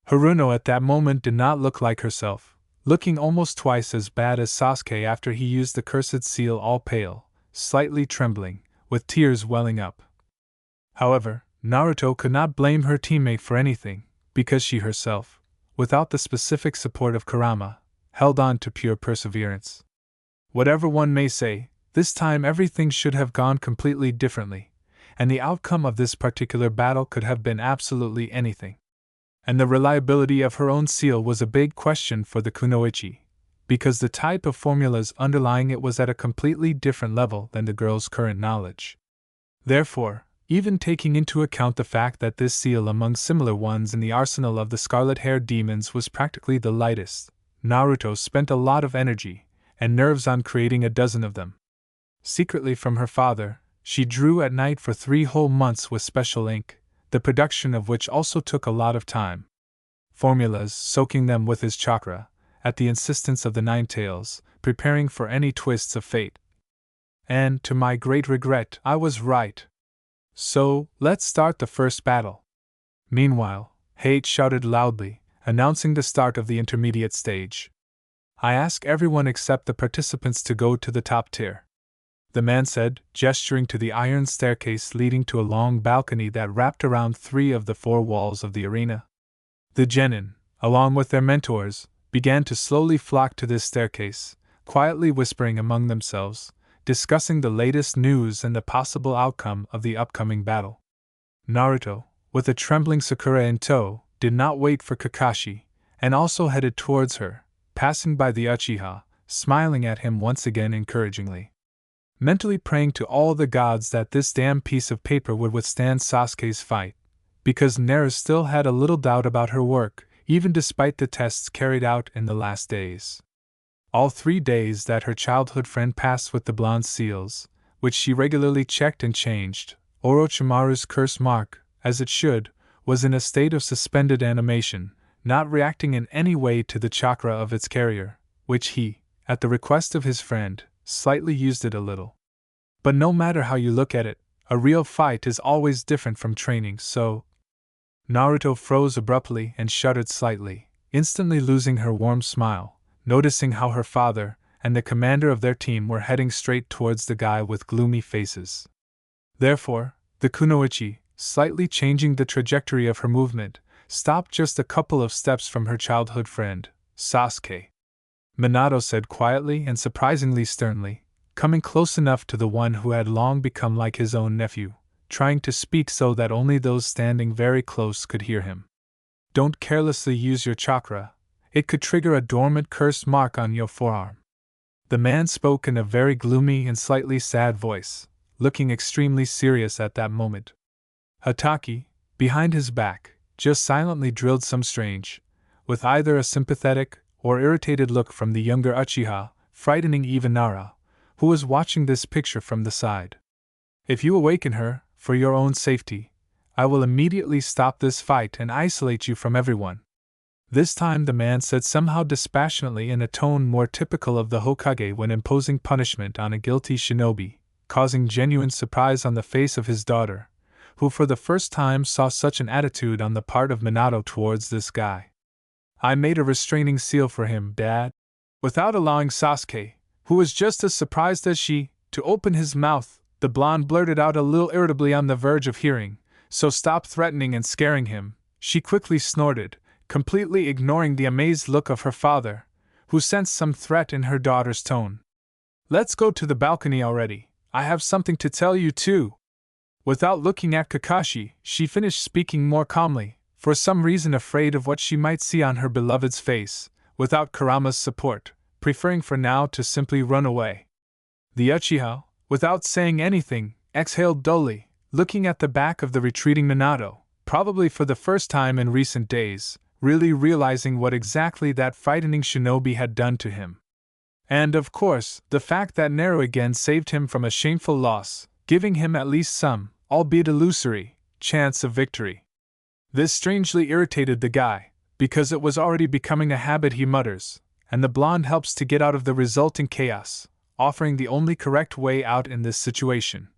Haruno at that moment did not look like herself, looking almost twice as bad as Sasuke after he used the cursed seal, all pale, slightly trembling, with tears welling up. However, Naruto could not blame her teammate for anything, because she herself, without the specific support of Kurama, held on to pure perseverance. Whatever one may say, this time everything should have gone completely differently, and the outcome of this particular battle could have been absolutely anything. And the reliability of her own seal was a big question for the kunoichi, because the type of formulas underlying it was at a completely different level than the girl's current knowledge. Therefore, even taking into account the fact that this seal among similar ones in the arsenal of the scarlet-haired demons was practically the lightest, Naruto spent a lot of energy and nerves on creating a dozen of them. Secretly from her father, she drew at night for 3 whole months with special ink, the production of which also took a lot of time. Formulas, soaking them with his chakra, at the insistence of the Nine Tails, preparing for any twists of fate. And, to my great regret, I was right. So, let's start the first battle. Meanwhile, Hate shouted loudly, announcing the start of the intermediate stage. "I ask everyone except the participants to go to the top tier," the man said, gesturing to the iron staircase leading to a long balcony that wrapped around 3 of the 4 walls of the arena. The genin, along with their mentors, began to slowly flock to this staircase, quietly whispering among themselves, discussing the latest news and the possible outcome of the upcoming battle. Naruto, with a trembling Sakura in tow, did not wait for Kakashi, and also headed towards her, passing by the Uchiha, smiling at him once again encouragingly. Mentally praying to all the gods that this damn piece of paper would withstand Sasuke's fight, because Naru still had a little doubt about her work, even despite the tests carried out in the last days. All 3 days that her childhood friend passed with the blonde seals, which she regularly checked and changed, Orochimaru's curse mark, as it should, was in a state of suspended animation, not reacting in any way to the chakra of its carrier, which he, at the request of his friend, slightly used it a little. But no matter how you look at it, a real fight is always different from training, so… Naruto froze abruptly and shuddered slightly, instantly losing her warm smile, noticing how her father and the commander of their team were heading straight towards the guy with gloomy faces. Therefore, the kunoichi, slightly changing the trajectory of her movement, stopped just a couple of steps from her childhood friend, Sasuke. Minato said quietly and surprisingly sternly, coming close enough to the one who had long become like his own nephew, trying to speak so that only those standing very close could hear him. Don't carelessly use your chakra, it could trigger a dormant curse mark on your forearm. The man spoke in a very gloomy and slightly sad voice, looking extremely serious at that moment. Hatake, behind his back, just silently drilled some strange, with either a sympathetic or irritated look from the younger Uchiha, frightening even Nara, who was watching this picture from the side. If you awaken her, for your own safety, I will immediately stop this fight and isolate you from everyone. This time the man said somehow dispassionately in a tone more typical of the Hokage when imposing punishment on a guilty shinobi, causing genuine surprise on the face of his daughter, who for the first time saw such an attitude on the part of Minato towards this guy. I made a restraining seal for him, Dad. Without allowing Sasuke, who was just as surprised as she, to open his mouth, the blonde blurted out a little irritably on the verge of hearing, so stop threatening and scaring him. She quickly snorted, completely ignoring the amazed look of her father, who sensed some threat in her daughter's tone. Let's go to the balcony already, I have something to tell you too. Without looking at Kakashi, she finished speaking more calmly, for some reason afraid of what she might see on her beloved's face, without Kurama's support, preferring for now to simply run away. The Uchiha, without saying anything, exhaled dully, looking at the back of the retreating Minato, probably for the first time in recent days, really realizing what exactly that frightening shinobi had done to him. And of course, the fact that Naru again saved him from a shameful loss, giving him at least some, albeit illusory, chance of victory. This strangely irritated the guy, because it was already becoming a habit, he mutters, and the blonde helps to get out of the resulting chaos, offering the only correct way out in this situation.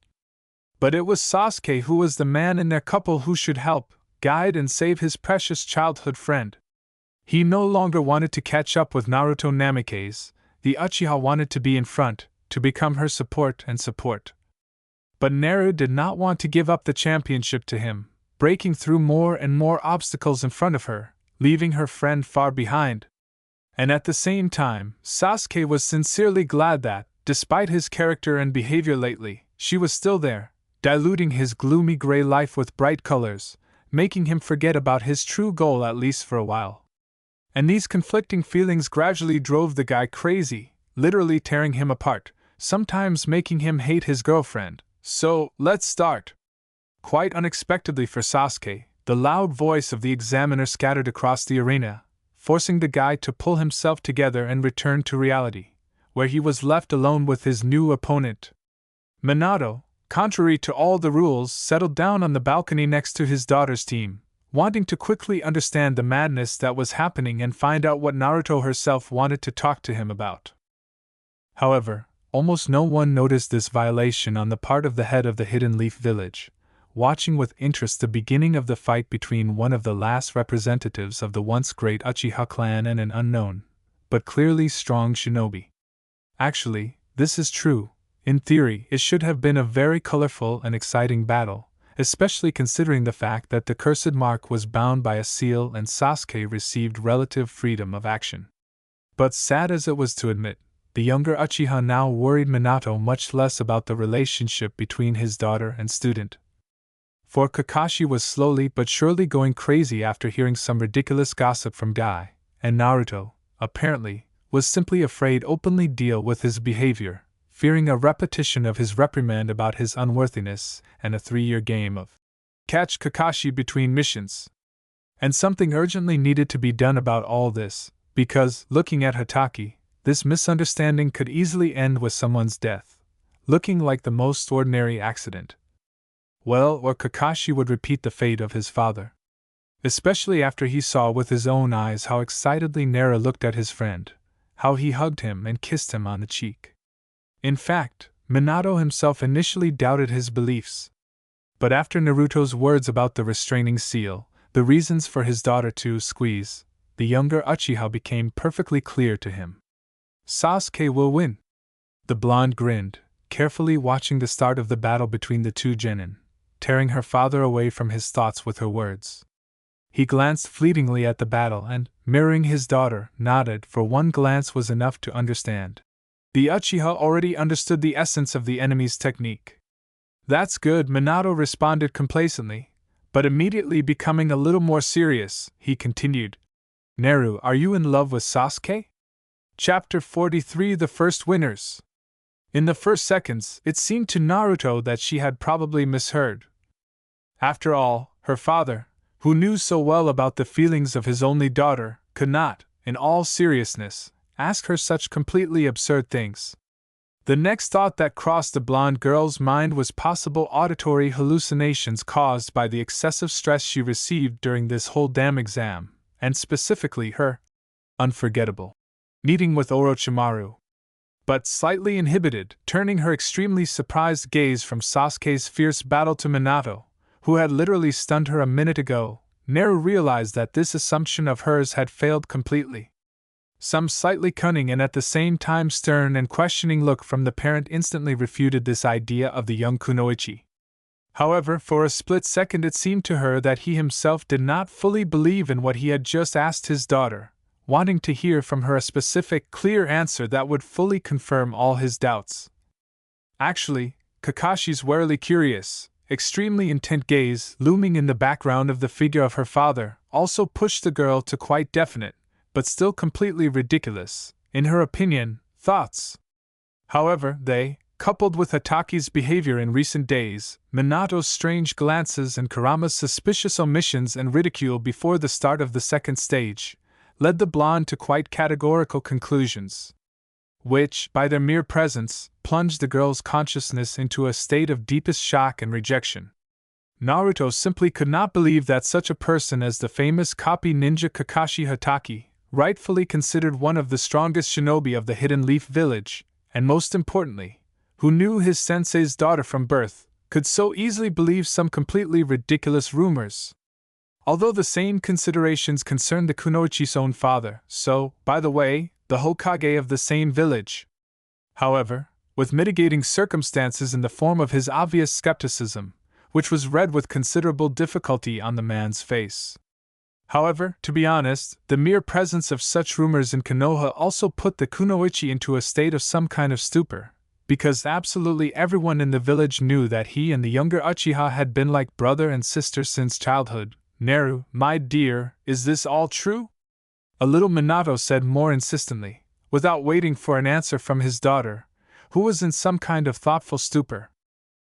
But it was Sasuke who was the man in their couple who should help, guide and save his precious childhood friend. He no longer wanted to catch up with Naruto Namikaze, the Uchiha wanted to be in front, to become her support. But Naru did not want to give up the championship to him, breaking through more and more obstacles in front of her, leaving her friend far behind. And at the same time, Sasuke was sincerely glad that, despite his character and behavior lately, she was still there, diluting his gloomy gray life with bright colors, making him forget about his true goal at least for a while. And these conflicting feelings gradually drove the guy crazy, literally tearing him apart, sometimes making him hate his girlfriend. So, let's start. Quite unexpectedly for Sasuke, the loud voice of the examiner scattered across the arena, forcing the guy to pull himself together and return to reality, where he was left alone with his new opponent. Minato, contrary to all the rules, settled down on the balcony next to his daughter's team, wanting to quickly understand the madness that was happening and find out what Naruto herself wanted to talk to him about. However, almost no one noticed this violation on the part of the head of the Hidden Leaf Village, watching with interest the beginning of the fight between one of the last representatives of the once great Uchiha clan and an unknown, but clearly strong shinobi. Actually, this is true. In theory, it should have been a very colorful and exciting battle, especially considering the fact that the cursed mark was bound by a seal and Sasuke received relative freedom of action. But sad as it was to admit, the younger Uchiha now worried Minato much less about the relationship between his daughter and student. For Kakashi was slowly but surely going crazy after hearing some ridiculous gossip from Guy, and Naruto, apparently, was simply afraid openly deal with his behavior, fearing a repetition of his reprimand about his unworthiness and a 3-year game of catch Kakashi between missions. And something urgently needed to be done about all this, because, looking at Hatake, this misunderstanding could easily end with someone's death, looking like the most ordinary accident. Well, or Kakashi would repeat the fate of his father. Especially after he saw with his own eyes how excitedly Nara looked at his friend, how he hugged him and kissed him on the cheek. In fact, Minato himself initially doubted his beliefs. But after Naruto's words about the restraining seal, the reasons for his daughter to squeeze, the younger Uchiha became perfectly clear to him. Sasuke will win. The blonde grinned, carefully watching the start of the battle between the two genin, tearing her father away from his thoughts with her words. He glanced fleetingly at the battle and, mirroring his daughter, nodded, for one glance was enough to understand. The Uchiha already understood the essence of the enemy's technique. That's good, Minato responded complacently, but immediately becoming a little more serious, he continued. Naru, are you in love with Sasuke? Chapter 43 The First Winners. In the first seconds, it seemed to Naruto that she had probably misheard. After all, her father, who knew so well about the feelings of his only daughter, could not, in all seriousness, ask her such completely absurd things. The next thought that crossed the blonde girl's mind was possible auditory hallucinations caused by the excessive stress she received during this whole damn exam, and specifically her unforgettable meeting with Orochimaru. But slightly inhibited, turning her extremely surprised gaze from Sasuke's fierce battle to Minato, who had literally stunned her a minute ago, Naru realized that this assumption of hers had failed completely. Some slightly cunning and at the same time stern and questioning look from the parent instantly refuted this idea of the young kunoichi. However, for a split second it seemed to her that he himself did not fully believe in what he had just asked his daughter, wanting to hear from her a specific, clear answer that would fully confirm all his doubts. Actually, Kakashi's warily curious, extremely intent gaze looming in the background of the figure of her father also pushed the girl to quite definite, but still completely ridiculous, in her opinion, thoughts. However, they, coupled with Hataki's behavior in recent days, Minato's strange glances and Kurama's suspicious omissions and ridicule before the start of the second stage, led the blonde to quite categorical conclusions, which, by their mere presence, plunged the girl's consciousness into a state of deepest shock and rejection. Naruto simply could not believe that such a person as the famous copy ninja Kakashi Hatake, rightfully considered one of the strongest shinobi of the Hidden Leaf Village, and most importantly, who knew his sensei's daughter from birth, could so easily believe some completely ridiculous rumors. Although the same considerations concerned the kunoichi's own father, so, by the way, the Hokage of the same village. However, with mitigating circumstances in the form of his obvious skepticism, which was read with considerable difficulty on the man's face. However, to be honest, the mere presence of such rumors in Konoha also put the kunoichi into a state of some kind of stupor, because absolutely everyone in the village knew that he and the younger Uchiha had been like brother and sister since childhood. Naru, my dear, is this all true? A little Minato said more insistently, without waiting for an answer from his daughter, who was in some kind of thoughtful stupor.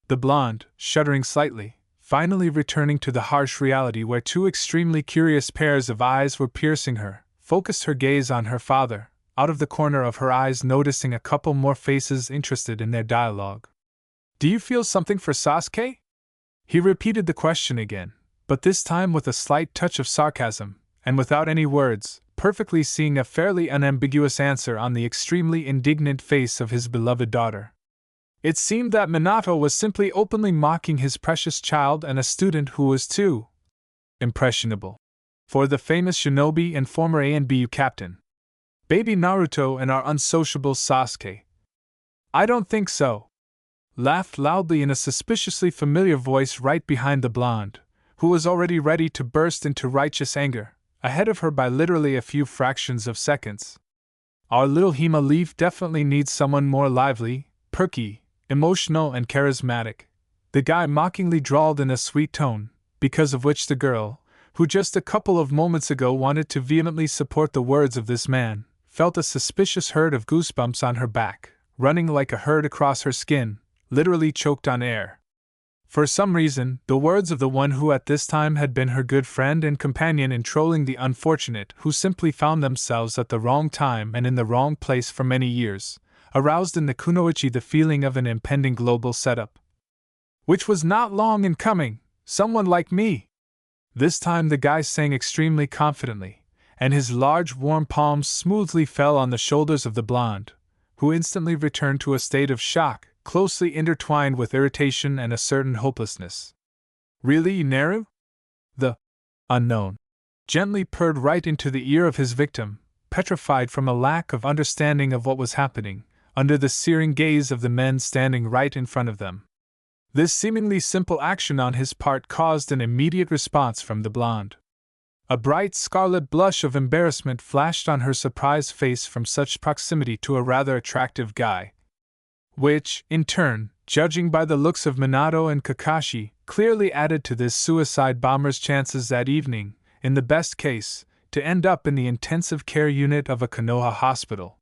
The blonde, shuddering slightly, finally returning to the harsh reality where two extremely curious pairs of eyes were piercing her, focused her gaze on her father, out of the corner of her eyes noticing a couple more faces interested in their dialogue. Do you feel something for Sasuke? He repeated the question again, but this time with a slight touch of sarcasm, and without any words, perfectly seeing a fairly unambiguous answer on the extremely indignant face of his beloved daughter. It seemed that Minato was simply openly mocking his precious child and a student who was too impressionable for the famous shinobi and former ANBU captain. Baby Naruto and our unsociable Sasuke. I don't think so. Laughed loudly in a suspiciously familiar voice right behind the blonde, who was already ready to burst into righteous anger, ahead of her by literally a few fractions of seconds. Our little Hema Leaf definitely needs someone more lively, perky, emotional, and charismatic," the guy mockingly drawled in a sweet tone, because of which the girl, who just a couple of moments ago wanted to vehemently support the words of this man, felt a suspicious herd of goosebumps on her back, running like a herd across her skin, literally choked on air. For some reason, the words of the one who at this time had been her good friend and companion in trolling the unfortunate who simply found themselves at the wrong time and in the wrong place for many years, aroused in the kunoichi the feeling of an impending global setup. "Which was not long in coming, someone like me." This time the guy sang extremely confidently, and his large warm palms smoothly fell on the shoulders of the blonde, who instantly returned to a state of shock, closely intertwined with irritation and a certain hopelessness. "Really, Naru?" The unknown gently purred right into the ear of his victim, petrified from a lack of understanding of what was happening, under the searing gaze of the men standing right in front of them. This seemingly simple action on his part caused an immediate response from the blonde. A bright scarlet blush of embarrassment flashed on her surprised face from such proximity to a rather attractive guy, which, in turn, judging by the looks of Minato and Kakashi, clearly added to this suicide bomber's chances that evening, in the best case, to end up in the intensive care unit of a Konoha hospital.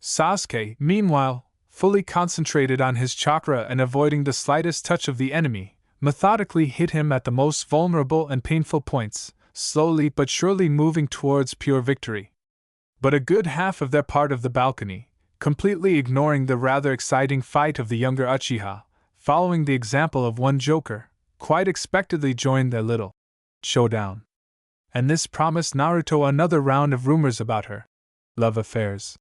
Sasuke, meanwhile, fully concentrated on his chakra and avoiding the slightest touch of the enemy, methodically hit him at the most vulnerable and painful points, slowly but surely moving towards pure victory. But a good half of their part of the balcony, completely ignoring the rather exciting fight of the younger Uchiha, following the example of one joker, quite expectedly joined their little showdown. And this promised Naruto another round of rumors about her love affairs.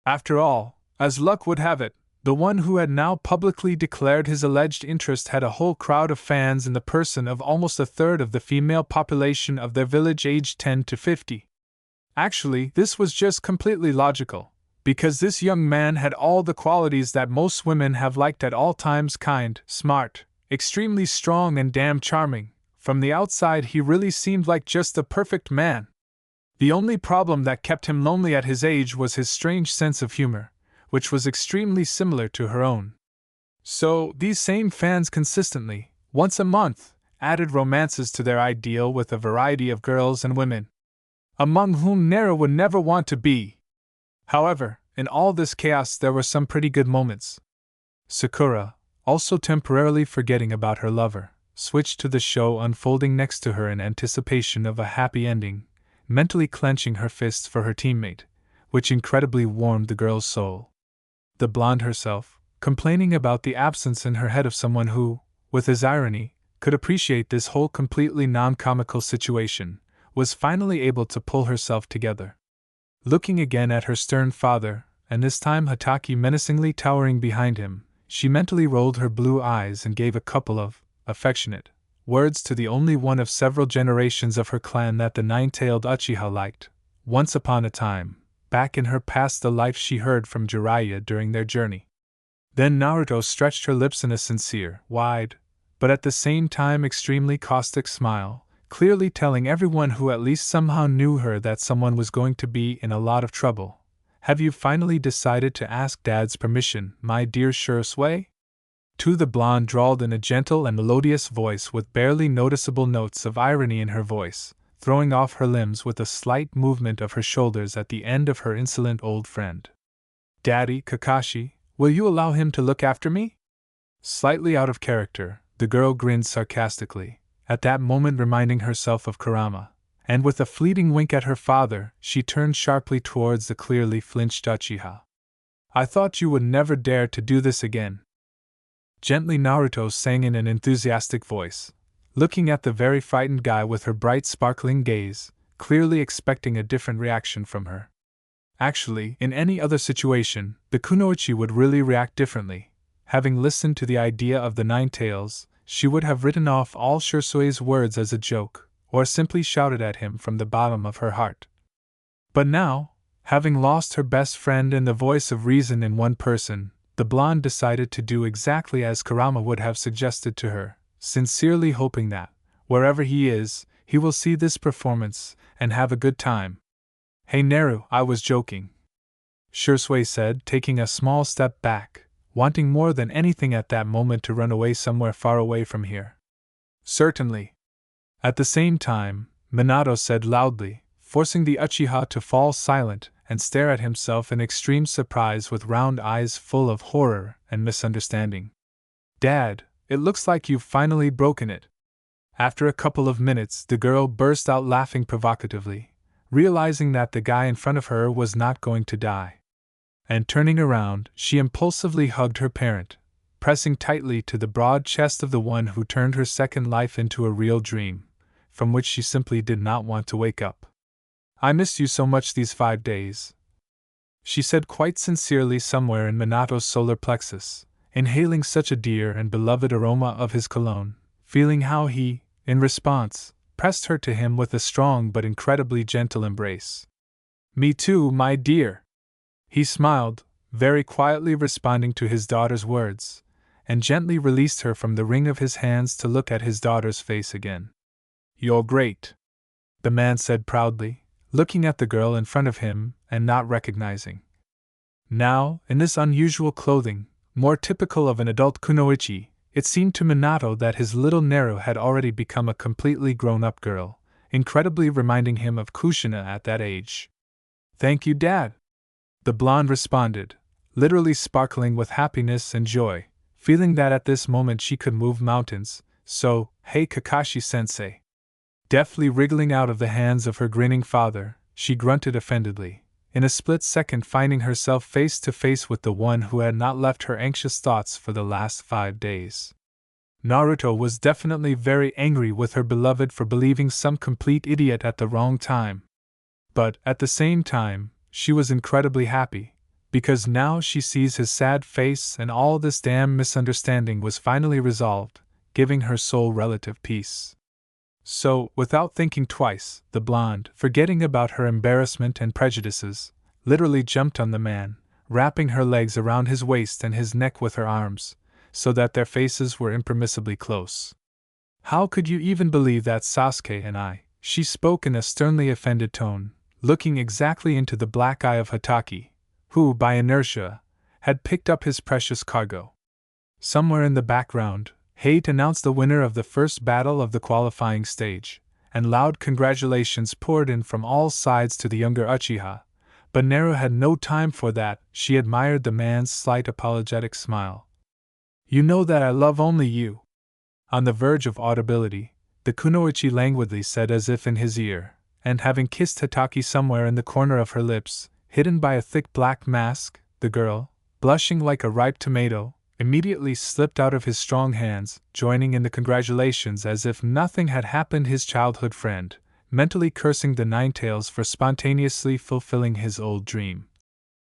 After all, as luck would have it, the one who had now publicly declared his alleged interest had a whole crowd of fans in the person of almost a third of the female population of their village aged 10 to 50. Actually, this was just completely logical, because this young man had all the qualities that most women have liked at all times: kind, smart, extremely strong, and damn charming. From the outside, he really seemed like just the perfect man. The only problem that kept him lonely at his age was his strange sense of humor, which was extremely similar to her own. So, these same fans consistently, once a month, added romances to their ideal with a variety of girls and women, among whom Naru would never want to be. However, in all this chaos there were some pretty good moments. Sakura, also temporarily forgetting about her lover, switched to the show unfolding next to her in anticipation of a happy ending, mentally clenching her fists for her teammate, which incredibly warmed the girl's soul. The blonde herself, complaining about the absence in her head of someone who, with his irony, could appreciate this whole completely non-comical situation, was finally able to pull herself together. Looking again at her stern father, and this time Hatake menacingly towering behind him, she mentally rolled her blue eyes and gave a couple of affectionate words to the only one of several generations of her clan that the nine-tailed Uchiha liked. Once upon a time, back in her past, the life she heard from Jiraiya during their journey. Then Naruto stretched her lips in a sincere, wide, but at the same time extremely caustic smile, clearly telling everyone who at least somehow knew her that someone was going to be in a lot of trouble. "Have you finally decided to ask Dad's permission, my dear Shursui?" To the blonde drawled in a gentle and melodious voice with barely noticeable notes of irony in her voice, throwing off her limbs with a slight movement of her shoulders at the end of her insolent old friend. "Daddy, Kakashi, will you allow him to look after me?" Slightly out of character, the girl grinned sarcastically, at that moment reminding herself of Kurama, and with a fleeting wink at her father, she turned sharply towards the clearly flinched Uchiha. "I thought you would never dare to do this again," gently Naruto sang in an enthusiastic voice, looking at the very frightened guy with her bright sparkling gaze, clearly expecting a different reaction from her. Actually, in any other situation, the kunoichi would really react differently. Having listened to the idea of the nine tails, she would have written off all Shursui's words as a joke, or simply shouted at him from the bottom of her heart. But now, having lost her best friend and the voice of reason in one person, the blonde decided to do exactly as Kurama would have suggested to her, sincerely hoping that, wherever he is, he will see this performance and have a good time. "Hey Naru, I was joking." Shursui said, taking a small step back, wanting more than anything at that moment to run away somewhere far away from here. Certainly. At the same time, Minato said loudly, forcing the Uchiha to fall silent and stare at himself in extreme surprise with round eyes full of horror and misunderstanding. Dad, it looks like you've finally broken it. After a couple of minutes, the girl burst out laughing provocatively, realizing that the guy in front of her was not going to die. And turning around, she impulsively hugged her parent, pressing tightly to the broad chest of the one who turned her second life into a real dream, from which she simply did not want to wake up. I missed you so much these 5 days, she said quite sincerely somewhere in Minato's solar plexus, inhaling such a dear and beloved aroma of his cologne, feeling how he, in response, pressed her to him with a strong but incredibly gentle embrace. Me too, my dear. He smiled, very quietly responding to his daughter's words, and gently released her from the wring of his hands to look at his daughter's face again. You're great, the man said proudly, looking at the girl in front of him and not recognizing. Now, in this unusual clothing, more typical of an adult kunoichi, it seemed to Minato that his little Naru had already become a completely grown-up girl, incredibly reminding him of Kushina at that age. Thank you, Dad, the blonde responded, literally sparkling with happiness and joy, feeling that at this moment she could move mountains. So, hey Kakashi-sensei. Deftly wriggling out of the hands of her grinning father, she grunted offendedly, in a split second finding herself face to face with the one who had not left her anxious thoughts for the last 5 days. Naruto was definitely very angry with her beloved for believing some complete idiot at the wrong time. But, at the same time, she was incredibly happy, because now she sees his sad face and all this damn misunderstanding was finally resolved, giving her soul relative peace. So, without thinking twice, the blonde, forgetting about her embarrassment and prejudices, literally jumped on the man, wrapping her legs around his waist and his neck with her arms, so that their faces were impermissibly close. How could you even believe that, Sasuke and I? She spoke in a sternly offended tone, looking exactly into the black eye of Hatake, who, by inertia, had picked up his precious cargo. Somewhere in the background, Hate announced the winner of the first battle of the qualifying stage, and loud congratulations poured in from all sides to the younger Uchiha, but Naru had no time for that. She admired the man's slight apologetic smile. You know that I love only you. On the verge of audibility, the kunoichi languidly said as if in his ear, and having kissed Hatake somewhere in the corner of her lips, hidden by a thick black mask, the girl, blushing like a ripe tomato, immediately slipped out of his strong hands, joining in the congratulations as if nothing had happened. His childhood friend, mentally cursing the Ninetales for spontaneously fulfilling his old dream.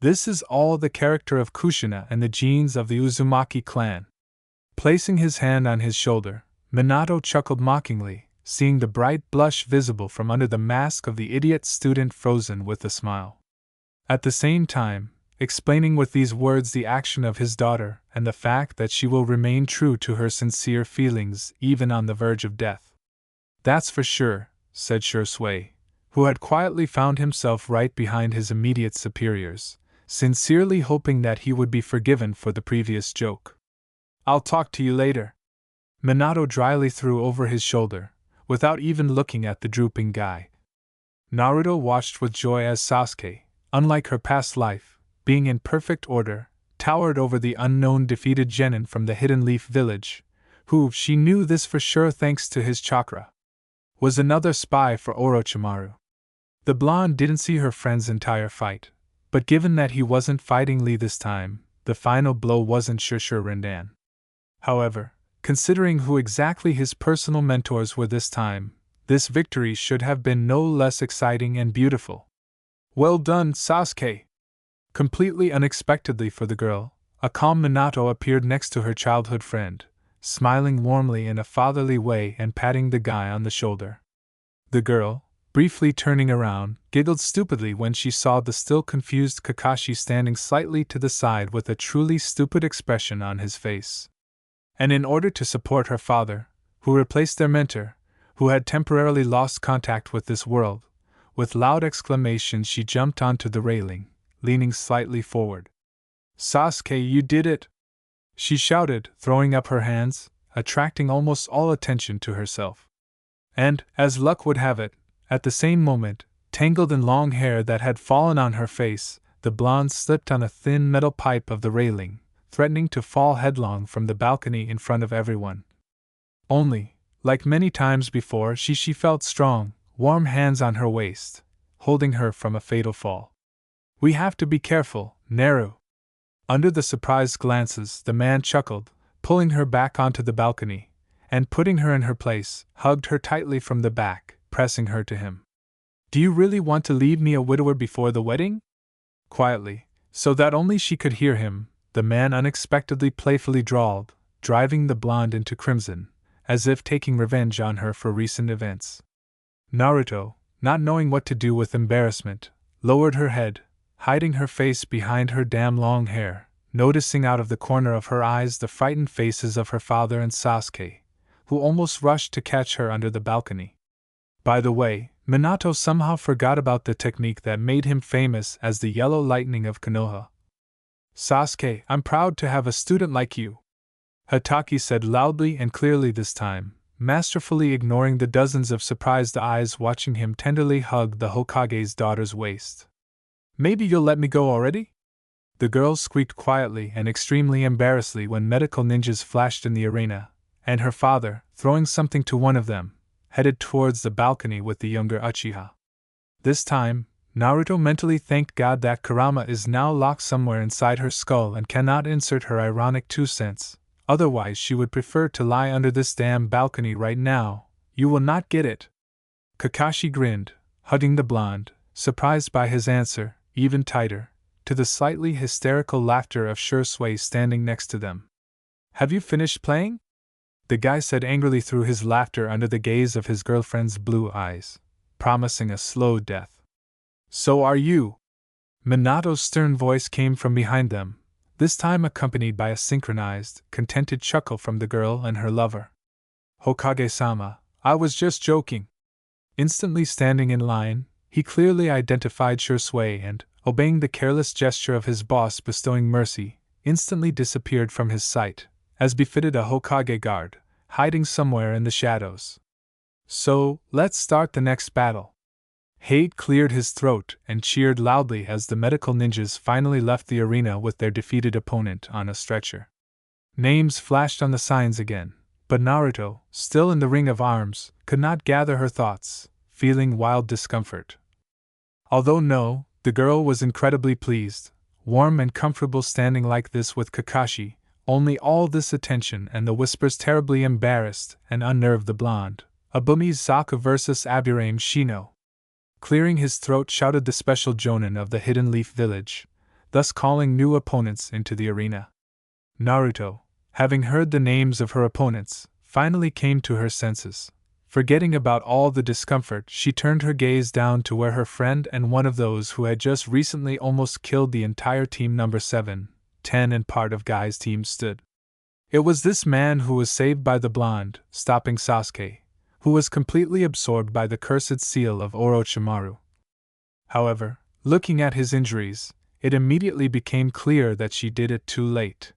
This is all the character of Kushina and the genes of the Uzumaki clan. Placing his hand on his shoulder, Minato chuckled mockingly, seeing the bright blush visible from under the mask of the idiot student frozen with a smile. At the same time, explaining with these words the action of his daughter and the fact that she will remain true to her sincere feelings even on the verge of death. That's for sure, said Shursui, who had quietly found himself right behind his immediate superiors, sincerely hoping that he would be forgiven for the previous joke. I'll talk to you later. Minato dryly threw over his shoulder, without even looking at the drooping guy. Naruto watched with joy as Sasuke, unlike her past life, being in perfect order, towered over the unknown defeated genin from the Hidden Leaf village, who, she knew this for sure thanks to his chakra, was another spy for Orochimaru. The blonde didn't see her friend's entire fight, but given that he wasn't fighting Lee this time, the final blow wasn't sure Rindan. However, considering who exactly his personal mentors were this time, this victory should have been no less exciting and beautiful. Well done, Sasuke! Completely unexpectedly for the girl, a calm Minato appeared next to her childhood friend, smiling warmly in a fatherly way and patting the guy on the shoulder. The girl, briefly turning around, giggled stupidly when she saw the still confused Kakashi standing slightly to the side with a truly stupid expression on his face. And in order to support her father, who replaced their mentor, who had temporarily lost contact with this world, with loud exclamations she jumped onto the railing, leaning slightly forward. "Sasuke, you did it!" she shouted, throwing up her hands, attracting almost all attention to herself. And, as luck would have it, at the same moment, tangled in long hair that had fallen on her face, the blonde slipped on a thin metal pipe of the railing, threatening to fall headlong from the balcony in front of everyone. Only, like many times before, she felt strong, warm hands on her waist, holding her from a fatal fall. "We have to be careful, Naru." Under the surprised glances, the man chuckled, pulling her back onto the balcony, and putting her in her place, hugged her tightly from the back, pressing her to him. "Do you really want to leave me a widower before the wedding?" Quietly, so that only she could hear him, the man unexpectedly playfully drawled, driving the blonde into crimson, as if taking revenge on her for recent events. Naruto, not knowing what to do with embarrassment, lowered her head, hiding her face behind her damn long hair, noticing out of the corner of her eyes the frightened faces of her father and Sasuke, who almost rushed to catch her under the balcony. By the way, Minato somehow forgot about the technique that made him famous as the Yellow Lightning of Konoha. "Sasuke, I'm proud to have a student like you," Hatake said loudly and clearly this time, masterfully ignoring the dozens of surprised eyes watching him tenderly hug the Hokage's daughter's waist. "Maybe you'll let me go already?" The girl squeaked quietly and extremely embarrassedly when medical ninjas flashed in the arena, and her father, throwing something to one of them, headed towards the balcony with the younger Uchiha. This time, Naruto mentally thanked God that Kurama is now locked somewhere inside her skull and cannot insert her ironic 2 cents, otherwise she would prefer to lie under this damn balcony right now. "You will not get it." Kakashi grinned, hugging the blonde, surprised by his answer, even tighter, to the slightly hysterical laughter of Shursui standing next to them. "Have you finished playing?" the guy said angrily through his laughter under the gaze of his girlfriend's blue eyes, promising a slow death. "So are you." Minato's stern voice came from behind them, this time accompanied by a synchronized, contented chuckle from the girl and her lover. "Hokage-sama, I was just joking." Instantly standing in line, he clearly identified Shursui and, obeying the careless gesture of his boss bestowing mercy, instantly disappeared from his sight, as befitted a Hokage guard, hiding somewhere in the shadows. "So, let's start the next battle." Hade cleared his throat and cheered loudly as the medical ninjas finally left the arena with their defeated opponent on a stretcher. Names flashed on the signs again, but Naruto, still in the ring of arms, could not gather her thoughts, feeling wild discomfort. Although no, the girl was incredibly pleased, warm and comfortable standing like this with Kakashi. Only all this attention and the whispers terribly embarrassed and unnerved the blonde. "Abumi Zaku vs. Aburame Shino." Clearing his throat, shouted the special jonin of the Hidden Leaf Village, thus calling new opponents into the arena. Naruto, having heard the names of her opponents, finally came to her senses. Forgetting about all the discomfort, she turned her gaze down to where her friend and one of those who had just recently almost killed the entire team number 7, 10 and part of Guy's team stood. It was this man who was saved by the blonde, stopping Sasuke, who was completely absorbed by the cursed seal of Orochimaru. However, looking at his injuries, it immediately became clear that she did it too late.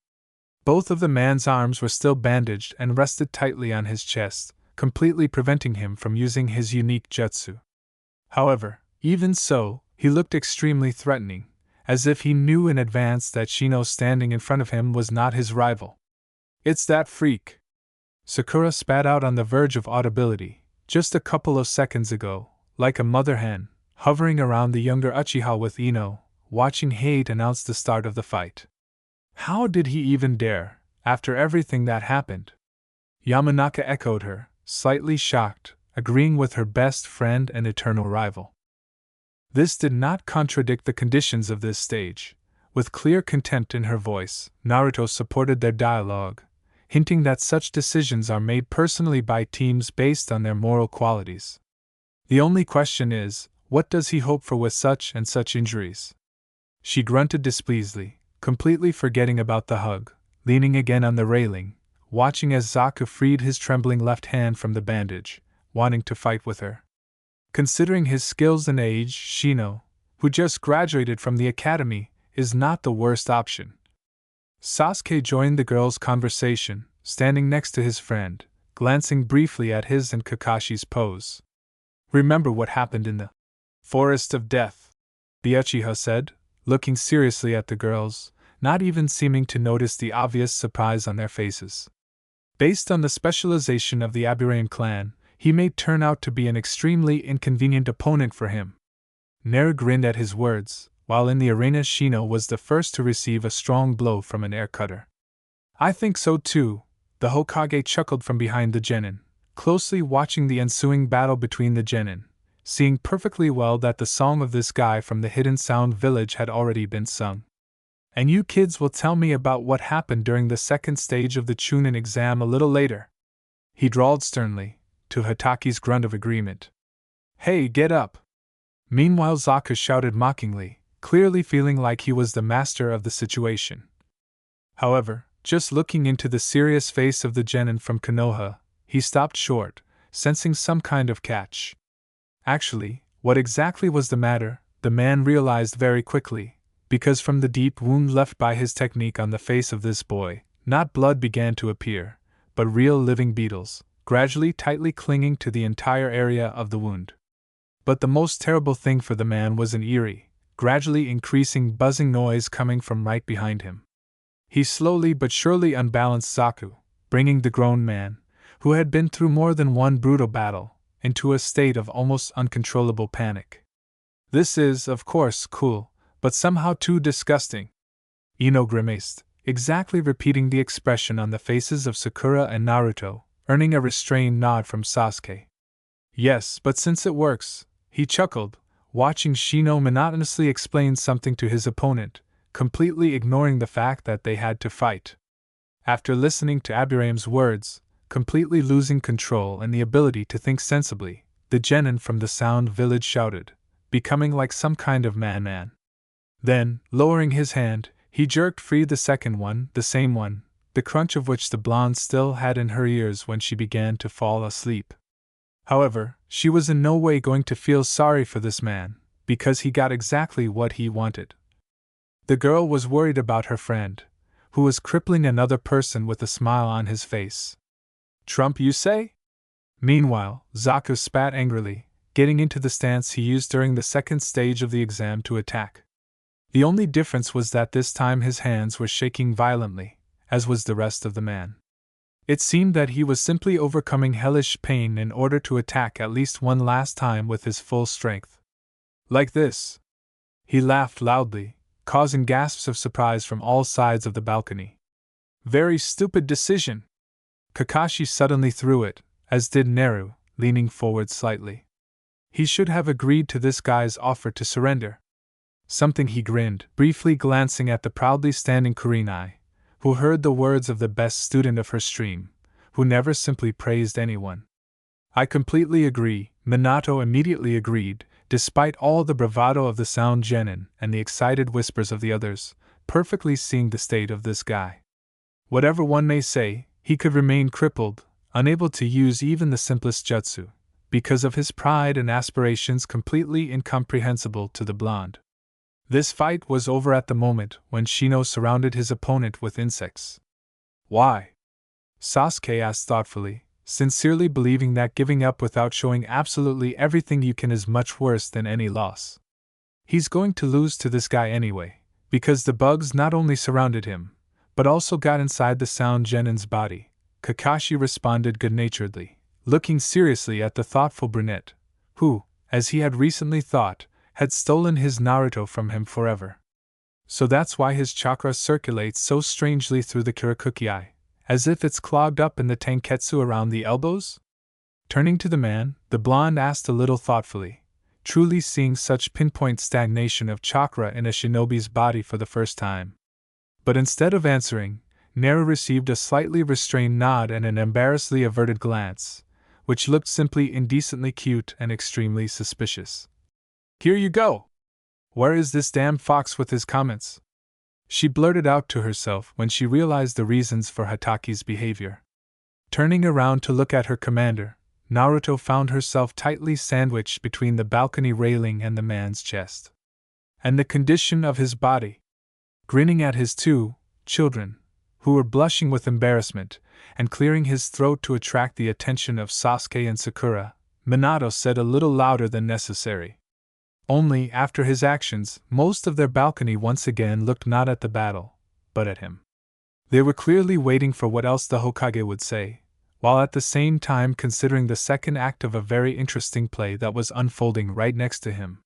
Both of the man's arms were still bandaged and rested tightly on his chest, completely preventing him from using his unique jutsu. However, even so, he looked extremely threatening, as if he knew in advance that Shino standing in front of him was not his rival. "It's that freak," Sakura spat out on the verge of audibility, just a couple of seconds ago, like a mother hen, hovering around the younger Uchiha with Ino, watching Hade announce the start of the fight. How did he even dare, after everything that happened? Yamanaka echoed her, slightly shocked, agreeing with her best friend and eternal rival. This did not contradict the conditions of this stage. With clear contempt in her voice, Naruto supported their dialogue, hinting that such decisions are made personally by teams based on their moral qualities. The only question is, what does he hope for with such and such injuries? She grunted displeasedly, completely forgetting about the hug, leaning again on the railing, watching as Zaku freed his trembling left hand from the bandage, wanting to fight with her. Considering his skills and age, Shino, who just graduated from the academy, is not the worst option. Sasuke joined the girls' conversation, standing next to his friend, glancing briefly at his and Kakashi's pose. Remember what happened in the Forest of Death, the Uchiha said, looking seriously at the girls, not even seeming to notice the obvious surprise on their faces. Based on the specialization of the Aburame clan, he may turn out to be an extremely inconvenient opponent for him. Naru grinned at his words, while in the arena Shino was the first to receive a strong blow from an air cutter. I think so too, the Hokage chuckled from behind the genin, closely watching the ensuing battle between the genin, seeing perfectly well that the song of this guy from the Hidden Sound Village had already been sung. And you kids will tell me about what happened during the second stage of the Chunin exam a little later. He drawled sternly, to Hataki's grunt of agreement. Hey, get up! Meanwhile Zaku shouted mockingly, clearly feeling like he was the master of the situation. However, just looking into the serious face of the genin from Konoha, he stopped short, sensing some kind of catch. Actually, what exactly was the matter, the man realized very quickly, because from the deep wound left by his technique on the face of this boy, not blood began to appear, but real living beetles, gradually tightly clinging to the entire area of the wound. But the most terrible thing for the man was an eerie, gradually increasing buzzing noise coming from right behind him. He slowly but surely unbalanced Zaku, bringing the grown man, who had been through more than one brutal battle, into a state of almost uncontrollable panic. This is, of course, cool, but somehow too disgusting. Ino grimaced, exactly repeating the expression on the faces of Sakura and Naruto, earning a restrained nod from Sasuke. Yes, but since it works, he chuckled, watching Shino monotonously explain something to his opponent, completely ignoring the fact that they had to fight. After listening to Aburame's words, completely losing control and the ability to think sensibly, the genin from the Sound Village shouted, becoming like some kind of man. Then, lowering his hand, he jerked free the second one, the same one, the crunch of which the blonde still had in her ears when she began to fall asleep. However, she was in no way going to feel sorry for this man, because he got exactly what he wanted. The girl was worried about her friend, who was crippling another person with a smile on his face. Trump, you say? Meanwhile, Zaku spat angrily, getting into the stance he used during the second stage of the exam to attack. The only difference was that this time his hands were shaking violently, as was the rest of the man. It seemed that he was simply overcoming hellish pain in order to attack at least one last time with his full strength. Like this. He laughed loudly, causing gasps of surprise from all sides of the balcony. Very stupid decision. Kakashi suddenly threw it, as did Naru, leaning forward slightly. He should have agreed to this guy's offer to surrender. Something he grinned, briefly glancing at the proudly standing Kurenai, who heard the words of the best student of her stream, who never simply praised anyone. I completely agree, Minato immediately agreed, despite all the bravado of the Sound Genin and the excited whispers of the others, perfectly seeing the state of this guy. Whatever one may say, he could remain crippled, unable to use even the simplest jutsu, because of his pride and aspirations completely incomprehensible to the blonde. This fight was over at the moment when Shino surrounded his opponent with insects. Why? Sasuke asked thoughtfully, sincerely believing that giving up without showing absolutely everything you can is much worse than any loss. He's going to lose to this guy anyway, because the bugs not only surrounded him, but also got inside the Sound Genin's body, Kakashi responded good-naturedly, looking seriously at the thoughtful brunette, who, as he had recently thought, had stolen his Naruto from him forever. So that's why his chakra circulates so strangely through the Kirakuki, as if it's clogged up in the Tenketsu around the elbows? Turning to the man, the blonde asked a little thoughtfully, truly seeing such pinpoint stagnation of chakra in a shinobi's body for the first time. But instead of answering, Naru received a slightly restrained nod and an embarrassedly averted glance, which looked simply indecently cute and extremely suspicious. Here you go! Where is this damn fox with his comments? She blurted out to herself when she realized the reasons for Hataki's behavior. Turning around to look at her commander, Naruto found herself tightly sandwiched between the balcony railing and the man's chest. and the condition of his body. Grinning at his two children, who were blushing with embarrassment, and clearing his throat to attract the attention of Sasuke and Sakura, Minato said a little louder than necessary. Only, after his actions, most of their balcony once again looked not at the battle, but at him. They were clearly waiting for what else the Hokage would say, while at the same time considering the second act of a very interesting play that was unfolding right next to him.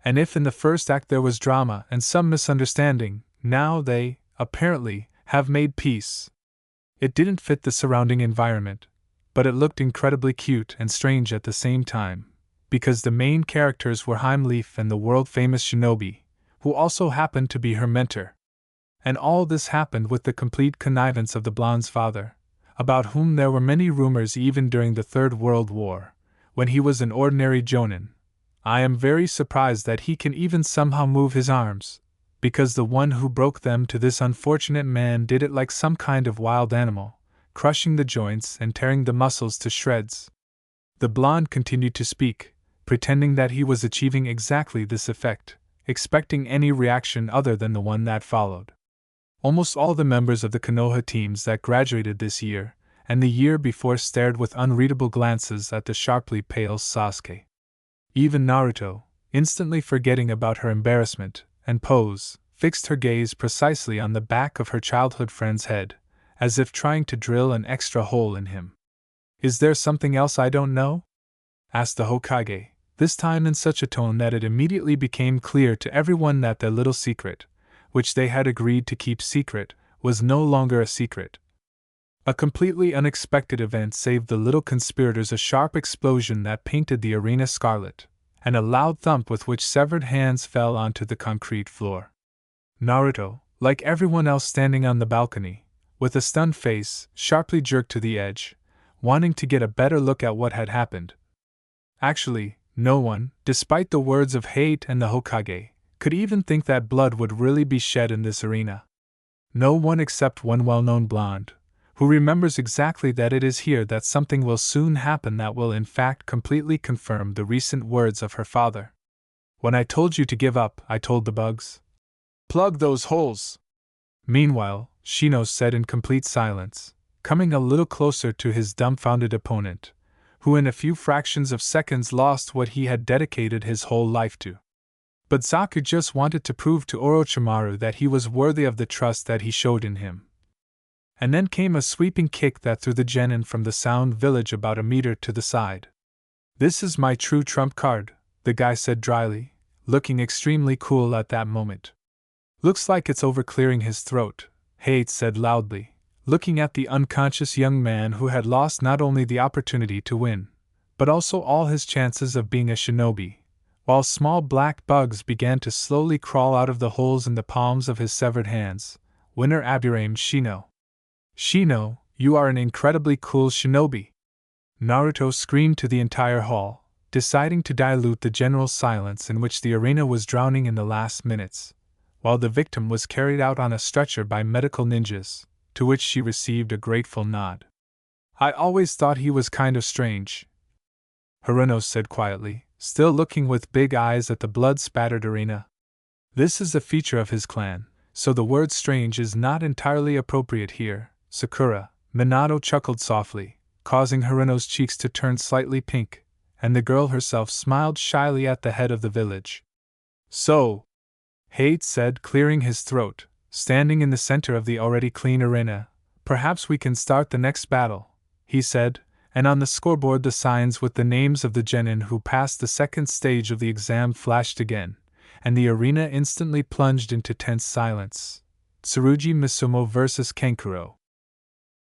And if in the first act there was drama and some misunderstanding, now they, apparently, have made peace. It didn't fit the surrounding environment, but it looked incredibly cute and strange at the same time, because the main characters were Heimleaf and the world-famous shinobi, who also happened to be her mentor. And all this happened with the complete connivance of the blonde's father, about whom there were many rumors even during the Third World War, when he was an ordinary jonin. I am very surprised that he can even somehow move his arms, because the one who broke them to this unfortunate man did it like some kind of wild animal, crushing the joints and tearing the muscles to shreds. The blonde continued to speak, pretending that he was achieving exactly this effect, expecting any reaction other than the one that followed. Almost all the members of the Konoha teams that graduated this year and the year before stared with unreadable glances at the sharply pale Sasuke. Even Naruto, instantly forgetting about her embarrassment and pose, fixed her gaze precisely on the back of her childhood friend's head, as if trying to drill an extra hole in him. "Is there something else I don't know?" asked the Hokage, this time in such a tone that it immediately became clear to everyone that their little secret, which they had agreed to keep secret, was no longer a secret. A completely unexpected event saved the little conspirators a sharp explosion that painted the arena scarlet, and a loud thump with which severed hands fell onto the concrete floor. Naruto, like everyone else standing on the balcony, with a stunned face, sharply jerked to the edge, wanting to get a better look at what had happened. Actually, no one, despite the words of hate and the Hokage, could even think that blood would really be shed in this arena. No one except one well-known blonde, who remembers exactly that it is here that something will soon happen that will in fact completely confirm the recent words of her father. "When I told you to give up, I told the bugs. Plug those holes!" Meanwhile, Shino said in complete silence, coming a little closer to his dumbfounded opponent, who in a few fractions of seconds lost what he had dedicated his whole life to. But Zaku just wanted to prove to Orochimaru that he was worthy of the trust that he showed in him. And then came a sweeping kick that threw the genin from the Sound Village about a meter to the side. "This is my true trump card," the guy said dryly, looking extremely cool at that moment. "Looks like it's over," clearing his throat, Hate said loudly, looking at the unconscious young man who had lost not only the opportunity to win, but also all his chances of being a shinobi, while small black bugs began to slowly crawl out of the holes in the palms of his severed hands. "Winner Aburame Shino." "Shino, you are an incredibly cool shinobi!" Naruto screamed to the entire hall, deciding to dilute the general silence in which the arena was drowning in the last minutes, while the victim was carried out on a stretcher by medical ninjas, to which she received a grateful nod. "I always thought he was kind of strange," Hiruno said quietly, still looking with big eyes at the blood-spattered arena. "This is a feature of his clan, so the word strange is not entirely appropriate here, Sakura." Minato chuckled softly, causing Hiruno's cheeks to turn slightly pink, and the girl herself smiled shyly at the head of the village. "So," Hate said, clearing his throat, standing in the center of the already clean arena, "perhaps we can start the next battle," he said, and on the scoreboard the signs with the names of the genin who passed the second stage of the exam flashed again, and the arena instantly plunged into tense silence. Tsurugi Misumo vs. Kankuro.